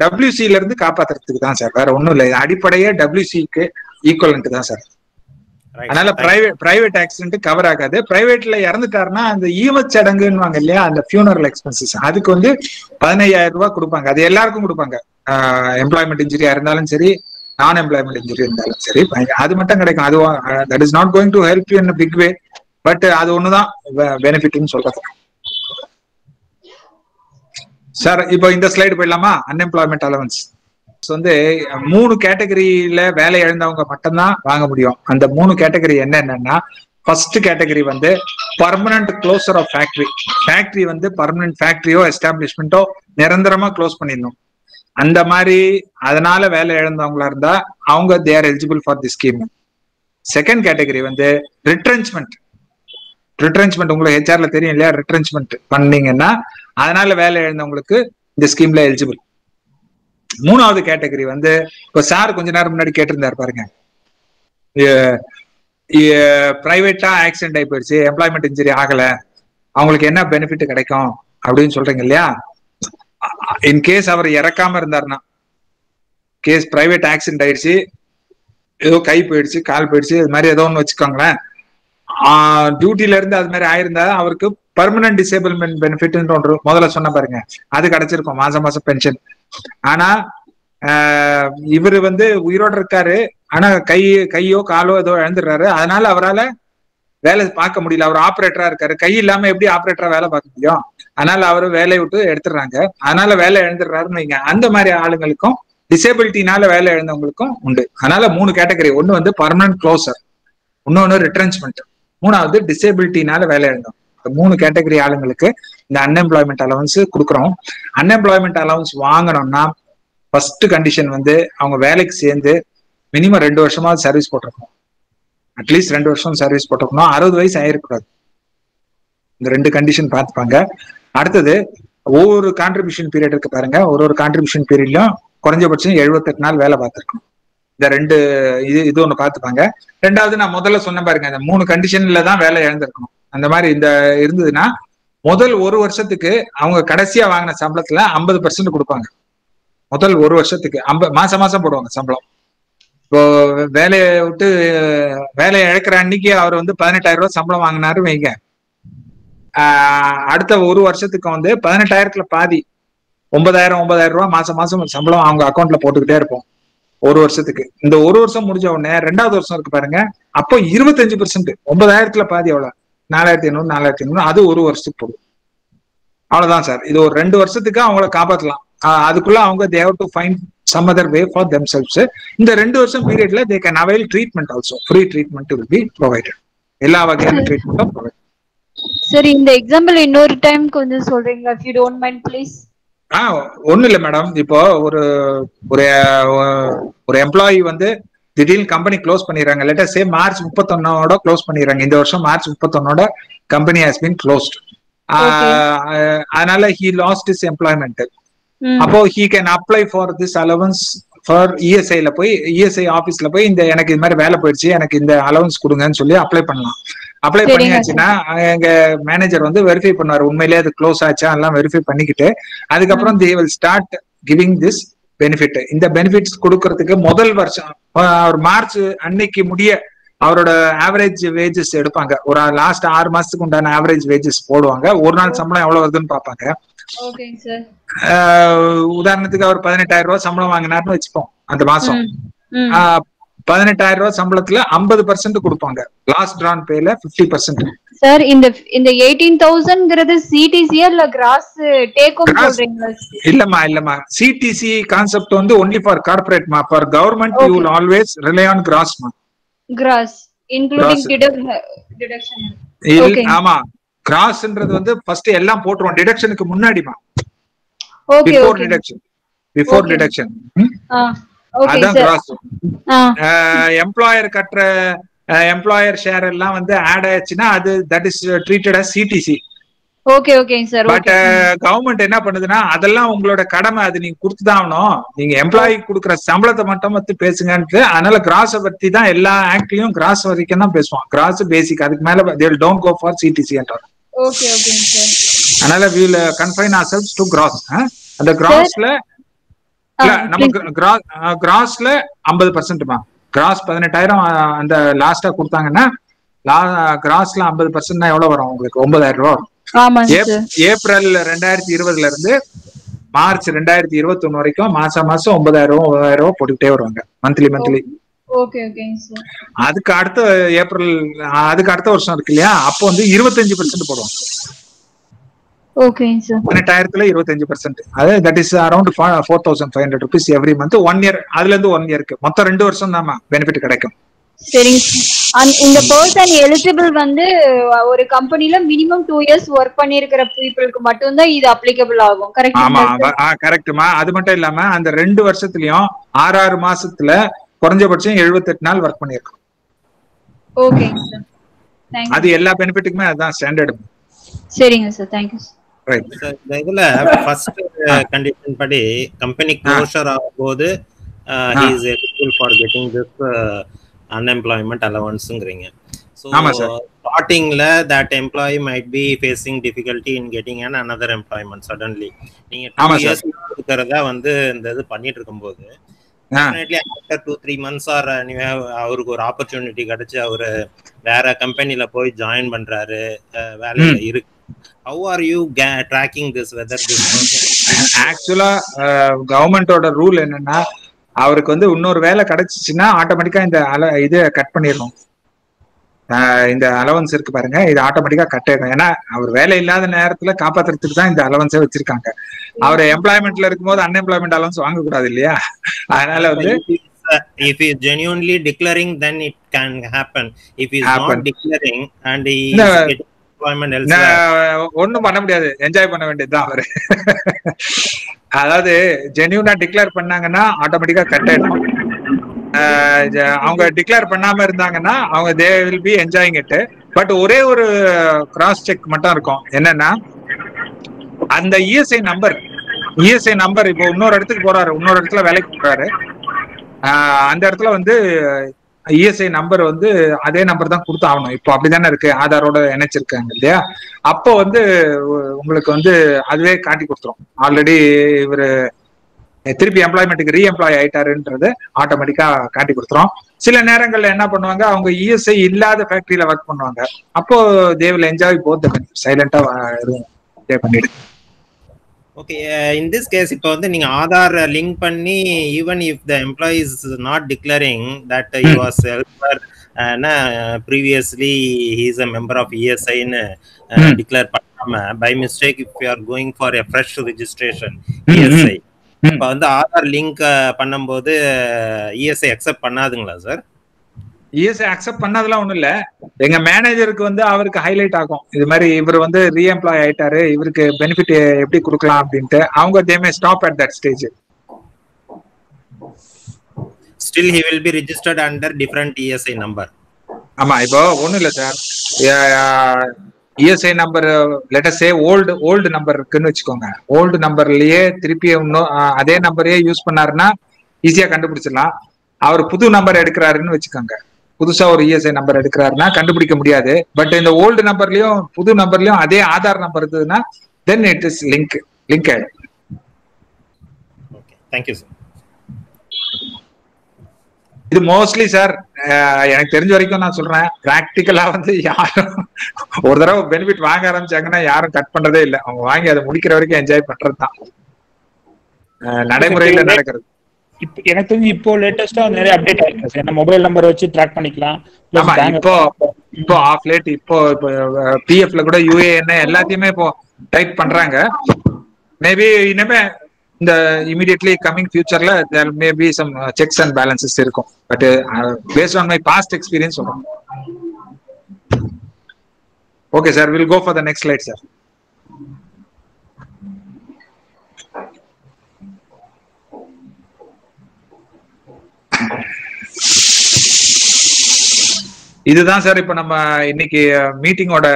WCல இருந்து காப்பாத்துறதுக்கு தான் சார், வேற ஒண்ணும் இல்லை. அடிப்படையே WCக்கு ஈக்குவலன்ட் தான் சார். அதனால பிரைவேட் ஆக்சிடென்ட் கவர் ஆகாது. பிரைவேட்ல இறந்துட்டாருன்னா அந்த ஈமச்சடங்குன்னு இல்லையா, அந்த ஃபியூனரல் எக்ஸ்பென்சஸ், அதுக்கு வந்து 15,000 ரூபாய் கொடுப்பாங்க. அது எல்லாருக்கும் கொடுப்பாங்க. எம்ப்ளாய்மெண்ட் இன்ஜுரியா இருந்தாலும் சரி, நான் எம்ப்ளாய்மெண்ட் இன்ஜுரி இருந்தாலும் சரி, அது மட்டும் கிடைக்கும். அது that is not going to help you in big way, but அது ஒண்ணுதான் பெனிஃபிட்னு சொல்றது சார். இப்போ இந்த ஸ்லைடு போயிடலாமா? அன்எம்ப்ளாய்மெண்ட் அலவன்ஸ் வந்து 3 கேட்டகரியில வேலை இழந்தவங்க மட்டும்தான் வாங்க முடியும். அந்த 3 கேட்டகரி என்னன்னா, ஃபர்ஸ்ட் கேட்டகரி வந்து permanent closure of factory. Factory வந்து பர்மனன்ட் ஃபேக்டரியோ எஸ்டாப்ளிஷ்மெண்ட்டோ நிரந்தரமா க்ளோஸ் பண்ணிடணும். அந்த மாதிரி அதனால வேலை இழந்தவங்களா இருந்தா அவங்க they R eligible for the scheme. Second category வந்து ரிட்ரென்ச்மெண்ட். உங்களுக்கு ஹெச்ஆர்ல தெரியும் இல்லையா, ரிட்ரென்ச்மெண்ட் பண்ணீங்கன்னா அதனால வேலை இழந்தவங்களுக்கு இந்த ஸ்கீம்ல எலிஜிபிள். மூணாவது கேட்டகரி வந்து இப்ப சார் கொஞ்ச நேரம் முன்னாடி கேட்டிருந்தாரு பாருங்க, பிரைவேட்டா ஆக்சிடென்ட் ஆகி போயிடுச்சு, எம்ப்ளாய்மெண்ட் இன்ஜுரி ஆகல, அவங்களுக்கு என்ன பெனிஃபிட் கிடைக்கும் அப்படின்னு சொல்றீங்க இல்லையா. இன்கேஸ் அவர் இறக்காம இருந்தாருன்னா, கேஸ் பிரைவேட் ஆக்சிடென்ட் ஆயிடுச்சு, ஏதோ கை போயிடுச்சு, கால் போயிடுச்சு, இது மாதிரி ஏதோ ஒன்று வச்சுக்கோங்களேன், டியூட்டில இருந்து அது மாதிரி ஆயிருந்தா அவருக்கு பர்மனன்ட் டிசேபிள்மெண்ட் பெனிஃபிட் ஒன்று முதல்ல சொன்ன பாருங்க, அது கிடைச்சிருக்கும், மாசம் மாசம் பென்ஷன். ஆனா இவரு வந்து உயிரோட இருக்காரு, ஆனா கையோ காலோ ஏதோ இழந்துடுறாரு, அதனால அவரால் வேலை பார்க்க முடியல. அவர் ஆப்ரேட்டரா இருக்காரு, கை இல்லாம எப்படி ஆப்ரேட்டரா வேலை பார்க்க முடியும்? அதனால அவரு வேலையை விட்டு எடுத்துடுறாங்க, அதனால வேலை இழந்துடுறாருன்னு வைங்க. அந்த மாதிரி ஆளுங்களுக்கும் டிசேபிலிட்டினால வேலை இழந்தவங்களுக்கும் உண்டு. அதனால 3 கேட்டகரி, ஒன்னு வந்து பர்மனன்ட் க்ளோசர், இன்னொன்னு ரிட்ரென்ச்மெண்ட், மூணாவது டிசேபிலிட்டினால வேலை இழந்தோம். 3 கேட்டகரி ஆளுங்களுக்கு இந்த அன்எம்ப்ளாய்மெண்ட் அலவன்ஸ் கொடுக்குறோம். அன்எம்ப்ளாய்மெண்ட் அலவன்ஸ் வாங்கணும்னா ஃபர்ஸ்ட் கண்டிஷன் வந்து அவங்க வேலைக்கு சேர்ந்து மினிமம் 2 வருஷமாவது சர்வீஸ் போட்டிருக்கணும். அட்லீஸ்ட் 2 வருஷம் சர்வீஸ் போட்டிருக்கணும். 60 வயசு ஆயிருக்கூடாது. இந்த 2 கண்டிஷன் பார்த்துப்பாங்க. அடுத்தது ஒவ்வொரு கான்ட்ரிபியூஷன் பீரியட் இருக்கு பாருங்க, ஒரு கான்ட்ரிபியூஷன் பீரியட்லயும் குறைஞ்சபட்சம் 78 நாள் வேலை பார்த்துருக்கணும். இந்த 2 இது ஒண்ணு பார்த்துப்பாங்க. ரெண்டாவது நான் முதல்ல சொன்ன பாருங்க, இந்த 3 கண்டிஷன்ல தான் வேலை இழந்திருக்கணும். அந்த மாதிரி இந்த இருந்ததுன்னா முதல் 1 வருஷத்துக்கு அவங்க கடைசியா வாங்கின சம்பளத்துல 50% கொடுப்பாங்க. முதல் 1 வருஷத்துக்கு மாசம் மாசம் போடுவாங்க சம்பளம். இப்போ வேலையை விட்டு வேலையை இழக்கிற அன்னைக்கு அவர் வந்து 18,000 ரூபாய் சம்பளம் வாங்கினாரு வைங்க, அடுத்த 1 வருஷத்துக்கு வந்து 18,000த்துல பாதி 9,000 ரூபாய் மாசம் மாசம் சம்பளம் அவங்க அக்கௌண்ட்ல போட்டுக்கிட்டே இருப்போம் 1 வருஷத்துக்கு. இந்த 1 வருஷம் முடிஞ்ச உடனே 2வது வருஷம் இருக்கு பாருங்க, அப்போ 25%, 9,000த்துல பாதி எவ்வளவு, 4,500 அது 1 வருஷத்துக்கு போடும். அவ்வளவுதான் சார். இது ஒரு 2 வருஷத்துக்கு அவங்கள காப்பாற்றலாம். அதுக்குள்ள அவங்க they have to find some other way for themselves. இந்த 2 வருஷம் பீரியட்ல they can avail treatment also. Free treatment will be provided. எல்லா வகையான ட்ரீட்மெண்ட்டும் ப்ரொவைட். சரி, இந்த எக்ஸாம்பிள் இன்னொரு டைம் கொஞ்சம் சொல்றீங்களா, if you don't mind please? ஒண்ணும் இல்லை மேடம். இப்போ ஒரு ஒரு எம்ப்ளாயி வந்து திடீர்னு கம்பெனி க்ளோஸ் பண்ணிடுறாங்க. லெட்டஸ் சே மார்ச் 31 க்ளோஸ் பண்ணிடுறாங்க. இந்த வருஷம் March 31 company has been closed. அதனால he lost his employment. அப்போ he can apply for this allowance for ESI-ல போய், ESI ஆபீஸ்ல போய் இந்த எனக்கு இது மாதிரி வேலை போயிடுச்சு, எனக்கு இந்த அலவன்ஸ் கொடுங்கன்னு சொல்லி அப்ளை பண்ணலாம். அப்ளை பண்ணியாச்சுன்னா எங்க மேனேஜர் வந்து வெரிஃபை பண்ணுவார், உண்மையிலேயே அது க்ளோஸ் ஆச்சா எல்லாம் வெரிஃபை பண்ணிக்கிட்டு அதுக்கப்புறம் they will start giving this benefit. இந்த பெனிஃபிட்ஸ் கொடுக்கறதுக்கு முதல் வருஷம் அவர் மார்ச் அன்னைக்கு முடிய அவரோட ஆவரேஜ் வேஜஸ் எடுப்பாங்க. ஒரு லாஸ்ட் 6 மாசத்துக்கு உண்டான ஆவரேஜ் வேஜஸ் போடுவாங்க. ஒரு நாள் சம்பளம் எவ்வளவு வருதுன்னு பாப்பாங்க. உதாரணத்துக்கு அவர் 18,000 ரூபாய் சம்பளம் வாங்கினார்னு வச்சுப்போம். அந்த மாசம் 18,000 ரூபாய் சம்பளத்துல 50% கொடுப்பாங்க. லாஸ்ட் டிரான் பேல 50%. சார், இந்த 18,000ங்கிறது சிடிசி இல்ல கிராஸ் டேக் ஹோம் சொல்றீங்களா? இல்லம்மா சிடிசி கான்செப்ட் வந்து only for corporate மா. for government you will always rely on gross மா. gross including deduction. ஆமா, கிராஸ்ன்றது வந்து ஃபர்ஸ்ட் எல்லாம் போட்டுறோம் டிடக்ஷனுக்கு முன்னாடிமா. ஓகே, பிஃபோர் டிடக்ஷன் அதான் கிராஸ். எம்ப்ளாயர் கட்டுற எம்ப்ளாயர் ஷேர் எல்லாம் வந்து ஆட் ஆயிடுச்சுன்னா அது that is treated as CTC. Okay ஓகேங்க சார். பட் கவர்மெண்ட் என்ன பண்ணுதுன்னா அதெல்லாம் உங்களோட கடமை, அது நீங்க கொடுத்துதான் ஆகணும். நீங்க எம்ப்ளாயி கொடுக்குற சம்பளத்தை மட்டும் பத்தி பேசுங்கன்ட்டு. அதனால கிராஸை பத்தி தான் எல்லா ஆக்ட்லயும் கிராஸ் வரைக்கும் தான் பேசுவோம். கிராஸ் பேசிக், அதுக்கு மேல they don't go for CTC என்றார். ஓகே ஓகேங்க சார். அதனால we will confine ourselves to gross. அந்த கிராஸ்ல நமக்கு கிராஸ்ல 50%. கிராஸ் 18,000 அந்த லாஸ்டா கொடுத்தாங்கன்னா கிராஸ்ல 50% எவ்வளவு வரும் உங்களுக்கு? 9,000 ரூபாய் வரும். ஏப்ரல் 2020 இருந்து மார்ச் 2021 வரைக்கும் மாசம் 9,000 ரூபாய் போட்டுக்கிட்டே வருவாங்க மந்த்லி. அதுக்கு அடுத்த ஏப்ரல், அதுக்கு அடுத்த வருஷம் இருக்கு இல்லையா, அப்போ வந்து 25% போடுவாங்க. 18,000ல 25%. அது that is around 4,500 rupees every month 1 year. அதுல இருந்து 1 இயருக்கு மொத்தம் 2 வருஷம் தான் பெனிஃபிட் கிடைக்கும். சரிங்க. இந்த பர்சன் எலிஜிபிள் வந்து ஒரு கம்பெனில மினிமம் 2 இயர்ஸ் ஒர்க் பண்ணிருக்கிற பீப்புளுக்கு மட்டும் தான் இது அப்ளிகபிள் ஆகும். கரெக்ட்? ஆமா கரெக்ட்மா. அது மட்டும் இல்லாம அந்த 2 வருஷத்துலயும் 6 மாசத்துல குறைஞ்சபட்சம் 78 நாள் ஒர்க் பண்ணிருக்கோம். ஓகேங்க சார். Thank you. அது எல்லா பெனிஃபிட்டுக்குமே அதுதான் ஸ்டாண்டர்ட். சரிங்க சார். Thank you right. இதுல ஃபர்ஸ்ட் கண்டிஷன் படி கம்பெனி க்ளோஷர் ஆகும்போது he is eligible for getting this unemployment allowanceங்கறீங்க. So startingல that employee might be facing difficulty in getting another employment suddenly. நீங்க 2 years கொடுக்கறதா வந்து இந்த இது பண்ணிட்டு இருக்கும்போது definitely after 2-3 months or அவருக்கு ஒரு opportunity கிடைச்சு அவரு வேற கம்பெனில போய் ஜாயின் பண்றாரு, வேலையில இருக்கு. How are you tracking this whether this actually கவர்மெண்டோட ரூல் என்னன்னா அவருக்கு வந்து இன்னொரு வேலை கிடைச்சிச்சுன்னா ஆட்டோமேட்டிக்கா இந்த இது கட் பண்ணிடணும். இந்த அலவன்ஸ் இருக்கு பாருங்க, இது ஆட்டோமேட்டிக்கா கட் ஆயிடும். ஏன்னா அவர் வேலை இல்லாத நேரத்துல காப்பாத்துறதுக்கு தான் இந்த அலவன்ஸே வச்சிருக்காங்க. அவர் எம்ப்ளாய்மெண்ட்ல இருக்கும்போது அன்எம்ப்ளாய்மெண்ட் அலவன்ஸ் வாங்க கூடாது இல்லையா? அதனால வந்து if he is genuinely declaring then it can happen. If he is not declaring and he is getting employment elsewhere, ஒண்ணும் பண்ண முடியாது, என்ஜாய் பண்ண வேண்டியதுதான் அவரு. அதாவது ஜென்யூனா டிக்ளேர் பண்ணாங்கன்னா ஆட்டோமேட்டிக்கா கட் ஆயிடும். அவங்க டிக்ளேர் பண்ணாம இருந்தாங்கன்னா அவங்க they will be enjoying it. But ஒரே ஒரு கிராஸ் செக் மட்டும் இருக்கும். என்னன்னா அந்த இஎஸ்ஐ நம்பர் இப்போ இன்னொரு இடத்துக்கு போறாரு, இன்னொரு இடத்துல வேலைக்கு போறாரு, அந்த இடத்துல வந்து இஎஸ்ஐ நம்பர் வந்து அதே நம்பர் தான் கொடுத்து ஆகணும். இப்போ அப்படிதானே இருக்கு, ஆதாரோட இணைச்சிருக்காங்க இல்லையா? அப்போ வந்து உங்களுக்கு வந்து அதுவே காட்டி கொடுத்துரும். ஆல்ரெடி இவரு திருப்பி எம்ப்ளாய்மெண்ட்டுக்கு ரீஎம்ப்ளாய் ஆயிட்டாருன்றது ஆட்டோமேட்டிக்கா காட்டி கொடுத்துரும். சில நேரங்கள்ல என்ன பண்ணுவாங்க, அவங்க இஎஸ்ஐ இல்லாத ஃபேக்டரியில ஒர்க் பண்ணுவாங்க. அப்போ they will enjoy both the benefits. சைலண்டா பண்ணிடு. ஓகே, இன் திஸ் கேஸ் இப்போ வந்து நீங்க ஆதார் லிங்க் பண்ணி even if the employee is not declaring that he was previously he is a member of ESI ன்னு டிக்ளேர் பண்ணாம by mistake if you are going for a fresh registration ESI, இப்போ வந்து Aadhaar link பண்ணும்போது ESI accept பண்ணாதுங்களா sir? ESI accept பண்ணதெல்லாம் ஒண்ணும் இல்ல. எங்க மேனேஜருக்கு வந்து அவருக்கு ஹைலைட் ஆகும், இது மாதிரி இவர் வந்து ரீஎம்ப்ளாய் ஆயிட்டாரு, இவருக்கு பெனிஃபிட் எப்படி கொடுக்கலாம் அப்படின்ட்டு. அவங்க they may stop at that stage. Still he will be registered under different ESI number. ஆமா, இப்போ ஒண்ணும் இல்ல sir, ESI number let us சே ஓல்டு நம்பர் இருக்குன்னு வச்சுக்கோங்க. ஓல்டு நம்பர்லயே திருப்பி இன்னும் அதே நம்பரையே யூஸ் பண்ணாருன்னா ஈஸியா கண்டுபிடிச்சிடலாம். அவர் புது நம்பர் எடுக்கிறாருன்னு வச்சுக்கோங்க, புதுசா ஒரு இஎஸ்ஐ நம்பர் எடுக்கிறாருன்னா கண்டுபிடிக்க முடியாது. பட் இந்த ஓல்டு நம்பர்லயும் புது நம்பர்லயும் அதே ஆதார் நம்பர் இருந்ததுன்னா தென் இட் இஸ் லிங்க் ஆயிடும். Okay, thank you sir. இது மோஸ்ட்லி சார் எனக்கு தெரிஞ்ச வரைக்கும் நான் சொல்றேன், பிராக்டிக்கலா வந்து யாரும் ஒரு தடவை பெனிஃபிட் வாங்க ஆரம்பிச்சாங்கன்னா யாரும் கட் பண்றதே இல்லை. அவங்க வாங்கி அதை முடிக்கிற வரைக்கும் என்ஜாய் பண்றதுதான் நடைமுறையில நடக்கிறது. எனக்கு தெரிஞ்சு இப்போ லேட்டஸ்டா நிறைய அப்டேட் ஆயிருக்கு சார். நம்ம மொபைல் நம்பர் வச்சு ட்ராக் பண்ணிக்கலாம். ஆமா, இப்போ ஆஃப் லேட் இப்போ பிஎஃப்ல கூட யுஏஎன் எல்லாத்தையுமே இப்போ டைப் பண்றாங்க. மேபி இனிமே இந்த இமிடியட்லி கமிங் ஃபியூச்சர்ல there may be some checks and balances இருக்கும். But based on my past experience சொல்றேன். Okay sir, will go for the next slide sir. இதுதான் சார் இப்ப நம்ம இன்னைக்கு மீட்டிங்கோட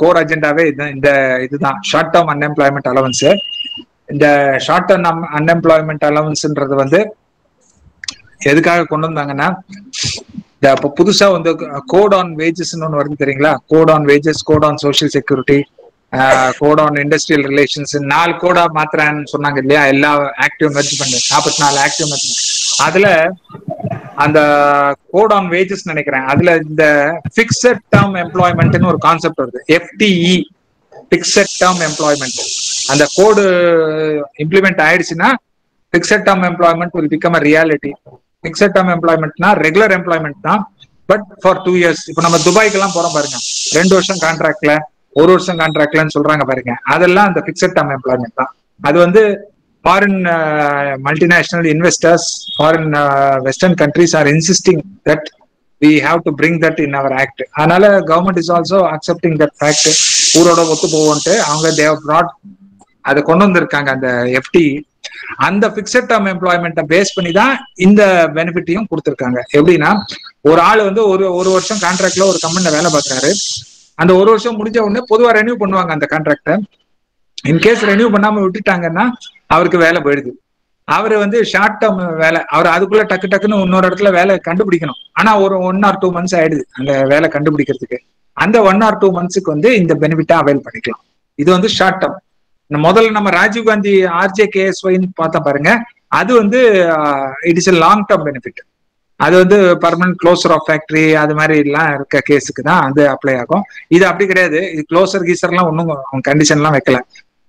கோர் அஜெண்டாவே இந்த இதுதான் ஷார்ட் டேர்ம் அன்எம்ப்ளாய்மெண்ட் அலவன்ஸ். இந்த ஷார்ட் டேர்ம் அன்எம்ப்ளாய்மெண்ட் அலவன்ஸ்ன்றது வந்து எதுக்காக கொண்டு வந்தாங்கன்னா, இப்ப புதுசா வந்து கோட் ஆன் வேஜஸ்ன்னு ஒன்று வருது தெரியுங்களா? Code on wages, code on social security, code on industrial relations, 4 கோடா மாத்திரான்னு சொன்னாங்க இல்லையா? எல்லா ஆக்டிவ் மெர்ஜ் பண்ணு 44 ஆக்டிவ் மெர்ஜ். அதுல அந்த கோட் ஆன் வேஜஸ் நினைக்கிறேன், அதுல இந்த பிக்ஸட் டேர்ம் எம்ப்ளாய்மெண்ட்னு ஒரு கான்செப்ட் வருது. FTE, fixed term employment. அந்த கோடு இம்ப்ளிமெண்ட் ஆயிடுச்சுன்னா fixed term employment will become a reality. Fixed term எம்ப்ளாய்மெண்ட்னா ரெகுலர் எம்ப்ளாய்மெண்ட் தான், பட் ஃபார் 2 years. இப்போ நம்ம துபாய்க்கு எல்லாம் போறோம் பாருங்க, 2 வருஷம் கான்ட்ராக்ட்ல, 1 வருஷம் கான்ட்ராக்ட்லன்னு சொல்றாங்க பாருங்க, அதெல்லாம் அந்த பிக்ஸட் டேர்ம் எம்ப்ளாய்மெண்ட் தான். அது வந்து foreign multinational investors, foreign western countries R insisting that we have to bring that in our act. அதனால government is also accepting that fact. ஊரோட ஒத்து போவோன்ட்டு அவங்க they have brought அதை கொண்டு வந்திருக்காங்க அந்த FTE. அந்த பிக்ஸட் டேர்ம் எம்ப்ளாய்மெண்ட்டை பேஸ் பண்ணி தான் இந்த பெனிஃபிட்டையும் கொடுத்துருக்காங்க. எப்படின்னா, ஒரு ஆள் வந்து ஒரு வருஷம் கான்ட்ராக்ட்ல ஒரு கம்பெனில வேலை பார்க்கறாரு. அந்த 1 வருஷம் முடிஞ்ச உடனே பொதுவாக ரெனியூ பண்ணுவாங்க அந்த கான்ட்ராக்டை. இன்கேஸ் ரெனியூ பண்ணாம விட்டுட்டாங்கன்னா அவருக்கு வேலை போயிடுது. அவரு வந்து ஷார்ட் டேர்ம் வேலை, அவர் அதுக்குள்ள டக்குன்னு இன்னொரு இடத்துல வேலை கண்டுபிடிக்கணும். ஆனா ஒரு 1 or 2 months ஆயிடுது அந்த வேலை கண்டுபிடிக்கிறதுக்கு. அந்த 1 or 2 monthsக்கு வந்து இந்த பெனிஃபிட்டா அவைல் பண்ணிக்கலாம். இது வந்து ஷார்ட் டேர்ம். முதல்ல நம்ம ராஜீவ் காந்தி RJKSY பார்த்தா பாருங்க, அது வந்து it is a long term benefit. அது வந்து பர்மனன்ட் க்ளோசர் ஆஃப் ஃபேக்டரி அது மாதிரி எல்லாம் இருக்க கேஸுக்கு தான் அது அப்ளை ஆகும். இது அப்படி கிடையாது. இது க்ளோசர் கீசர்லாம் ஒன்றும் கண்டிஷன்லாம் வைக்கல,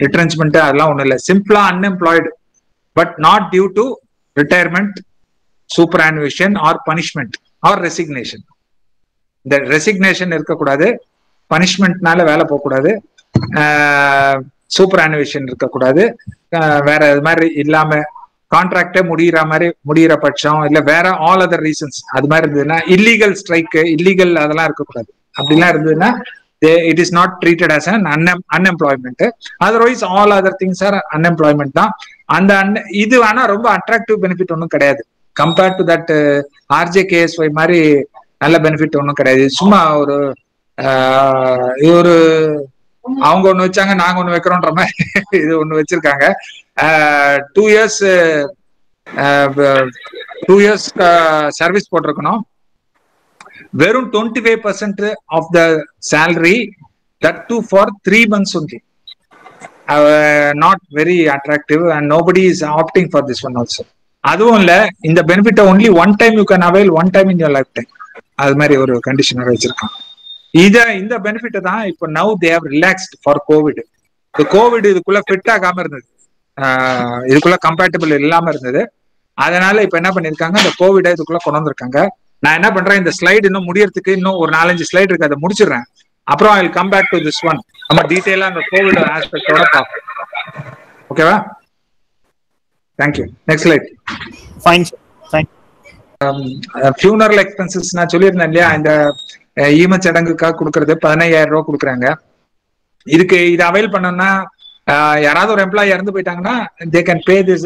ரிட்ரென்ச்மெண்ட் அதெல்லாம் ஒன்றும் இல்லை. சிம்பிளா unemployed but not due to retirement, superannuation or punishment or resignation. இந்த ரெசிக்னேஷன் இருக்கக்கூடாது, பனிஷ்மெண்ட்னால வேலை போகக்கூடாது, சூப்பர் ஆனுவேஷன் இருக்கக்கூடாது, வேற இது மாதிரி இல்லாம கான்ட்ராக்டே முடிகிற பட்சம் இல்ல வேற ஆல் அதர் ரீசன்ஸ் அது மாதிரி இருந்ததுன்னா, இல்லீகல் ஸ்ட்ரைக்கு இல்லீகல் அதெல்லாம் இருக்கக்கூடாது. அப்படிலாம் இருந்ததுன்னா it is not treated as an unemployment. Otherwise all other things are unemployment தான். அந்த இது ஆனா ரொம்ப அட்ராக்டிவ் பெனிஃபிட் ஒன்றும் கிடையாது. கம்பேர்ட் டு தட் RJKSY மாதிரி நல்ல பெனிஃபிட் ஒன்றும் கிடையாது. சும்மா ஒரு அவங்க ஒண்ணு வச்சாங்க நாங்க ஒண்ணு வைக்கிறோன்ற மாதிரி இது ஒண்ணு வச்சிருக்காங்க. 2 years சர்வீஸ் போட்டிருக்கணும். வெறும் 25% of the salary, that too for 3 months only. Not very attractive and nobody is opting for this one also. அதுவும் இல்ல, இந்த பெனிஃபிட்டை only one time you can avail, one time in your lifetime. அது மாதிரி ஒரு கண்டிஷனர் வச்சிருக்காங்க. இந்த பெனிஃபிட் தான் இப்போ now they have relaxed for Covid. Covid இதுக்குள்ள ஃபிட் ஆகாம இருந்தது, இதுக்குள்ள கம்பேட்டபிள் இல்லாம இருந்தது. அதனால இப்ப என்ன பண்ணிருக்காங்க, இந்த கோவிட இதுக்குள்ள கொண்டு வந்திருக்காங்க. நான் என்ன பண்றேன், இந்த ஸ்லைடு இன்னும் முடியறதுக்கு இன்னும் ஒரு 4-5 ஸ்லைடு இருக்கு, அதை முடிச்சிடுறேன். அப்புறம் I will come back to this one. நம்ம டீடைலா அந்த கோவிட் ஆஸ்பெக்டோட பார்ப்போம். ஓகேவா? Thank you. Next slide. Fine sir. Funeral expenses நான் சொல்லியிருந்தேன் இல்லையா, இந்த ஈமச்சடங்குக்காக கொடுக்கறது 15,000 ரூபாய் கொடுக்குறாங்க. இதுக்கு இது அவைல் பண்ணோம்னா, யாராவது ஒரு எம்ப்ளாயி இறந்து போயிட்டாங்கன்னா they can pay this.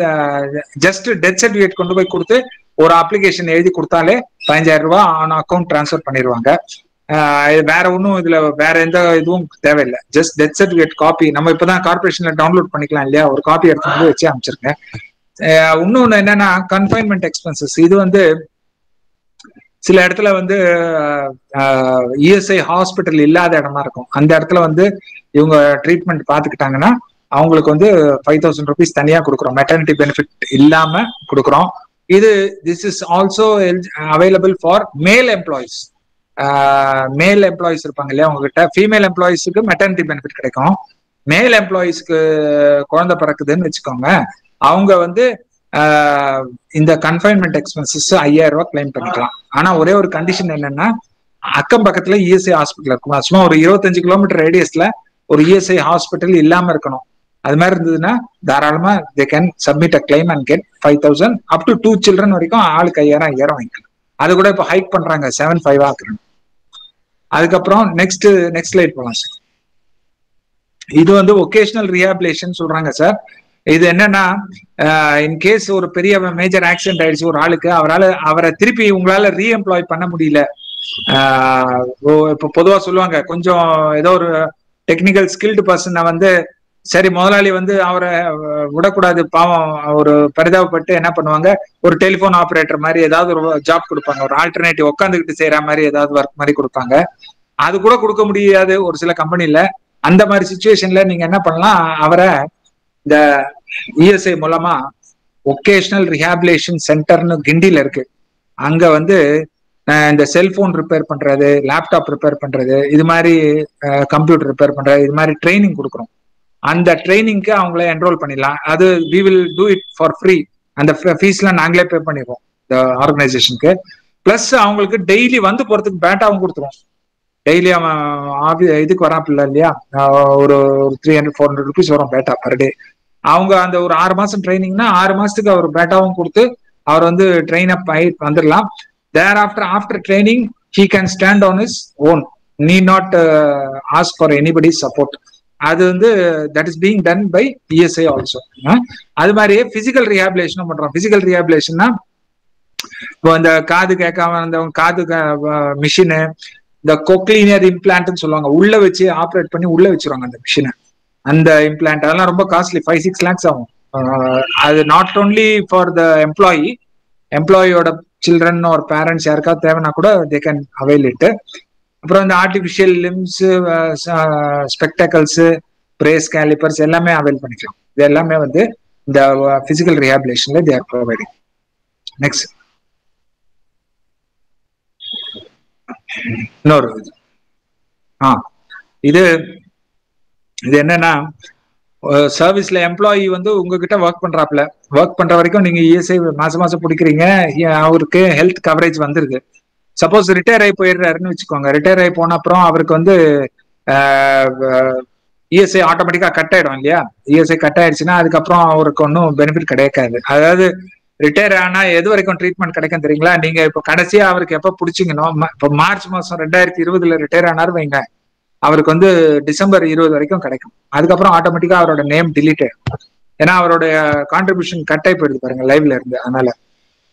Just death certificate கொண்டு போய் கொடுத்து ஒரு அப்ளிகேஷன் எழுதி கொடுத்தாலே 15,000 ரூபாய் ஆன் அக்கௌண்ட் டிரான்ஸ்ஃபர் பண்ணிடுவாங்க. வேற ஒன்றும் இதுல வேற எந்த இதுவும் தேவையில்லை. ஜஸ்ட் டெத் சர்டிஃபிகேட் காப்பி நம்ம இப்பதான் கார்பரேஷன்ல டவுன்லோட் பண்ணிக்கலாம் இல்லையா, ஒரு காப்பி எடுத்து வந்து வச்சு அமைச்சிருக்கேன். இன்னொன்னு என்னன்னா, கன்ஃபைன்மெண்ட் எக்ஸ்பென்சஸ். இது வந்து சில இடத்துல வந்து ESI ஹாஸ்பிட்டல் இல்லாத இடமா இருக்கும். அந்த இடத்துல வந்து இவங்க ட்ரீட்மெண்ட் பார்த்துக்கிட்டாங்கன்னா அவங்களுக்கு வந்து 5,000 rupees தனியா கொடுக்குறோம், மெட்டர்னிட்டி பெனிஃபிட் இல்லாம கொடுக்குறோம். This is also available for மேல் எம்ப்ளாயிஸ். மேல் எம்ப்ளாயிஸ் இருப்பாங்க இல்லையா உங்ககிட்ட, ஃபீமேல் எம்ப்ளாயிஸுக்கு மெட்டர்னிட்டி பெனிஃபிட் கிடைக்கும். மேல் எம்ப்ளாயிஸ்க்கு குழந்தை பிறக்குதுன்னு வச்சுக்கோங்க, அவங்க வந்து இந்த கன்ஃபைன்மெண்ட் எக்ஸ்பென்சஸ் 5,000 ரூபாய் கிளைம் பண்ணிக்கலாம். ஆனா ஒரே ஒரு கண்டிஷன் என்னன்னா, அக்கம் பக்கத்துல ESI ஹாஸ்பிட்டல் இருக்கும். சும்மா ஒரு 25 கிலோமீட்டர் ரேடியஸ்ல ஒரு ESI ஹாஸ்பிட்டல் இல்லாம இருக்கணும். அது மாதிரி இருந்ததுன்னா தாராளமா they can submit a claim and get 5,000 up to 2 children வரைக்கும் ஆளுக்கு 5,000 வாங்கிக்கலாம். அது கூட இப்போ ஹைக் பண்றாங்க, 7,500 ஆக்குறாங்க. அதுக்கப்புறம் நெக்ஸ்ட் ஸ்லைட் போலாம் சார். இது வந்து ஒகேஷனல் ரீஹாபிலேஷன் சொல்றாங்க சார். இது என்னன்னா, இன்கேஸ் ஒரு பெரிய மேஜர் ஆக்சிடென்ட் ஆயிடுச்சு ஒரு ஆளுக்கு, அவரை திருப்பி உங்களால ரீஎம்ப்ளாய் பண்ண முடியல இப்போ பொதுவா சொல்லுவாங்க கொஞ்சம் ஏதோ ஒரு டெக்னிக்கல் ஸ்கில்டு பர்சனை வந்து சரி முதலாளி வந்து அவரை விடக்கூடாது பாவம் ஒரு பரிதாபப்பட்டு என்ன பண்ணுவாங்க, ஒரு டெலிபோன் ஆபரேட்டர் மாதிரி ஏதாவது ஒரு ஜாப் கொடுப்பாங்க, ஒரு ஆல்டர்னேட்டிவ் உட்காந்துக்கிட்டு செய்யற மாதிரி ஏதாவது ஒர்க் மாதிரி கொடுப்பாங்க. அது கூட கொடுக்க முடியாது ஒரு சில கம்பெனில. அந்த மாதிரி சுச்சுவேஷன்ல நீங்க என்ன பண்ணலாம், அவரை இந்த இஎஸ்ஐ மூலமா ஒகேஷனல் ரிஹாபிலேஷன் சென்டர்னு கிண்டில இருக்கு, அங்க வந்து இந்த செல்போன் ரிப்பேர் பண்றது, லேப்டாப் ரிப்பேர் பண்றது, இது மாதிரி கம்ப்யூட்டர் ரிப்பேர் பண்றது, இது மாதிரி ட்ரைனிங் கொடுக்குறோம். அந்த ட்ரைனிங்க்கு அவங்கள என்ரோல் பண்ணிடலாம். அது we will do it for free. அந்த ஃபீஸ்லாம் நாங்களே பே பண்ணிடுவோம் இந்த ஆர்கனைசேஷனுக்கு. பிளஸ் அவங்களுக்கு டெய்லி வந்து போறதுக்கு பேட்டாவும் கொடுத்துருவோம். டெய்லி அவன் இதுக்கு வராப்பில்ல இல்லையா, ஒரு 300-400 rupees வரும் பேட்டா பர் டே. அவங்க அந்த ஒரு 6 மாசம் ட்ரைனிங்னா 6 மாசத்துக்கு அவர் பேட்டாவும் கொடுத்து அவர் வந்து ட்ரெயின் அப் ஆகி வந்துடலாம். There after training he can stand on his own, need not ask for anybody support. அது வந்து that is being done by ESI also. அது மாதிரியே பிசிக்கல் ரீஹாபிலேஷனும் பண்றோம். பிசிக்கல் ரீஹாபிலேஷன்னா இப்போ இந்த காது கேட்காம இருந்தவங்க காது மிஷினு, இந்த கொக்லீனியர் இம்ப்ளான்ட்னு சொல்லுவாங்க, உள்ள வச்சு ஆப்ரேட் பண்ணி உள்ள வச்சிருவாங்க அந்த மிஷினை. அந்த இம்ப்ளான்ட் அதெல்லாம் ரொம்ப காஸ்ட்லி, 5-6 lakhs ஆகும். அது நாட் ஓன்லி ஃபார் த எம்ப்ளாயியோட சில்ட்ரன் ஒரு பேரண்ட்ஸ் யாருக்காவது தேவைன்னா கூட தே கேன் அவைல் இட். அப்புறம் இந்த artificial limbs, spectacles, brace callipers எல்லாமே அவைல் பண்ணிக்கலாம். இது எல்லாமே வந்து இந்த பிசிக்கல் ரீஹாபிலேஷன்ல தே ஆர் ப்ரொவைடிங். நெக்ஸ்ட் இன்னொரு இது என்னன்னா, சர்வீஸ்ல எம்ப்ளாயி வந்து உங்ககிட்ட ஒர்க் பண்ற வரைக்கும் நீங்க இஎஸ்ஐ மாசம் மாசம் பிடிக்கிறீங்க, அவருக்கு ஹெல்த் கவரேஜ் வந்துருது. சப்போஸ் ரிட்டையர் ஆகி போயிடுறாருன்னு வச்சுக்கோங்க, ரிட்டையர் ஆகி போன அப்புறம் அவருக்கு வந்து இஎஸ்ஐ ஆட்டோமேட்டிக்கா கட் ஆயிடும் இல்லையா. இஎஸ்ஐ கட் ஆயிடுச்சுன்னா அதுக்கப்புறம் அவருக்கு ஒன்றும் பெனிஃபிட் கிடைக்காது. அதாவது ரிட்டையர் ஆனா எது வரைக்கும் ட்ரீட்மெண்ட் கிடைக்கும் தெரியுங்களா? நீங்க இப்போ கடைசியா அவருக்கு எப்ப பிடிச்சிங்கனோ, இப்போ மார்ச் மாசம் 2020 ரிட்டையர் ஆனாரு வைங்க, அவருக்கு வந்து December 20 வரைக்கும் கிடைக்கும். அதுக்கப்புறம் ஆட்டோமேட்டிக்கா அவரோட நேம் டிலீட் ஆயிடும். ஏன்னா அவருடைய கான்ட்ரிபியூஷன் கட் ஆகி போயிடுது பாருங்க லைவ்ல இருந்து. அதனால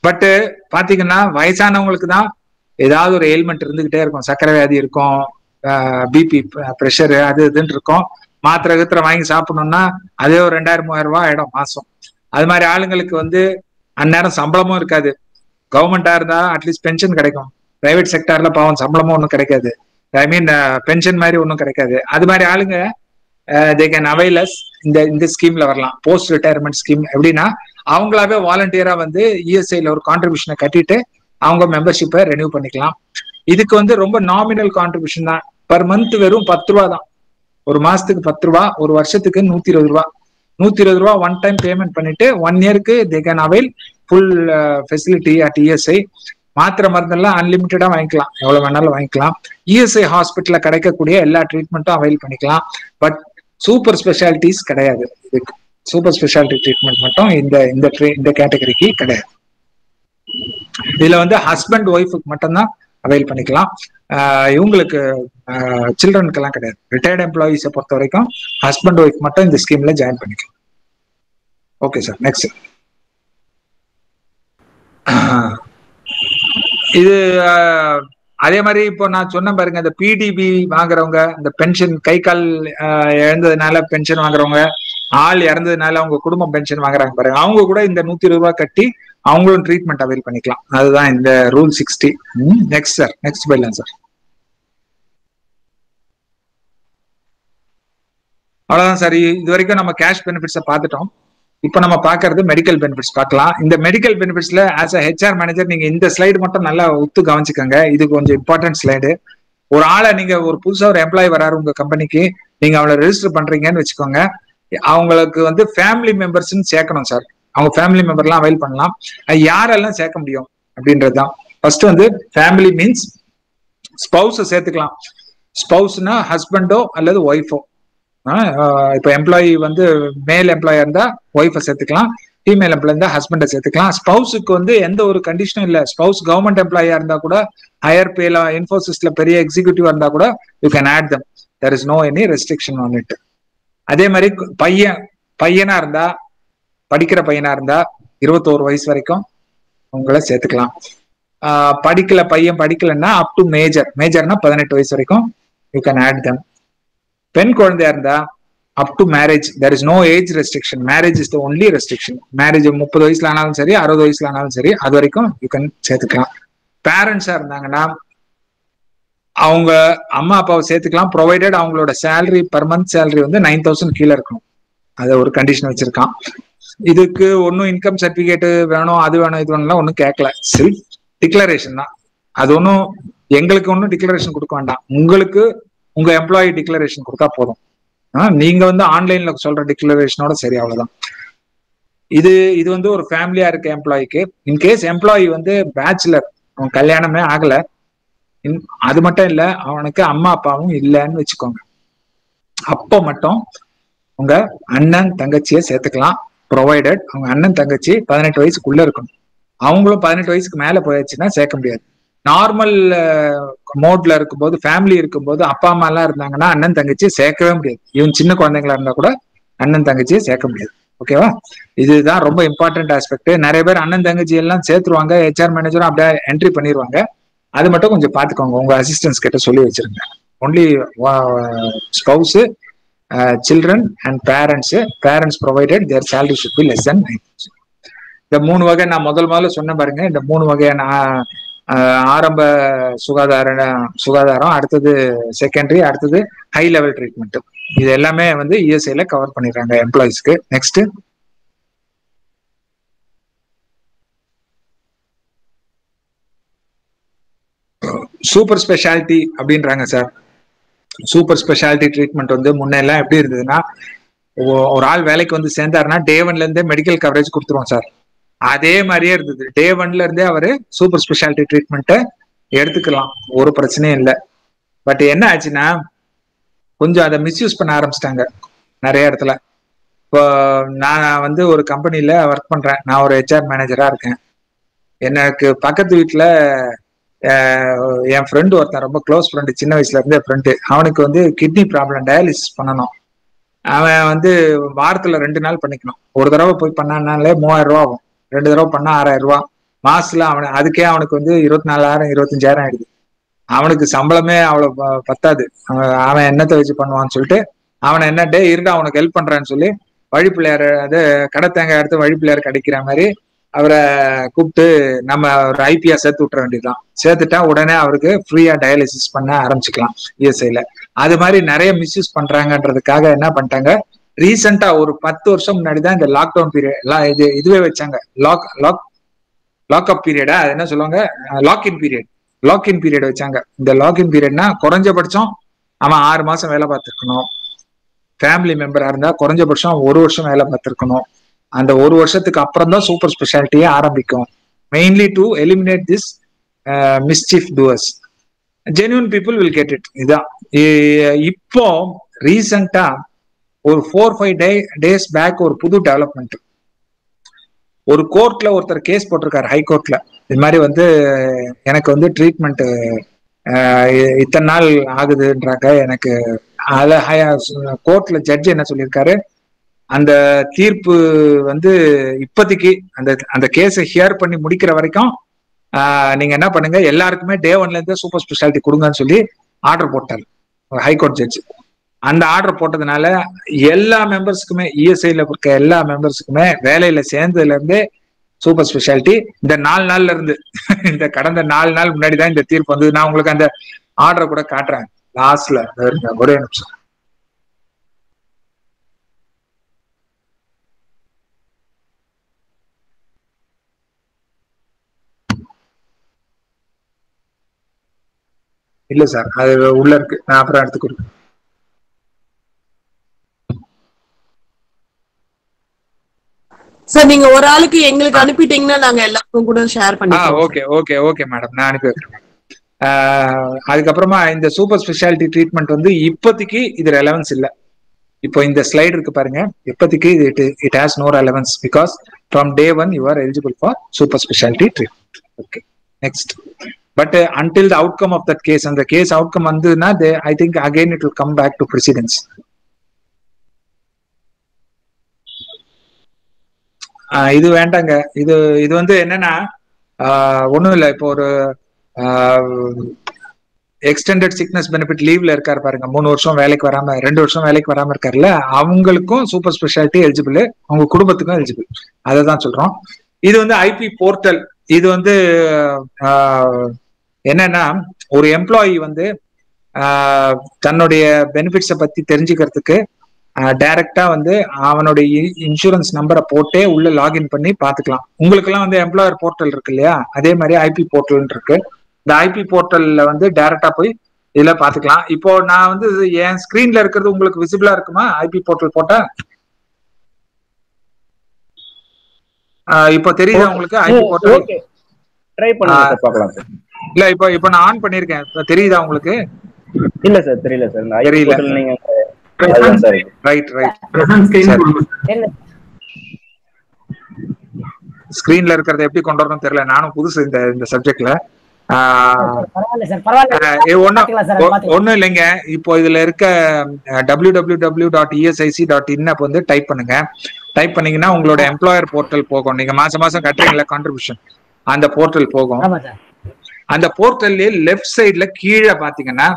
பட் பாத்தீங்கன்னா வயசானவங்களுக்கு தான் ஏதாவது ஒரு எயில்மெண்ட் இருந்துகிட்டே இருக்கும். சர்க்கரை வியாதி இருக்கும், பிபி ப்ரெஷரு அது இதுன்னு இருக்கும். மாத்திரை வாங்கி சாப்பிடணும்னா அதே ஒரு 2000-3000 ரூபாய் ஆயிடும் மாசம். அது மாதிரி ஆளுங்களுக்கு வந்து அந்நேரம் சம்பளமும் இருக்காது. கவர்மெண்டா இருந்தா அட்லீஸ்ட் பென்ஷன் கிடைக்கும், பிரைவேட் செக்டார்ல பாவம் சம்பளமும் ஒன்றும் கிடைக்காது, ஐ மீன் பென்ஷன் மாதிரி ஒன்றும் கிடைக்காது. அது மாதிரி ஆளுங்க தே கேன் அவைல் அஸ் இந்த ஸ்கீம்ல வரலாம். போஸ்ட் ரிட்டையர்மெண்ட் ஸ்கீம் எப்படின்னா, அவங்களாவே வாலண்டியரா வந்து இஎஸ்ஐல ஒரு கான்ட்ரிபியூஷனை கட்டிட்டு அவங்க மெம்பர்ஷிப்பை ரெனியூ பண்ணிக்கலாம். இதுக்கு வந்து ரொம்ப நாமினல் கான்ட்ரிபியூஷன் தான். பர் மந்த் வெறும் 10 ரூபா தான். ஒரு மாசத்துக்கு 10 ரூபா, ஒரு வருஷத்துக்கு 120 ரூபா. 120 ரூபா ஒன் டைம் பேமெண்ட் பண்ணிட்டு 1 இயருக்கு தே can avail full facility at ESI. மாத்திரை மருந்தெல்லாம் அன்லிமிட்டடா வாங்கிக்கலாம், எவ்வளவு வேணாலும் வாங்கிக்கலாம். இஎஸ்ஐ ஹாஸ்பிட்டல்ல கிடைக்கக்கூடிய எல்லா ட்ரீட்மெண்ட்டும் அவைல் பண்ணிக்கலாம். பட் சூப்பர் ஸ்பெஷாலிட்டிஸ் கிடையாது. இதுக்கு சூப்பர் ஸ்பெஷாலிட்டி ட்ரீட்மெண்ட் மட்டும் இந்த கேட்டகரிக்கு கிடையாது. இதுல வந்து ஹஸ்பண்ட் ஒய்ஃபுக்கு மட்டும்தான் அவைல் பண்ணிக்கலாம். இவங்களுக்கு சில்ட்ரனுக்கு எல்லாம் கிடையாது. ரிட்டையர்ட் எம்ப்ளாயிஸை பொறுத்த வரைக்கும் ஹஸ்பண்ட் ஒய்ஃப் மட்டும் இந்த ஸ்கீம்ல ஜாயின் பண்ணிக்கலாம். Okay sir, next. இது அதே மாதிரி இப்போ நான் சொன்ன பாருங்க, இந்த பிடிபி வாங்குறவங்க, இந்த பென்ஷன் கை கால் இழந்ததுனால பென்ஷன் வாங்குறவங்க, ஆள் இறந்ததுனால அவங்க குடும்பம் பென்ஷன் வாங்குறாங்க பாருங்க, அவங்க கூட இந்த 120 ரூபாய் கட்டி அவங்களும் ட்ரீட்மெண்ட் அவைல் பண்ணிக்கலாம். அதுதான் இந்த ரூல் 60. நெக்ஸ்ட் சார், நெக்ஸ்ட் போயிடலாம் சார். அவ்வளவுதான் சார். இது வரைக்கும் நம்ம கேஷ் பெனிஃபிட்ஸை பார்த்துட்டோம். இப்போ நம்ம பாக்குறது மெடிக்கல் பெனிஃபிட்ஸ் பார்க்கலாம். இந்த மெடிக்கல் பெனிஃபிட்ஸ்ல ஆஸ் அ ஹெச்ஆர் மேனேஜர் நீங்க இந்த ஸ்லைடு மட்டும் நல்லா ஒத்து கவனிச்சுக்கோங்க. இது கொஞ்சம் இம்பார்ட்டன்ட் ஸ்லைடு. ஒரு ஆளை நீங்க ஒரு புதுசா ஒரு எம்ப்ளாயி வராரு உங்க கம்பெனிக்கு, நீங்க அவளை ரெஜிஸ்டர் பண்றீங்கன்னு வச்சுக்கோங்க. அவங்களுக்கு வந்து ஃபேமிலி மெம்பர்ஸ்ன்னு சேர்க்கணும் சார். அவங்க ஃபேமிலி மெம்பர்லாம் அவைல் பண்ணலாம். யாரெல்லாம் சேர்க்க முடியும் அப்படின்றதுதான். ஃபர்ஸ்ட் வந்து ஃபேமிலி மீன்ஸ் ஸ்பௌஸை சேர்த்துக்கலாம். ஸ்பௌஸ்னா ஹஸ்பண்டோ அல்லது ஒய்ஃபோ. இப்ப எம்ப்ளாயி வந்து மேல் எம்ப்ளாயா இருந்தா ஒய்ஃபை சேர்த்துக்கலாம், ஃபீமேல் எம்ப்ளாய் இருந்தா ஹஸ்பண்டை சேர்த்துக்கலாம். ஸ்பௌஸுக்கு வந்து எந்த ஒரு கண்டிஷனும் இல்லை. ஸ்பௌஸ் கவர்மெண்ட் எம்ப்ளாயா இருந்தா கூட, ஹையர் பேல இன்ஃபோசிஸ்ல பெரிய எக்ஸிக்யூட்டிவா இருந்தா கூட you can add them. There is no any restriction on it. அதே மாதிரி பையனா இருந்தா, படிக்கிற பையனா இருந்தா 21 வயசு வரைக்கும் உங்களை சேர்த்துக்கலாம். பையன் படிக்கலன்னா அப் டு மேஜர்னா 18 வயசு வரைக்கும் யூ கேன் ஆட் தம். பெண் குழந்தையா இருந்தா up to marriage there is no age restriction. Marriage is the only restriction. Marriage 30 வயசுல ஆனாலும் சரி 60 வயசுல ஆனாலும் சரி அது வரைக்கும் யூ கேன் சேர்த்துக்கலாம். பேரண்ட்ஸா இருந்தாங்கன்னா அவங்க அம்மா அப்பாவை சேர்த்துக்கலாம், ப்ரொவைடட் அவங்களோட சேலரி பர் மந்த் சேலரி வந்து 9,000 கீழே இருக்கணும். அதை ஒரு கண்டிஷன் வச்சிருக்கான். இதுக்கு ஒன்னும் இன்கம் சர்டிபிகேட் வேணும், அது வேணும், இது வேணும்லாம் ஒன்றும் கேட்கல. செல்ஃப் டிக்ளரேஷன் தான். அது ஒன்றும் எங்களுக்கு ஒன்றும் டிக்ளரேஷன் கொடுக்க வேண்டாம், உங்களுக்கு உங்க எம்ப்ளாயி டிக்ளரேஷன் கொடுத்தா போதும். நீங்க வந்து ஆன்லைன்ல சொல்ற டிக்ளரேஷனோட சரி, அவ்வளவுதான். இது வந்து ஒரு ஃபேமிலியா இருக்க எம்ப்ளாய்க்கு. இன்கேஸ் எம்ப்ளாயி வந்து பேச்சுலர், அவன் கல்யாணமே ஆகல, அது மட்டும் இல்ல அவனுக்கு அம்மா அப்பாவும் இல்லைன்னு வச்சுக்கோங்க, அப்போ மட்டும் உங்க அண்ணன் தங்கச்சியை சேர்த்துக்கலாம், ப்ரொவைடட் அவங்க அண்ணன் தங்கச்சி 18 வயசுக்குள்ள இருக்கணும். அவங்களும் 18 வயசுக்கு மேல போயாச்சுன்னா சேர்க்க முடியாது. நார்மல் மோட்ல இருக்கும்போது, ஃபேமிலி இருக்கும்போது அப்பா அம்மா எல்லாம் இருந்தாங்கன்னா அண்ணன் தங்கச்சியை சேர்க்கவே முடியாது. இவன் சின்ன குழந்தைங்களா இருந்தா கூட அண்ணன் தங்கச்சியை சேர்க்க முடியாது. ஓகேவா? இதுதான் ரொம்ப இம்பார்ட்டன்ட் ஆஸ்பெக்ட். நிறைய பேர் அண்ணன் தங்கச்சி எல்லாம் சேர்த்துருவாங்க, ஹெச்ஆர் மேனேஜரும் அப்படியே என்ட்ரி பண்ணிடுவாங்க. அது மட்டும் கொஞ்சம் பாத்துக்கோங்க, உங்க அசிஸ்டன்ஸ் கிட்ட சொல்லி வச்சிருங்க. Only spouse, children and parents provided their salary should be less than 9,000. இந்த 3 வகை நான் முதல்ல சொன்ன பாருங்க. இந்த 3 வகையான ஆரம்ப சுகாதாரம், அடுத்தது செகண்டரி, அடுத்தது ஹை லெவல் ட்ரீட்மெண்ட். இது எல்லாமே வந்து இஎஸ்ஐல கவர் பண்ணிடுறாங்க எம்ப்ளாயிஸ்க்கு. நெக்ஸ்ட், சூப்பர் ஸ்பெஷாலிட்டி அப்படின்றாங்க சார். சூப்பர் ஸ்பெஷாலிட்டி ட்ரீட்மெண்ட் வந்து முன்ன எல்லாம் எப்படி இருந்ததுன்னா, ஒரு ஆள் வேலைக்கு வந்து சேர்ந்தாருன்னா டே 1ல இருந்தே மெடிக்கல் கவரேஜ் கொடுத்துருவோம் சார். அதே மாதிரியே இருந்தது. டே 1ல இருந்தே அவரு சூப்பர் ஸ்பெஷாலிட்டி ட்ரீட்மெண்ட்டை எடுத்துக்கலாம், ஒரு பிரச்சனையும் இல்லை. பட் என்ன ஆச்சுன்னா கொஞ்சம் அதை மிஸ்யூஸ் பண்ண ஆரம்பிச்சிட்டாங்க நிறைய இடத்துல. இப்போ நான் வந்து ஒரு கம்பெனில ஒர்க் பண்றேன், நான் ஒரு ஹெச்ஆர் மேனேஜரா இருக்கேன். எனக்கு பக்கத்து வீட்டுல என் ஃப்ரெண்டு ஒருத்தன், ரொம்ப க்ளோஸ் ஃப்ரெண்டு, சின்ன வயசுல இருந்தே ஃப்ரெண்டு. அவனுக்கு வந்து கிட்னி ப்ராப்ளம், டயாலிசிஸ் பண்ணணும். அவன் வந்து வாரத்துல 2 நாள் பண்ணிக்கணும். ஒரு தடவை போய் பண்ணாலே 3000 ரூபா ஆகும், 2 தடவை பண்ணா 6000 ரூபா. மாசத்துல அதுக்கே அவனுக்கு வந்து 24,000 25,000 ஆயிடுது. அவனுக்கு சம்பளமே அவ்வளவு பத்தாது. அவன் என்னத்தை வச்சு பண்ணுவான்னு சொல்லிட்டு அவனை என்ன டே இருடா அவனுக்கு ஹெல்ப் பண்றான்னு சொல்லி வழிப்பிள்ளையார், அது கடை தேங்காய் எடுத்து வழிப்பிள்ளையார் கடிக்கிற மாதிரி அவரை கூப்பிட்டு நம்ம ஒரு ஐபியா சேர்த்து விட்டுற வேண்டியதுதான். சேர்த்துட்டா உடனே அவருக்கு ஃப்ரீயா டயாலிசிஸ் பண்ண ஆரம்பிச்சுக்கலாம் இஎஸ்ஐல. அது மாதிரி நிறைய மிஸ்யூஸ் பண்றாங்கன்றதுக்காக என்ன பண்ணிட்டாங்க, ரீசெண்டா ஒரு 10 வருஷம் முன்னாடிதான் இந்த லாக்டவுன் பீரியட் இதுவே வச்சாங்க. லாக்அப் பீரியடா, அது என்ன சொல்லுவாங்க, லாக்இன் பீரியட் வச்சாங்க. இந்த லாக்இன் பீரியட்னா குறைஞ்சபட்சம் அவன் 6 மாசம் வேலை பார்த்துருக்கணும். ஃபேமிலி மெம்பரா இருந்தா குறைஞ்சபட்சம் 1 வருஷம் வேலை பார்த்துருக்கணும். அந்த 1 வருஷத்துக்கு அப்புறம் தான் சூப்பர் ஸ்பெஷாலிட்டியே ஆரம்பிக்கும். Mainly to eliminate this mischief towards. Genuine people will get it. இதான் இப்போ ரீசெண்டா ஒரு 4-5 டேஸ் பேக் ஒரு புது டெவலப்மெண்ட். ஒரு கோர்ட்ல ஒருத்தர் கேஸ் போட்டிருக்காரு, ஹை கோர்ட்ல. இது மாதிரி வந்து எனக்கு வந்து ட்ரீட்மெண்ட் இத்தனை நாள் ஆகுதுன்றாங்க எனக்கு. கோர்ட்ல ஜட்ஜ் என்ன சொல்லியிருக்காரு, அந்த தீர்ப்பு வந்து இப்போதைக்கு அந்த கேஸை ஹியர் பண்ணி முடிக்கிற வரைக்கும் நீங்க என்ன பண்ணுங்க, எல்லாருக்குமே டே 1ல இருந்தே சூப்பர் ஸ்பெஷாலிட்டி கொடுங்கன்னு சொல்லி ஆர்டர் போட்டார் ஹைகோர்ட் ஜட்ஜ். அந்த ஆர்டர் போட்டதுனால எல்லா மெம்பர்ஸுக்குமே, இஎஸ்ஐல இருக்க எல்லா மெம்பர்ஸுக்குமே வேலையில சேர்ந்ததுல இருந்தே சூப்பர் ஸ்பெஷாலிட்டி இந்த 4 நாள்ல இருந்து இந்த கடந்த 4 நாள் முன்னாடி தான் இந்த தீர்ப்பு வந்தது. நான் உங்களுக்கு அந்த ஆர்டரை கூட காட்டுறேன் லாஸ்ட்ல, ஒரே நிமிஷம். இல்ல சார், அது உள்ள இருக்கு, நான் அப்புறம் எடுத்து கொடுக்குறேன். சார் நீங்க ஒரு ஆளுக்கு எங்களுக்கு அனுப்பிட்டீங்கன்னா நாங்க எல்லாருக்கும் கூட ஷேர் பண்ணிக்கலாம். ஓகே மேடம், நான் அனுப்பி வைக்கிறேன். அதுக்கப்புறமா இந்த சூப்பர் ஸ்பெஷாலிட்டி ட்ரீட்மெண்ட் வந்து இப்போதைக்கு இது ரெலவன்ஸ் இல்லை. இப்போ இந்த ஸ்லைடு இருக்கு பாருங்க, இப்போதைக்கு it has no relevance because from day 1 you are eligible for super speciality treatment. Okay, next. But until the outcome of that case, and the case outcome வந்துனா I think again it will come back to precedence. இது வேண்டாங்க. இது வந்து என்னன்னா ஒன்றும் இல்லை, இப்போ ஒரு extended sickness benefit லீவ்ல இருக்காரு பாருங்க, 3 வருஷம் வேலைக்கு வராம 2 வருஷம் வேலைக்கு வராம இருக்காருல்ல, அவங்களுக்கும் சூப்பர் ஸ்பெஷாலிட்டி எலிஜிபிள், அவங்க குடும்பத்துக்கும் எலிஜிபிள். அதை தான் சொல்றோம். இது வந்து ஐபி போர்ட்டல். இது வந்து என்னன்னா, ஒரு எம்ப்ளாயி வந்து தன்னுடைய பெனிஃபிட்ஸை பத்தி தெரிஞ்சுக்கிறதுக்கு டைரக்டா வந்து அவனுடைய இன்சூரன்ஸ் நம்பரை போட்டே உள்ள லாகின் பண்ணி பாத்துக்கலாம். உங்களுக்கு எல்லாம் வந்து எம்ப்ளாயர் போர்ட்டல் இருக்கு இல்லையா, அதே மாதிரி ஐபி போர்ட்டல் இருக்கு. இந்த ஐபி போர்ட்டல்ல வந்து டைரக்டா போய் இதுல பாத்துக்கலாம். இப்போ நான் வந்து என் ஸ்கிரீன்ல இருக்கிறது உங்களுக்கு விசிபிளா இருக்குமா? ஐபி போர்ட்டல் போட்டா இப்போ தெரியுதா உங்களுக்கு? ஐபி போர்ட்டல் ட்ரை பண்ணுங்க பார்க்கலாம் சார். இல்ல இப்போ நான் ஆன் பண்ணிருக்கேன், தெரியுதா உங்களுக்கு? இல்ல சார், தெரியல சார். இந்த ஐபி போர்ட்டல் நீங்க ரைட் ஸ்கிரீன்ல இருக்கிறத எப்படி கொண்டு வரணும் தெரியல, நானும் புதுசு இந்த சப்ஜெக்ட்ல. ஒண்ணும் இல்லைங்க, இப்போ இதுல இருக்க www.esic.in வந்து டைப் பண்ணுங்க. டைப் பண்ணீங்கன்னா உங்களோட எம்ப்ளாயர் போர்ட்டல் போகும். நீங்க மாசம் மாசம் கட்டுறீங்களா கான்ட்ரிபியூஷன், அந்த போர்ட்டல் போகும். அந்த போர்ட்டல்லே லெஃப்ட் சைட்ல கீழே பாத்தீங்கன்னா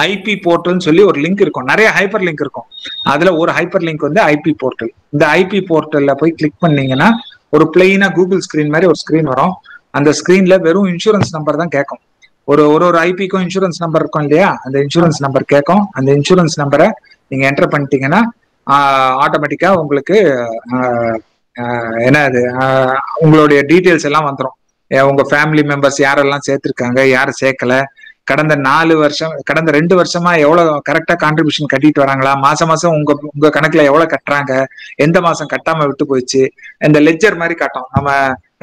ஐபி போர்ட்டல்னு சொல்லி ஒரு லிங்க் இருக்கும். நிறைய ஹைப்பர் லிங்க் இருக்கும். அதுல ஒரு ஹைப்பர் லிங்க் வந்து ஐபி போர்ட்டல். இந்த ஐபி போர்ட்டல்ல போய் கிளிக் பண்ணீங்கன்னா ஒரு பிளெயினா கூகுள் ஸ்கிரீன் மாதிரி ஒரு ஸ்கிரீன் வரும். அந்த ஸ்கிரீன்ல வெறும் இன்சூரன்ஸ் நம்பர் தான் கேட்கும். ஒரு ஐபிக்கும் இன்சூரன்ஸ் நம்பர் இருக்கும் இல்லையா, அந்த இன்சூரன்ஸ் நம்பர் கேட்கும். அந்த இன்சூரன்ஸ் நம்பரை நீங்க என்டர் பண்ணிட்டீங்கன்னா ஆட்டோமேட்டிக்கா உங்களுக்கு என்னது உங்களுடைய டீட்டெயில்ஸ் எல்லாம் வந்துடும். உங்க ஃபேமிலி மெம்பர்ஸ் யாரெல்லாம் சேர்த்திருக்காங்க, யாரும் சேர்க்கல, கடந்த 2 வருஷமா எவ்வளவு கரெக்டா கான்ட்ரிபியூஷன் கட்டிட்டு வராங்களா, மாசம் மாசம் உங்க கணக்குல எவ்வளவு கட்டுறாங்க, எந்த மாசம் கட்டாம விட்டு போயிடுச்சு, இந்த லெட்ஜர் மாதிரி காட்டும். நம்ம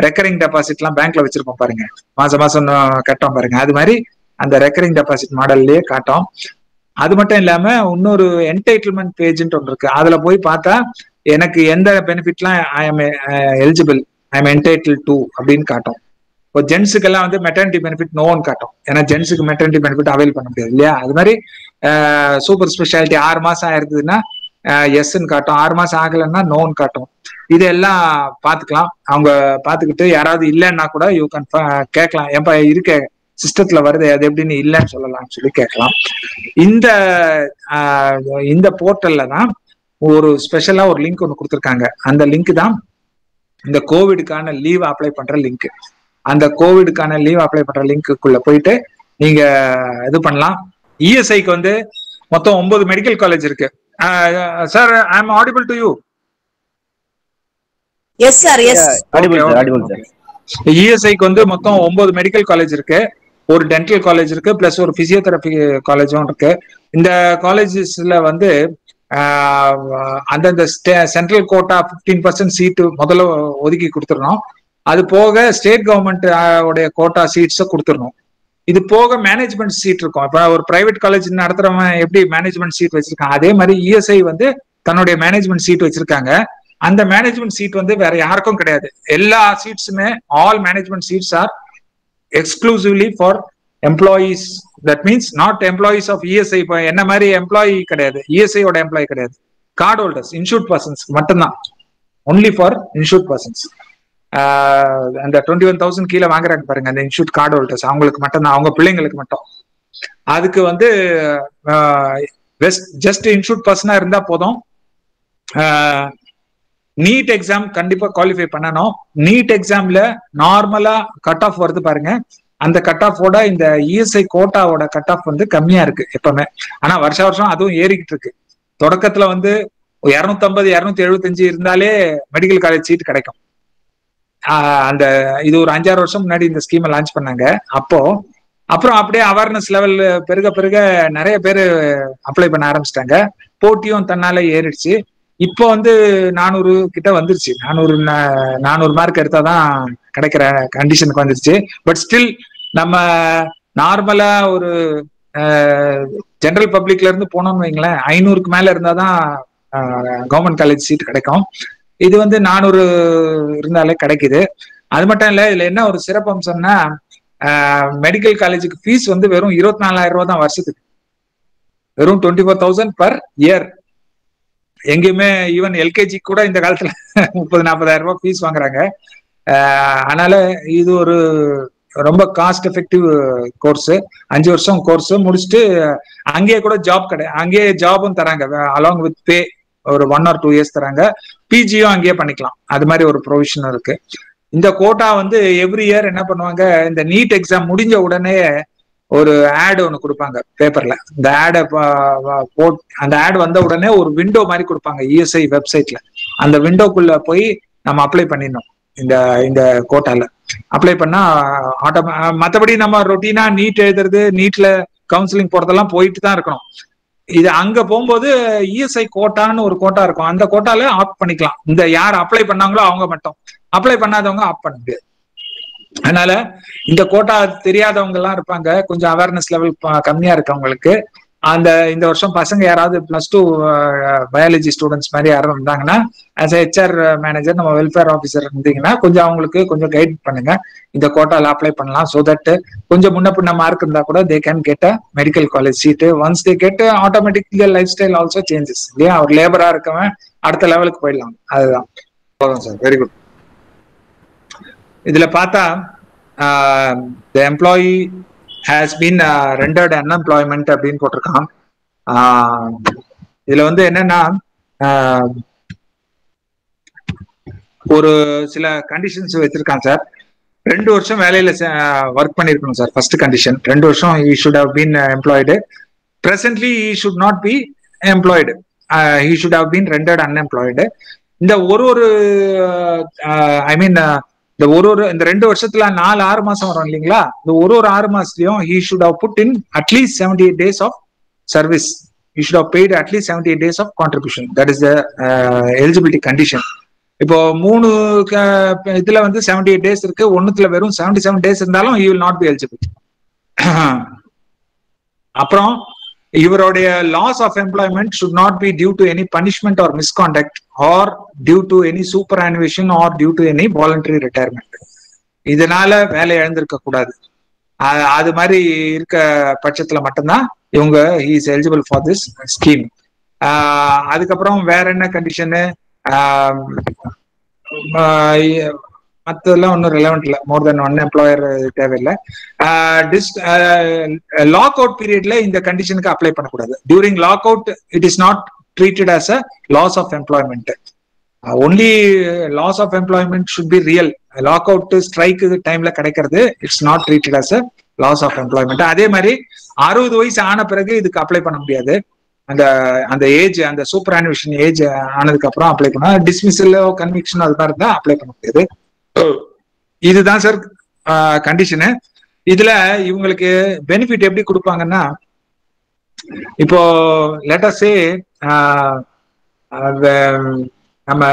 ரெக்கரிங் டெபாசிட் எல்லாம் பேங்க்ல வச்சிருப்போம் பாருங்க, மாசம் மாசம் கட்டோம் பாருங்க, அது மாதிரி அந்த ரெக்கரிங் டெபாசிட் மாடல்லயே காட்டும். அது மட்டும் இல்லாம இன்னொரு என்டைட்டில்மெண்ட் பேஜ்ன்னு ஒன்று இருக்கு. அதுல போய் பார்த்தா எனக்கு எந்த பெனிஃபிட்லாம் I am eligible, I am entitled to அப்படின்னு காட்டும். இப்போ ஜென்ஸுக்கெல்லாம் வந்து மெட்டர்னிட்டி பெனிஃபிட் நோன்னு காட்டும். ஏன்னா ஜென்ஸுக்கு மெட்டர்னிட்டி பெனிஃபிட் அவைல் பண்ண முடியாது இல்லையா. அது மாதிரி சூப்பர் ஸ்பெஷாலிட்டி 6 மாசம் ஆயிருக்குதுன்னா எஸ்ன்னு காட்டும், 6 மாசம் ஆகலைன்னா நோன்னு காட்டும். இதெல்லாம் பார்த்துக்கலாம். அவங்க பார்த்துக்கிட்டு யாராவது இல்லைன்னா கூட யூ கேன் கேட்கலாம், ஏன்பா இருக்க சிஸ்டத்துல வருது அது எப்படின்னு இல்லைன்னு சொல்லலாம்னு சொல்லி கேட்கலாம். இந்த போர்ட்டல்ல தான் ஒரு ஸ்பெஷலா ஒரு லிங்க் ஒன்று கொடுத்துருக்காங்க. அந்த லிங்க் தான் இந்த கோவிடுக்கான லீவ் அப்ளை பண்ற லிங்க். அந்த கோவிடுக்கான லீவ் அப்ளை பண்ற லிங்க்குள்ள போயிட்டு நீங்க இது பண்ணலாம். இஎஸ்ஐக்கு வந்து மொத்தம் 9 மெடிக்கல் காலேஜ் இருக்கு. Sir, I am audible to you? Yes sir, yes audible sir. இஎஸ்ஐக்கு வந்து மொத்தம் 9 மெடிக்கல் காலேஜ் இருக்கு, ஒரு டென்டல் காலேஜ் இருக்கு, பிளஸ் ஒரு பிசியோதெரபி காலேஜும் இருக்கு. இந்த காலேஜஸ்ல வந்து அந்தந்த சென்ட்ரல் கோட்டா 15% சீட்டு முதல்ல ஒதுக்கி கொடுத்துடணும். அது போக ஸ்டேட் கவர்மெண்ட் உடைய கோட்டா சீட்ஸை கொடுத்துடணும். இது போக மேனேஜ்மெண்ட் சீட் இருக்கும். இப்ப ஒரு பிரைவேட் காலேஜ் நடத்துறவன் எப்படி மேனேஜ்மெண்ட் சீட் வச்சிருக்கான், அதே மாதிரி இஎஸ்ஐ வந்து தன்னுடைய மேனேஜ்மெண்ட் சீட் வச்சிருக்காங்க. அந்த மேனேஜ்மெண்ட் சீட் வந்து வேற யாருக்கும் கிடையாது. எல்லா சீட்ஸுமே all management seats are exclusively for employees. That means not employees of ESI. இப்போ என்ன மாதிரி எம்ப்ளாயி கிடையாது, இஎஸ்ஐயோட எம்ப்ளாயி கிடையாது, கார்டு ஹோல்டர்ஸ், இன்சூர்ட் பர்சன்ஸ் மட்டும்தான். Only for insured persons. அந்த 21,000 கீழே வாங்குறாங்க பாருங்க, அந்த இன்சூர்ட் கார்டு ஹோல்டர்ஸ், அவங்களுக்கு மட்டும்தான், அவங்க பிள்ளைங்களுக்கு மட்டும். அதுக்கு வந்து ஜஸ்ட் இன்சூர்ட் பர்சனா இருந்தா போதும். நீட் எக்ஸாம் கண்டிப்பா குவாலிஃபை பண்ணணும். நீட் எக்ஸாம்ல நார்மலா கட் ஆஃப் வருது பாருங்க, அந்த கட் ஆஃபோட இந்த இஎஸ்ஐ கோட்டாவோட கட் ஆஃப் வந்து கம்மியா இருக்கு எப்பவுமே. ஆனா வருஷம் அதுவும் ஏறிக்கிட்டு இருக்கு. தொடக்கத்துல வந்து 250 275 இருந்தாலே மெடிக்கல் காலேஜ் சீட் கிடைக்கும். அந்த இது ஒரு 5-6 வருஷம் முன்னாடி இந்த ஸ்கீமை லான்ச் பண்ணாங்க. அப்புறம் அப்படியே அவேர்னஸ் லெவல் பெருக நிறைய பேர் அப்ளை பண்ண ஆரம்பிச்சிட்டாங்க. போட்டியும் தன்னால ஏறிடுச்சு. இப்போ வந்து 400 கிட்ட வந்துருச்சு. 400 மார்க் எடுத்தாதான் கிடைக்கிற கண்டிஷனுக்கு வந்துருச்சு. பட் ஸ்டில் நம்ம நார்மலா ஒரு ஜெனரல் பப்ளிக்ல இருந்து போனோம்னு வைங்களேன், 500க்கு மேல இருந்தாதான் கவர்மெண்ட் காலேஜ் சீட் கிடைக்கும். இது வந்து 400 இருந்தாலே கிடைக்குது. அது மட்டும் இல்ல, இதுல என்ன ஒரு சிறப்பம்சம்னா, மெடிக்கல் காலேஜுக்கு ஃபீஸ் வந்து வெறும் 24,000 ரூபாய் தான் வருஷத்துக்கு. வெறும் 24,000 per year. எங்கேயுமே ஈவன் எல்கேஜி கூட இந்த காலத்துல 30,000-40,000 ரூபாய் ஃபீஸ் வாங்குறாங்க. அதனால இது ஒரு ரொம்ப காஸ்ட் எஃபெக்டிவ் கோர்ஸ். 5 வருஷம் கோர்ஸ் முடிச்சுட்டு அங்கேயே கூட ஜாப் அங்கேயே ஜாபும் தராங்க அலாங் வித் பே. ஒரு 1 or 2 years தராங்க. பிஜியும் அங்கேயே பண்ணிக்கலாம். அது மாதிரி ஒரு ப்ரொவிஷன் இருக்கு. இந்த கோட்டா வந்து எவ்ரி இயர் என்ன பண்ணுவாங்க, இந்த நீட் எக்ஸாம் முடிஞ்ச உடனே ஒரு ஆட் ஒன்று கொடுப்பாங்க பேப்பர்ல. இந்த ஆடை அந்த ஆட் வந்த உடனே ஒரு விண்டோ மாதிரி கொடுப்பாங்க இஎஸ்ஐ வெப்சைட்ல. அந்த விண்டோக்குள்ள போய் நம்ம அப்ளை பண்ணிடணும். இந்த கோட்டால அப்ளை பண்ணா மற்றபடி நம்ம ரொட்டீனா நீட் எழுதுறது, நீட்ல கவுன்சிலிங் போறதெல்லாம் போயிட்டு தான் இருக்கணும். இது அங்க போகும்போது இஎஸ்ஐ கோட்டான்னு ஒரு கோட்டா இருக்கும். அந்த கோட்டால ஆப்ட் பண்ணிக்கலாம். இந்த யார் அப்ளை பண்ணாங்களோ அவங்க மட்டும், அப்ளை பண்ணாதவங்க ஆப்ட் பண்ண முடியாது. அதனால இந்த கோட்டா தெரியாதவங்க எல்லாம் இருப்பாங்க, கொஞ்சம் அவேர்னஸ் லெவல் கம்மியா இருக்கவங்களுக்கு. இந்த வருஷம் பசங்க யாராவது +2 பயாலஜி ஸ்டூடெண்ட்ஸ் மாதிரி யாரும் இருந்தாங்கன்னா, ஆஸ் HR மேனேஜர் நம்ம வெல்ஃபேர் ஆஃபீஸர் இருந்தீங்கன்னா கொஞ்சம் அவங்களுக்கு கொஞ்சம் கைட் பண்ணுங்க. இந்த கோட்டால அப்ளை பண்ணலாம். ஸோ தட் கொஞ்சம் முன்ன பின்ன மார்க் இருந்தா கூட they can get a medical college seat. Once they get automatically life style also changes இல்லையா. ஒரு லேபரா இருக்கவன் அடுத்த லெவலுக்கு போயிடலாம். அதுதான். போதும் சார். Very good. இதுல பார்த்தா the employee has been rendered unemployment அப்படின்னு போட்டிருக்கான். இதுல வந்து என்னன்னா ஒரு சில கண்டிஷன்ஸ் வச்சிருக்கான் சார். 2 வருஷம் வேலையில ஒர்க் பண்ணிருக்கணும் சார். ஃபர்ஸ்ட் கண்டிஷன் 2 வருஷம் he should have been employed. Presently he should not be employed. He should have been rendered unemployed. இந்த ஒரு ஐ மீன் இந்த 2 வருஷத்துல 4-6 மாசம் வரும் இல்லைங்களா. இந்த ஒரு 6 மாசத்துலயும் he should have put in at least 78 days of service. He should have paid at least 78 days of contribution. That is the eligibility condition. இப்போ 3 இதுல வந்து 78 days இருக்கு, ஒண்ணுத்துல வெறும் 77 days இருந்தாலும் he will not be eligible. அப்புறம் இவருடைய loss of employment should not be due to any punishment or misconduct or due to any superannuation or due to any voluntary retirement. இதனால வேலை இழந்திருக்க கூடாது. அது மாதிரி இருக்க பட்சத்துல மட்டும்தான் இவங்க he is eligible for this scheme. அதுக்கப்புறம் வேற என்ன கண்டிஷனு, மற்றதெல்லாம் ஒன்றும் ரிலவெண்ட் இல்லை. மோர் தென் 1 எம்ப்ளாயர் தேவையில்லை. லாக் அவுட் பீரியட்ல இந்த கண்டிஷனுக்கு அப்ளை பண்ணக்கூடாது. During lock out it is not treated as a loss of employment. Only loss of employment should be real. Lock out strike டைம்ல கிடைக்கிறது it's not treated as a loss of employment. அதே மாதிரி 60 வயசு ஆன பிறகு இதுக்கு apply பண்ண முடியாது. அந்த ஏஜ், அந்த சூப்பர் ஆனுவேஷன் ஏஜ் ஆனதுக்கு அப்புறம் அப்ளை பண்ணா, டிஸ்மிஸல் கன்விக்ஷன் அது மாதிரி இருந்தா அப்ளை பண்ண முடியாது. இதுதான் சார் கண்டிஷனு. இதுல இவங்களுக்கு பெனிஃபிட் எப்படி கொடுப்பாங்கன்னா, இப்போ லெட் அஸ் சே நம்ம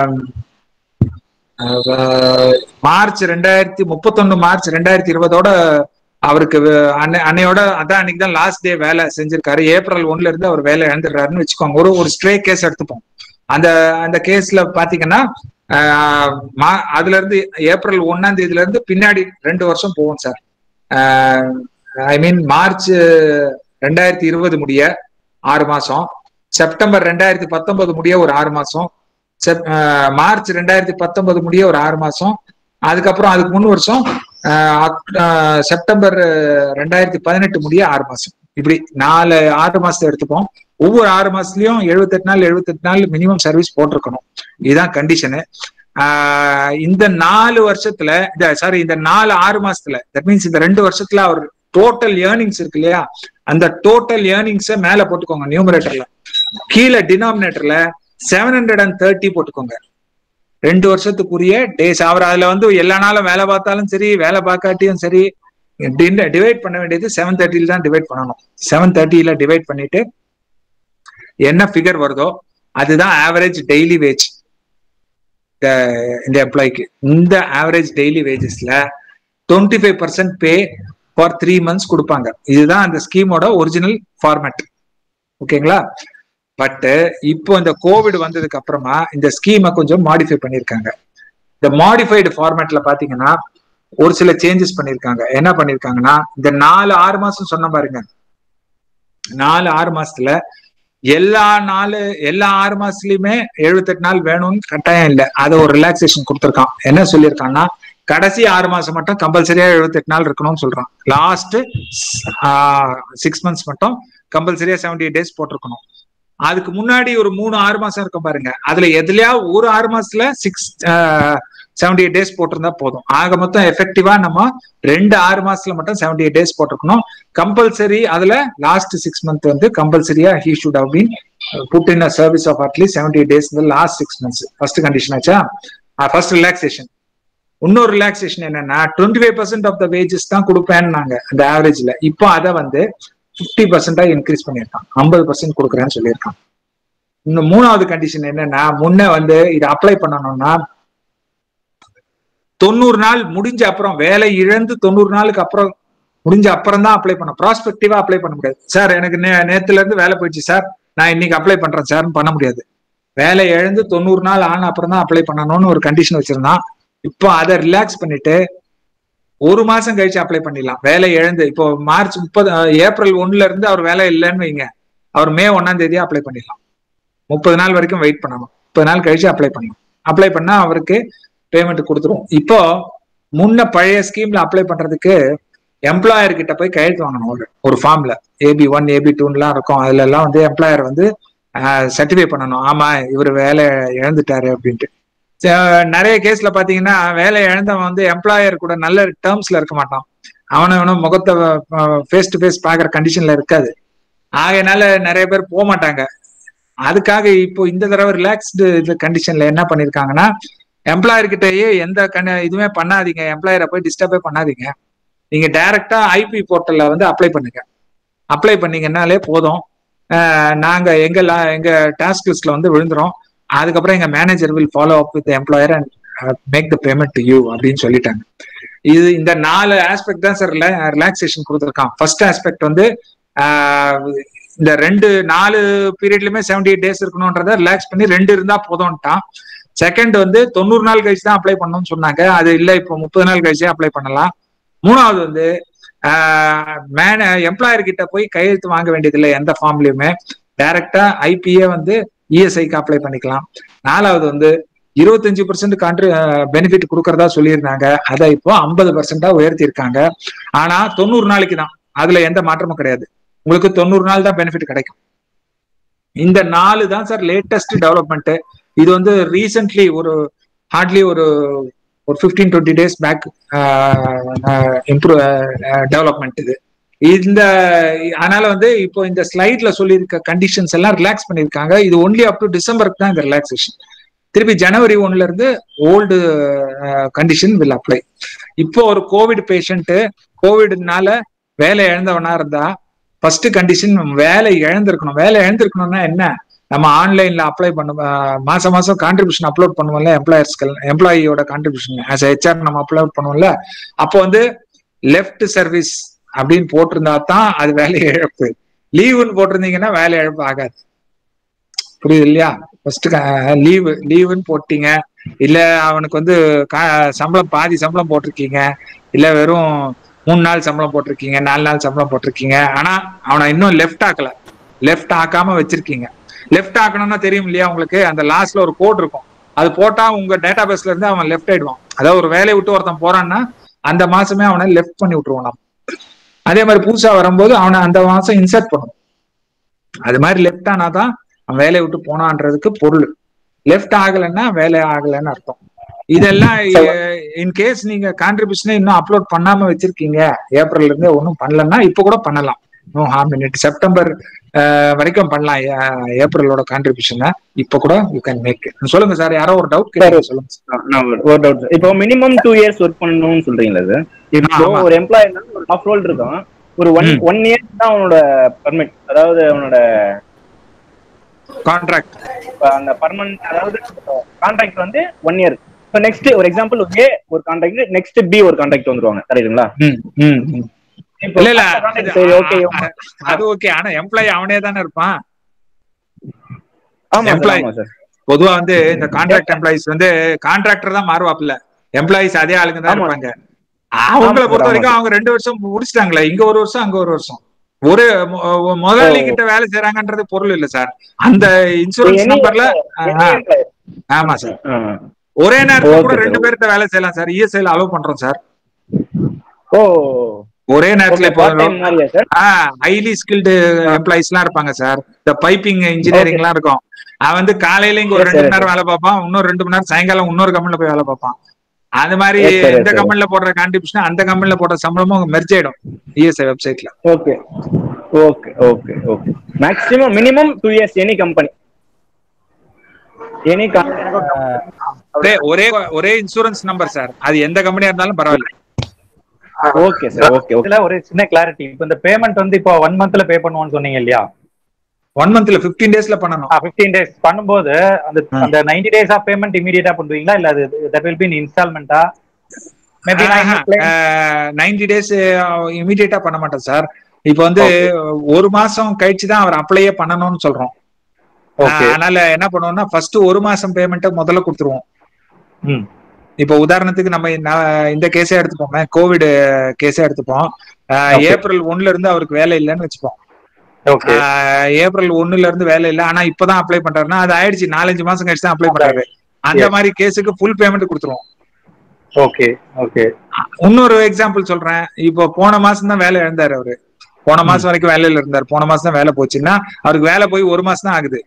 மார்ச் 2020 அவருக்கு அன்னையோட அதான் அன்னைக்கு தான் லாஸ்ட் டே வேலை செஞ்சிருக்காரு. April 1 இருந்து அவர் வேலை இழந்துடுறாருன்னு வச்சுக்கோங்க. ஒரு ஸ்ட்ரே கேஸ் எடுத்துப்போம். அந்த கேஸ்ல பாத்தீங்கன்னா அதுல இருந்து April 1 இருந்து பின்னாடி 2 வருஷம் போகும் சார். ஐ மீன் மார்ச் 2020 முடிய 6 மாசம், செப்டம்பர் 2019 முடிய ஒரு 6 மாசம், மார்ச் 2019 முடிய ஒரு 6 மாசம், அதுக்கப்புறம் அதுக்கு 3 வருஷம் செப்டம்பர் 2018 முடிய 6 மாசம். இப்படி 6 மாசத்தை எடுத்துப்போம். ஒவ்வொரு 6 மாசத்துலயும் 78 நாள் மினிமம் சர்வீஸ் போட்டிருக்கணும். இதுதான் கண்டிஷனு. இந்த 4 வருஷத்துல இந்த 6 மாசத்துல, தட் மீன்ஸ் இந்த 2 வருஷத்துல அவர் டோட்டல் ஏர்னிங்ஸ் இருக்கு இல்லையா, அந்த டோட்டல் ஏர்னிங்ஸ மேல போட்டுக்கோங்க நியூமரேட்டர்ல, கீழே டினாமினேட்டர்ல 730 போட்டுக்கோங்க. 2 வருஷத்துக்குரிய டேஸ். அவர் அதுல வந்து எல்லா நாளும் வேலை பார்த்தாலும் சரி, வேலை பார்க்காட்டியும் சரி, டிவைட் பண்ண வேண்டியது 730 தான் டிவைட் பண்ணணும். 730 டிவைட் பண்ணிட்டு என்ன ஃபிகர் வருதோ அதுதான் ஆவரேஜ் டெய்லி வேஜ் இந்த எம்ப்ளாய்க்கு. இந்த ஆவரேஜ் டெய்லி வேஜஸ்ல 25% பே ஃபார் 3 months கொடுப்பாங்க. இதுதான் அந்த ஸ்கீமோட ஒரிஜினல் ஃபார்மேட். ஓகேங்களா? பட் இப்போ இந்த கோவிட் வந்ததுக்கு அப்புறமா இந்த ஸ்கீமை கொஞ்சம் மாடிஃபை பண்ணிருக்காங்க. இந்த மாடிஃபைடு ஃபார்மேட்ல பாத்தீங்கன்னா ஒரு சில சேஞ்சஸ் பண்ணிருக்காங்க. என்ன பண்ணிருக்காங்கன்னா, இந்த 4-6 மாசம் சொன்ன பாருங்க, 4-6 மாசத்துல எல்லா 6 மாசத்துலயுமே 78 நாள் வேணும்னு கட்டாயம் இல்லை. அதை ஒரு ரிலாக்ஸேஷன் கொடுத்துருக்கான். என்ன சொல்லியிருக்கான்னா, கடைசி 6 மாசம் மட்டும் கம்பல்சரியா 78 நாள் இருக்கணும்னு சொல்றான். லாஸ்ட் 6 months மட்டும் கம்பல்சரியா 78 days போட்டிருக்கணும். அதுக்கு முன்னாடி ஒரு 3-6 மாசம் இருக்கும் பாருங்க, அதுல எதுலயா ஒரு 6 மாசத்துல 78 days போட்டிருந்தா போதும். ஆக மொத்தம் எஃபெக்டிவா நம்ம 6 மாசத்துல மட்டும் 78 days போட்டிருக்கணும். கம்பல்சரி அதுல லாஸ்ட் 6 months வந்து கம்பல்சரியா he should have been put in a service of at least 78 days in the last 6 months. First condition ஆச்சா. First relaxation. இன்னொரு ரிலாக்ஸேஷன் என்னன்னா 25% ஆஃப் த வேஜஸ் தான் கொடுப்பேன்னாங்க அந்த ஆவரேஜ்ல. இப்போ அதை வந்து 50% இன்க்ரீஸ் பண்ணியிருக்கான், 50% கொடுக்குறேன்னு சொல்லியிருக்கான். இன்னும் 3வது கண்டிஷன் என்னன்னா, முன்ன வந்து இதை அப்ளை பண்ணணும்னா 90 நாள் முடிஞ்ச அப்புறம், வேலை இழந்து 90 நாளுக்கு அப்புறம் முடிஞ்ச அப்புறம் தான் அப்ளை பண்ண. ப்ராஸ்பெக்டிவா அப்ளை பண்ண முடியாது. சார் எனக்கு நேத்துல இருந்து வேலை போயிடுச்சு சார், நான் இன்னைக்கு அப்ளை பண்றேன் சார்னு பண்ண முடியாது. வேலை இழந்து 90 நாள் ஆன அப்புறம் தான் அப்ளை பண்ணணும்னு ஒரு கண்டிஷன் வச்சிருந்தான். இப்போ அதை ரிலாக்ஸ் பண்ணிட்டு 1 மாசம் கழிச்சு அப்ளை பண்ணிடலாம். வேலை இழந்து இப்போ மார்ச் 30 ஏப்ரல் 1ல இருந்து அவர் வேலை இல்லைன்னு வைங்க, அவர் மே 1ஆம் தேதியா அப்ளை பண்ணிடலாம். 30 நாள் வரைக்கும் வெயிட் பண்ணணும். 30 நாள் கழிச்சு அப்ளை பண்ணலாம். அப்ளை பண்ணா அவருக்கு பேமெண்ட் கொடுத்துரும். இப்போ முன்ன பழைய ஸ்கீம்ல அப்ளை பண்றதுக்கு எம்ப்ளாயர் கிட்ட போய் கையெழுத்து வாங்கணும். ஒரு ஃபார்ம்ல AB1 AB2லாம் இருக்கும். அதுல எல்லாம் வந்து எம்ப்ளாயர் வந்து சர்டிஃபை பண்ணணும், ஆமா இவர் வேலை இழந்துட்டாரு அப்படின்ட்டு. நிறைய கேஸ்ல பாத்தீங்கன்னா வேலை இழந்தவன் வந்து எம்ப்ளாயர் கூட நல்ல டேர்ம்ஸ்ல இருக்க மாட்டான். அவனும் முகத்தை ஃபேஸ் டு ஃபேஸ் பாக்குற கண்டிஷன்ல இருக்காது. ஆகையினால நிறைய பேர் போக மாட்டாங்க. அதுக்காக இப்போ இந்த தடவை ரிலாக்ஸ்டு கண்டிஷன்ல என்ன பண்ணிருக்காங்கன்னா, எம்ப்ளாயர் கிட்டயே எந்த இதுவுமே பண்ணாதீங்க, எம்ப்ளாயரை போய் டிஸ்டர்பே பண்ணாதீங்க, நீங்க டைரக்டா ஐபி போர்ட்டல்ல வந்து அப்ளை பண்ணுங்க. அப்ளை பண்ணீங்கன்னாலே போதும், நாங்க எங்க டாஸ்க் லிஸ்ட்ல வந்து விழுந்துரும். அதுக்கப்புறம் எங்க manager will follow up with employer and make the payment to you அப்படின்னு சொல்லிட்டாங்க. இந்த 4 ஆஸ்பெக்ட் தான் சார் ரிலாக்ஸேஷன் கொடுத்துருக்கான். ஃபர்ஸ்ட் ஆஸ்பெக்ட் வந்து இந்த 4 பீரியட்லயுமே 78 days இருக்கணும்ன்றத ரிலாக்ஸ் பண்ணி 2 இருந்தா போதும்ட்டான். செகண்ட் வந்து 90 நாள் கழிச்சு தான் அப்ளை பண்ணணும்னு சொன்னாங்க. அது இல்லை, இப்போ 30 நாள் கழிச்சே அப்ளை பண்ணலாம். 3வது வந்து எம்ப்ளாயர் கிட்ட போய் கையெழுத்து வாங்க வேண்டியது இல்லை எந்த ஃபார்ம்லயுமே, டைரக்டா ஐபிஏ வந்து இஎஸ்ஐக்கு அப்ளை பண்ணிக்கலாம். 4வது வந்து 25% பெனிஃபிட் கொடுக்கறதா சொல்லியிருந்தாங்க, அதை இப்போ 50% உயர்த்தி இருக்காங்க. ஆனா 90 நாளைக்கு தான், அதுல எந்த மாற்றமும் கிடையாது. உங்களுக்கு 90 நாள் தான் பெனிஃபிட் கிடைக்கும். இந்த 4 தான் சார் லேட்டஸ்ட் டெவலப்மெண்ட். இது வந்து ரீசென்ட்லி ஹார்ட்லி ஒரு 15-20 days பேக் இம்ப்ரூவ் டெவலப்மெண்ட் இது. அதனால வந்து இப்போ இந்த ஸ்லைட்ல சொல்லியிருக்க கண்டிஷன்ஸ் எல்லாம் ரிலாக்ஸ் பண்ணிருக்காங்க. இது ஒன்லி அப் டு டிசம்பருக்கு தான் இந்த ரிலாக்ஸேஷன். திருப்பி ஜனவரி 1ல இருந்து ஓல்டு கண்டிஷன் வில் அப்ளை. இப்போ ஒரு கோவிட் பேஷண்ட், கோவிட்னால வேலை இழந்தவனா இருந்தா ஃபர்ஸ்ட் கண்டிஷன் வேலை இழந்திருக்கணும். வேலை இழந்திருக்கணும்னா என்ன, நம்ம ஆன்லைன்ல அப்ளை மாசம் கான்ட்ரிபியூஷன் அப்லோட் பண்ணுவோம்ல, எம்ப்ளாயியோட கான்ட்ரிபியூஷன் ஆஸ் ஹெச்ஆர் நம்ம அப்லோட் பண்ணுவோம்ல, அப்போ வந்து லெஃப்ட் சர்வீஸ் அப்படின்னு போட்டிருந்தா தான் அது வேலை இழப்பு. லீவுன்னு போட்டிருந்தீங்கன்னா வேலை இழப்பு ஆகாது. புரியுது இல்லையா? ஃபர்ஸ்ட் லீவுன்னு போட்டீங்க, இல்ல அவனுக்கு வந்து சம்பளம் பாதி சம்பளம் போட்டிருக்கீங்க, இல்ல வெறும் 3 நாள் சம்பளம் போட்டிருக்கீங்க, 4 நாள் சம்பளம் போட்டிருக்கீங்க, ஆனா அவனை இன்னும் லெஃப்ட் ஆக்கல, லெஃப்ட் ஆக்காம வச்சிருக்கீங்க. லெஃப்ட் ஆக்கணும்னா தெரியும் இல்லையா உங்களுக்கு, அந்த லாஸ்ட்ல ஒரு கோட் இருக்கும், அது போட்டா உங்க டேட்டா பேஸ்ல இருந்து அவன் லெஃப்ட் ஆயிடுவான். அதாவது ஒரு வேலையை விட்டு ஒருத்தன் போறான்னா அந்த மாசமே அவனை லெஃப்ட் பண்ணி விட்டுருவான் நம்ம. அதே மாதிரி புதுசா வரும்போது அவனை அந்த மாசம் இன்சர்ட் பண்ணும். அது மாதிரி லெஃப்ட் ஆனாதான் அவன் வேலையை விட்டு போனான்றதுக்கு பொருள். லெஃப்ட் ஆகலைன்னா வேலை ஆகலைன்னு அர்த்தம். இதெல்லாம் இன்கேஸ் நீங்க கான்ட்ரிபியூஷனை இன்னும் அப்லோட் பண்ணாம வச்சிருக்கீங்க, ஏப்ரல்ல இருந்து ஒன்றும் பண்ணலன்னா இப்ப கூட பண்ணலாம். செப்டம்பர் வரைக்கும் பண்ணலாம் ஏப்ரலோட கான்ட்ரிபியூஷனை. இப்ப கூட யூ கேன் மேக். சொல்லுங்க சார், யாரோ ஒரு டவுட் கேட்டாரு, சொல்லுங்க சார். ஒரு டவுட். இப்போ மினிமம் 2 years ஒர்க் பண்ணணும்னு சொல்றீங்களா சார்? இப்போ ஒரு எம்ப்ளாயி ஒரு ஆஃப் ரோல் இருக்கான், ஒரு 1 year தான் அவனோட பர்மிட், அதாவது அவனோட கான்ட்ராக்ட், அந்த பர்மனன்ட், அதாவது கான்ட்ராக்ட் வந்து 1 year. இப்போ நெக்ஸ்ட் ஒரு எக்ஸாம்பிள் ஏ ஒரு கான்ட்ராக்ட், நெக்ஸ்ட் பி ஒரு கான்ட்ராக்ட் வந்துருவாங்க, கரெக்ட்டுங்களா? இல்ல இல்ல அது ஓகே. ஆனா எம்ப்ளாயி அவனே தானே இருப்பான். எம்ப்ளாயி பொதுவா வந்து இந்த கான்ட்ராக்ட் எம்ப்ளாயிஸ் வந்து கான்ட்ராக்டர் தான் மாறுவாப்ல, எம்ப்ளாயிஸ் அதே ஆளுங்க தான் இருப்பாங்க. அவங்கள பொறுத்த வரைக்கும் அவங்க 2 வருஷம் முடிச்சிட்டாங்களே, இங்க 1 வருஷம் அங்க 1 வருஷம். ஒரு முதலாளி கிட்ட வேலை செய்யறாங்கன்றது பொருள் இல்ல சார். அந்த இன்சூரன்ஸ் நம்பர்ல ஆமா சார். ஒரே நேரத்துல கூட 2 பேர்கிட்ட வேலை செய்யலாம் சார். இஎஸ்ஐல அலோவ் பண்றோம் சார். ஓ, ஒரே நேரத்துல இப்போ ஹைலி ஸ்கில்டு ஆ. எம்ப்ளாயிஸ் எல்லாம் இருப்பாங்க சார். இந்த பைப்பிங் இன்ஜினியரிங் எல்லாம் இருக்கும். அவன் வந்து காலையில இங்க ஒரு 2 மணி நேரம் வேலை பார்ப்பான், இன்னொரு 2 மணி நேரம் சாயங்காலம் இன்னொரு கம்பெனில போய் வேலை பார்ப்பான். அந்த மாதிரி இந்த கம்பெனில போடுற கான்ட்ரிபியூஷன் அந்த கம்பெனில போடுற சம்பளமும் மெர்ஜ் ஆயிடும் இஎஸ்ஐ வெப்சைட்ல. Okay okay okay okay. Maximum minimum 2 years any company. Any ஒரே இன்சூரன்ஸ் நம்பர் சார். அது எந்த கம்பெனியா இருந்தாலும் பரவாயில்ல. Okay sir. ஓகே. இதுல ஒரு சின்ன கிளாரிட்டி. இப்போ இந்த பேமெண்ட் வந்து இப்போ 1 மந்த்ல பே பண்ணுவோம்னு சொன்னீங்க இல்லையா? 1 மந்த்ல 15 டேஸ்ல பண்ணணும். 15 டேஸ் பண்ணும்போது அந்த 90 days ஆஃப் பேமெண்ட் இமிடியேட்டா பண்ணுவீங்களா இல்ல அது தட் வில் பி இன் இன்ஸ்டால்மென்ட்டா? மேபி 90 டேஸ் இமிடியேட்டா பண்ண மாட்டோம் சார். இப்போ வந்து 1 மாசம் கழிச்சு தான் அவர் அப்ளையே பண்ணணும்னு சொல்றோம். அதனால என்ன பண்ணுவோம்னா ஃபர்ஸ்ட் 1 மாசம் பேமெண்ட்டை முதல்ல கொடுத்துருவோம். இப்போ உதாரணத்துக்கு நம்ம இந்த கேஸே எடுத்துப்போம், கோவிட் கேஸே எடுத்துப்போம். ஏப்ரல் 1ல இருந்து அவருக்கு வேலை இல்லைன்னு வச்சுப்போம். ஏப்ரல் 1ல இருந்து வேலை இல்லை, ஆனா இப்பதான் அப்ளை பண்றாருன்னா அது ஆயிடுச்சு 4-5 மாசம் கழிச்சு தான் அப்ளை பண்றாரு. அந்த மாதிரி கேஸுக்கு ஃபுல் பேமெண்ட் கொடுத்துருவோம். Okay okay. இன்னொரு எக்ஸாம்பிள் சொல்றேன். இப்போ போன மாசம் தான் வேலை இழந்தாரு அவரு. போன மாசம் வரைக்கும் வேலையில இருந்தாரு. போன மாசம் தான் வேலை போச்சுன்னா அவருக்கு வேலை போய் 1 மாசம் தான் ஆகுது.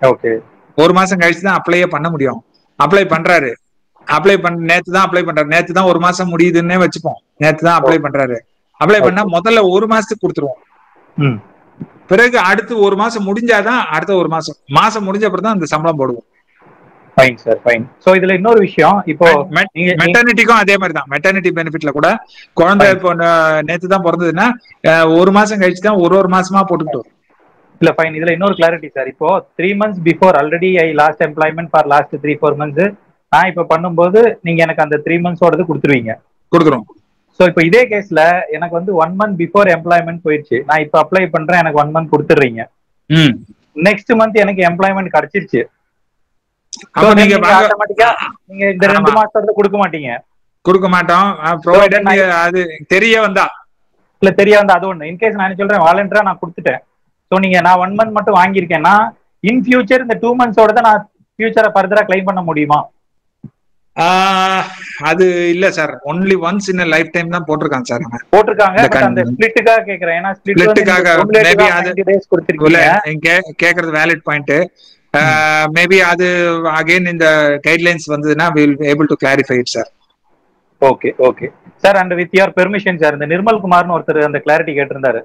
ஓகே. 1 மாசம் கழிச்சு தான் அப்ளையே பண்ண முடியும். அப்ளை பண்றாரு. நேத்து தான் அப்ளை பண்றாரு. நேத்து தான் 1 மாசம் முடியுதுன்னே வச்சுப்போம். நேத்து தான் அப்ளை பண்றாரு. அப்ளை பண்ணா முதல்ல 1 மாசத்துக்கு கொடுத்துருவோம். பிறகு அடுத்து 1 மாசம் முடிஞ்சாதான் அடுத்த 1 மாசம் முடிஞ்ச அப்புறம் தான் அந்த சம்பளம் போடுவோம். Fine sir, fine. சோ இதுல இன்னொரு விஷயம், இப்போ மெட்டர்னிட்டிக்கும் அதே மாதிரி தான். மெட்டர்னிட்டி பெனிஃபிட்ல கூட குழந்தை இப்போ நேத்து தான் பிறந்ததுன்னா 1 மாசம் கழிச்சு தான் ஒரு மாசமா போட்டுக்கிட்டோம். இல்ல ஃபைன். இதுல இன்னொரு கிளாரிட்டி சார். இப்போ 3 months before already I last employment for last 3-4 months நான் இப்ப பண்ணும்போது நீங்க எனக்கு அந்த 3 months கொடுத்துருவீங்க. கொடுத்துரும். சோ இப்போ இதே கேஸ்ல எனக்கு வந்து 1 month பிஃபோர் எம்ப்ளாய்மெண்ட் போயிடுச்சு. நான் இப்ப அப்ளை பண்றேன், எனக்கு 1 month கொடுத்துறீங்க. நெக்ஸ்ட் மந்த் எனக்கு எம்ப்ளாய்மெண்ட் கிடைச்சிருச்சு. நீங்க ஆட்டோமேட்டிக்கா நீங்க இந்த 2 மாசத்துல கொடுக்க மாட்டீங்க. கொடுக்க மாட்டோம். ப்ரொவைடர் அது தெரிய வந்தா இல்ல தெரிய வந்தா அது ஒண்ணு. இன்கேஸ் நான் சொல்றேன் வாலண்டரா நான் கொடுத்துட்டேன். சோ நீங்க நான் 1 month மட்டும் வாங்கியிருக்கேன்னா இன் ஃபியூச்சர் இந்த 2 months தான் நான் ஃபியூச்சரை ஃபர்தரா கிளைம் பண்ண முடியுமா? அது இல்ல sir. Only once in life time தான் போட்டிருக்காங்க சார். போட்டிருக்காங்க. பட் அந்த ஸ்பிளிட்டுக்காக கேக்குறேன். ஏன்னா ஸ்பிளிட்டுக்காக மேபி அது 90 days கொடுத்திருக்கீங்க. கேக்குறது வேலிட் பாயிண்ட். மேபி அது அகைன் இந்த கைட்லைன்ஸ் வந்ததுன்னா we will be able to clarify it sir. Okay okay sir. And with your permission sir, இந்த நிர்மல் குமார்னு ஒருத்தர் அந்த கிளாரிட்டி கேட்டிருந்தாரு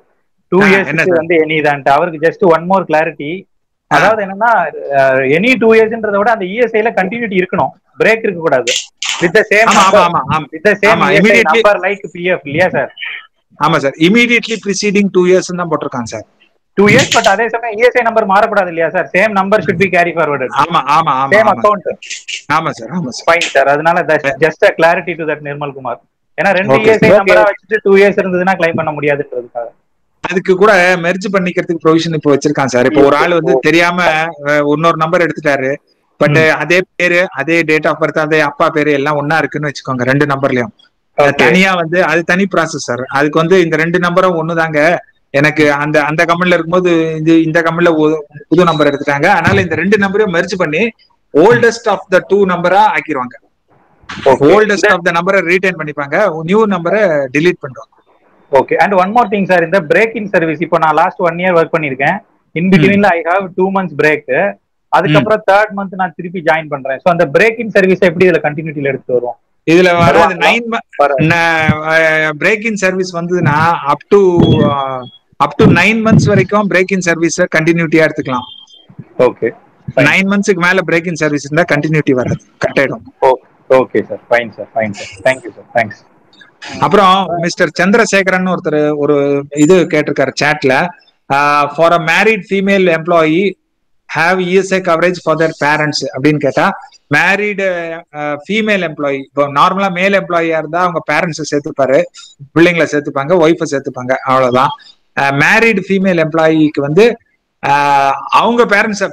2 years வந்து எனிதான்ட்டு. அவருக்கு ஜஸ்ட் ஒன் மோர் கிளாரிட்டி. அதாவது என்னன்னா எனி 2 yearsன்றத விட அந்த இஎஸ்ஐல கண்டினியூட்டி இருக்கணும், பிரேக் இருக்க கூடாது. With the same number like PF இல்லையா சார்? ஆமா சார். இமிடியேட்லி ப்ரீசீடிங் 2 years தான் போட்டிருக்காங்க சார். 2 years. பட் அதே சமயம் இஎஸ்ஐ நம்பர் மாறக்கூடாது இல்லையா sir? Same number should be carry forwarded. ஆமா ஆமா ஆமா. Same account. ஆமா சார். ஆமா சார். Fine sir. அதனால just a clarity to that Nirmal Kumar. ஏன்னா 2 இஎஸ்ஐ நம்பரா வச்சிட்டு 2 years இருந்ததுன்னா கிளைம் பண்ண முடியாதுன்றதுக்காக. அதுக்கு கூட மெர்ஜ் பண்ணிக்கிறதுக்கு ப்ரொவிஷன் இப்போ வச்சிருக்கான் சார். இப்போ ஒரு ஆள் வந்து தெரியாம இன்னொரு நம்பர் எடுத்துட்டாரு. பட் அதே பேரு, அதே டேட் ஆஃப் பர்த், அதே அப்பா பேரு எல்லாம் ஒன்னா இருக்குன்னு வச்சுக்கோங்க. 2 நம்பர்லயும் தனியா வந்து அது தனி ப்ராசஸ் சார். அதுக்கு வந்து இந்த 2 நம்பரும் ஒண்ணுதாங்க. எனக்கு அந்த கம்பெனில இருக்கும்போது இந்த கம்பெனில புது நம்பர் எடுத்துட்டாங்க. அதனால இந்த 2 நம்பரையும் மெர்ஜ் பண்ணி ஓல்டஸ்ட் ஆஃப் த 2 நம்பரா ஆக்கிடுவாங்க. ஓல்டஸ்ட் ஆஃப் த நம்பரை ரீடைன் பண்ணிப்பாங்க, நியூ நம்பரை டிலீட் பண்ணுவாங்க. Okay. And one more thing sir, இந்த பிரேக் இன் சர்வீஸ் இப்போ நான் லாஸ்ட் 1 year ஒர்க் பண்ணிருக்கேன். இன் பிட்வீன்ல ஐ ஹேவ் 2 months பிரேக். அதுக்கப்புறம் 3rd month நான் திருப்பி ஜாயின் பண்றேன். சோ அந்த பிரேக் இன் சர்வீஸ் எப்படி இதுல கண்டினியூட்டில எடுத்து வருவோம்? இதுல வராது. 9 பிரேக் இன் சர்வீஸ் வந்ததுன்னா அப் டு 9 months வரைக்கும் பிரேக் இன் சர்வீஸ் கண்டினியூட்டியா எடுத்துக்கலாம். ஓகே. 9 monthsக்கு மேல பிரேக் இன் சர்வீஸ் இருந்தா கண்டினியூட்டி வராது, கட் ஆயிடும். Okay sir. Fine sir. Fine sir. Thank you sir. Thanks. அப்புறம் மிஸ்டர் சந்திரசேகரன் ஒருத்தர் ஒரு இது கேட்டிருக்காரு சாட்ல. For a married female employee have ESI coverage for their parents அப்படின்னு கேட்டா, மேரிடு ஃபீமேல் எம்ப்ளாயி, இப்போ நார்மலா மேல் எம்ப்ளாயியா இருந்தா அவங்க பேரண்ட்ஸை சேர்த்துப்பாரு, பிள்ளைங்களை சேர்த்துப்பாங்க, ஒய்ஃபை சேர்த்துப்பாங்க, அவ்வளவுதான். மேரிடு ஃபீமேல் எம்ப்ளாயிக்கு வந்து அவங்க பேரண்ட்ஸ்,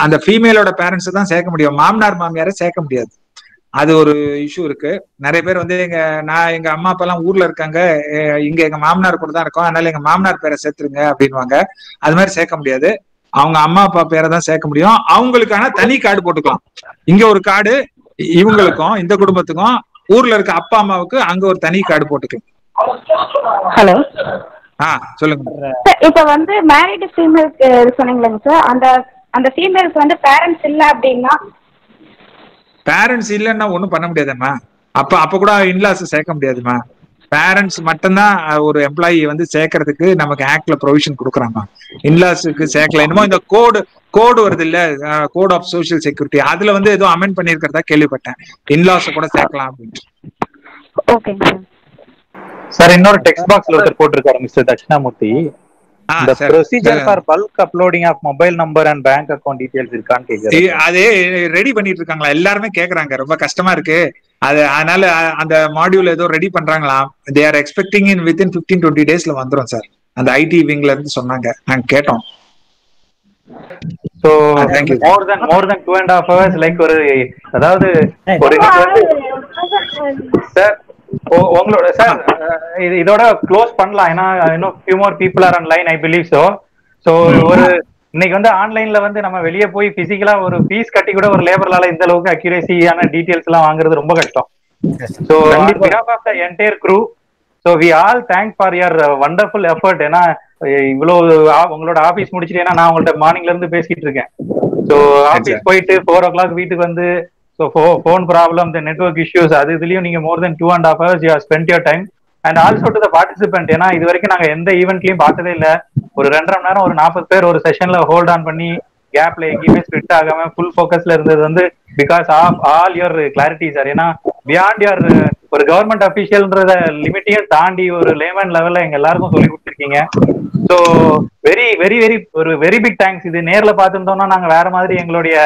அந்த ஃபீமேலோட பேரண்ட்ஸை தான் சேர்க்க முடியும், மாமனார் மாமியாரை சேர்க்க முடியாது. அது ஒரு இஷ்யூ இருக்கு. நிறைய பேர் வந்து எங்க அம்மா அப்பா எல்லாம் ஊர்ல இருக்காங்க, இங்க எங்க மாமனார் கூட தான் இருக்கோம், அதனால எங்க மாமனார் பேரை சேர்த்துருங்க அப்படின்வாங்க. அது மாதிரி சேர்க்க முடியாது. அவங்க அம்மா அப்பா பேரை தான் சேர்க்க முடியும். அவங்களுக்கான தனி கார்டு போட்டுக்கலாம். இங்க ஒரு கார்டு, இவங்களுக்கும் இந்த குடும்பத்துக்கும் ஊர்ல இருக்க அப்பா அம்மாவுக்கு அங்க ஒரு தனி கார்டு போட்டுக்கலாம். ஹலோ, சொல்லுங்க. இப்ப வந்து மேரிட் ஃபீமேலுக்கு சொன்னீங்களா சார், அந்த ஃபீமேலுக்கு வந்து பேரண்ட்ஸ் இல்ல அப்படின்னா? பேரண்ட்ஸ் இல்லன்னா ஒண்ணும் பண்ண முடியாதுமா. அப்ப கூட இன்லாஸ் சேர்க்க முடியாதுமா. பேரண்ட்ஸ் மட்டும்தான் ஒரு எம்ப்ளாயி வந்து சேர்க்கறதுக்கு நமக்கு ஆக்ட்ல ப்ரொவிஷன் கொடுக்குறாங்க. இன்லாஸுக்கு சேர்க்கல. என்னமோ இந்த கோடு வருது இல்ல, கோட் ஆஃப் சோசியல் செக்யூரிட்டி, அதுல வந்து ஏதோ அமெண்ட் பண்ணிருக்கிறதா கேள்விப்பட்டேன். இன்லாஸ் கூட சேர்க்கலாம் அப்படின்னு. ஓகேங்க சார். இன்னொரு டெக்ஸ்ட் பாக்ஸ்ல ஒருத்தர் போட்டிருக்காரு mister Dakshinamurthy, the procedure for bulk uploading of mobile number and bank account details இருக்கான்னு கேக்குறாரு. அதே ரெடி பண்ணிட்டு இருக்காங்களா? எல்லாருமே கேக்குறாங்க, ரொம்ப கஷ்டமா இருக்கு அது. அதனால அந்த மாடியூல் ஏதோ ரெடி பண்றாங்களா. they are expecting in within 15-20 daysல வந்துரும் சார். அந்த ஐடி விங்ல இருந்து சொன்னாங்க, நாங்க கேட்டோம். So more than 2.5 hours, like ஒரு அதாவது ஒரு சார் உங்களோட சார் இதோட க்ளோஸ் பண்ணலாம். ஏன்னா இன்னும் few more people are online, I believe so. ஒரு இன்னைக்கு வந்து ஆன்லைன்ல வந்து நம்ம வெளியே போய் பிசிக்கலா ஒரு ஃபீஸ் கட்டி கூட ஒரு லேபர்லால இந்த அளவுக்கு அக்யூரேசியான டீடைல்ஸ் எல்லாம் வாங்குறது ரொம்ப கஷ்டம். So on behalf of the entire crew, so we all thank for your wonderful effort. ஏன்னா இவ்வளவு உங்களோட ஆபீஸ் முடிச்சுட்டு, ஏன்னா நான் உங்கள்ட்ட மார்னிங்ல இருந்து பேசிட்டு இருக்கேன். ஸோ ஆபீஸ் போயிட்டு 4 o'clock வீட்டுக்கு வந்து, ஸோ ஃபோன் ப்ராப்ளம், த நெட்வொர்க் இஷ்யூஸ், அது இதுலயும் நீங்க more than 2.5 hours you have spent your time. And also to the participant, ஏன்னா இது வரைக்கும் நாங்க எந்த ஈவெண்ட்லயும் பார்த்ததே இல்லை. ஒரு 2.5 மணி நேரம் ஒரு 40 பேர் ஒரு செஷன்ல ஹோல்ட் ஆன் பண்ணி கேப்ல எங்கேயுமே ஸ்பிரிட் ஆகாம ஃபுல் ஃபோக்கஸ்ல இருந்தது வந்து because of all your clarity sir. ஏன்னா பியாண்ட் யுவர் ஒரு கவர்மெண்ட் அபிஷியல்ன்றத லிமிட்டையும் தாண்டி ஒரு லேமன் லெவல்ல எங்க எல்லாருக்கும் சொல்லி கொடுத்துருக்கீங்க. ஸோ வெரி வெரி வெரி ஒரு வெரி பிக் தேங்க்ஸ். இது நேர்ல பார்த்துருந்தோம்னா நாங்க வேற மாதிரி எங்களுடைய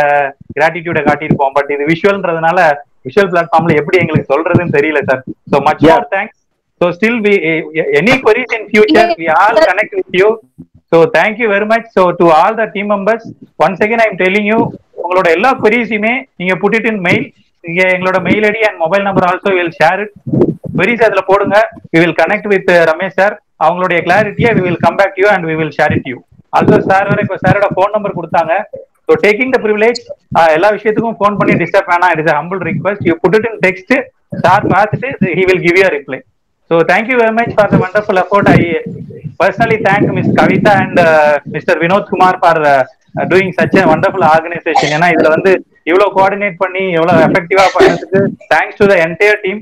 கிராட்டிடியூட காட்டியிருப்போம். பட் இது விஷுவல்ன்றதுனால விஷுவல் பிளாட்ஃபார்ம்ல எப்படி எங்களுக்கு சொல்றதுன்னு தெரியல sir. So much more thanks. So still we any queries in future we all connect with you. So thank you very much. So to all the team members, once again I am telling you, உங்களோட எல்லா queriesயுமே நீங்க put it in mail. இங்க எங்களோட mail ID and mobile number also will share it. queries அதுல போடுங்க. we will connect with Ramesh sir. அவங்களுடைய கிளாரிட்டியை we will come back to you and we will share it to you. Also sir வேற இப்போ சாரோட phone number கொடுத்தாங்க. So taking the privilege, எல்லா விஷயத்துக்கும் phone பண்ணி டிஸ்டர்ப் வேணாம். it is a humble request. You put it in text, sir பார்த்துட்டு he will give you a reply. So thank you very much for the wonderful effort. I personally thank Ms. Kavita and Mr. Vinod Kumar for doing such a wonderful organization. ஏன்னா இதுல வந்து இவ்வளவு coordinate பண்ணி எவ்வளவு எஃபெக்டிவா பண்ணதுக்கு thanks to the entire team.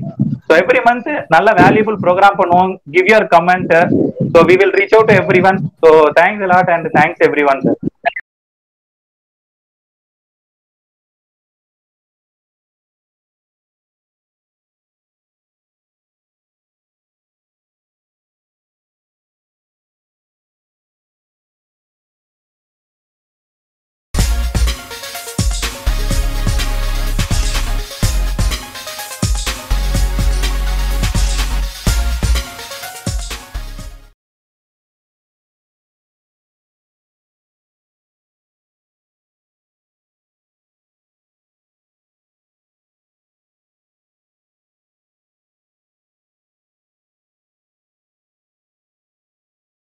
So every month நல்ல valuable program பண்ணுவோம். Give your comment. So we will reach out to everyone. So thanks a lot and thanks everyone sir.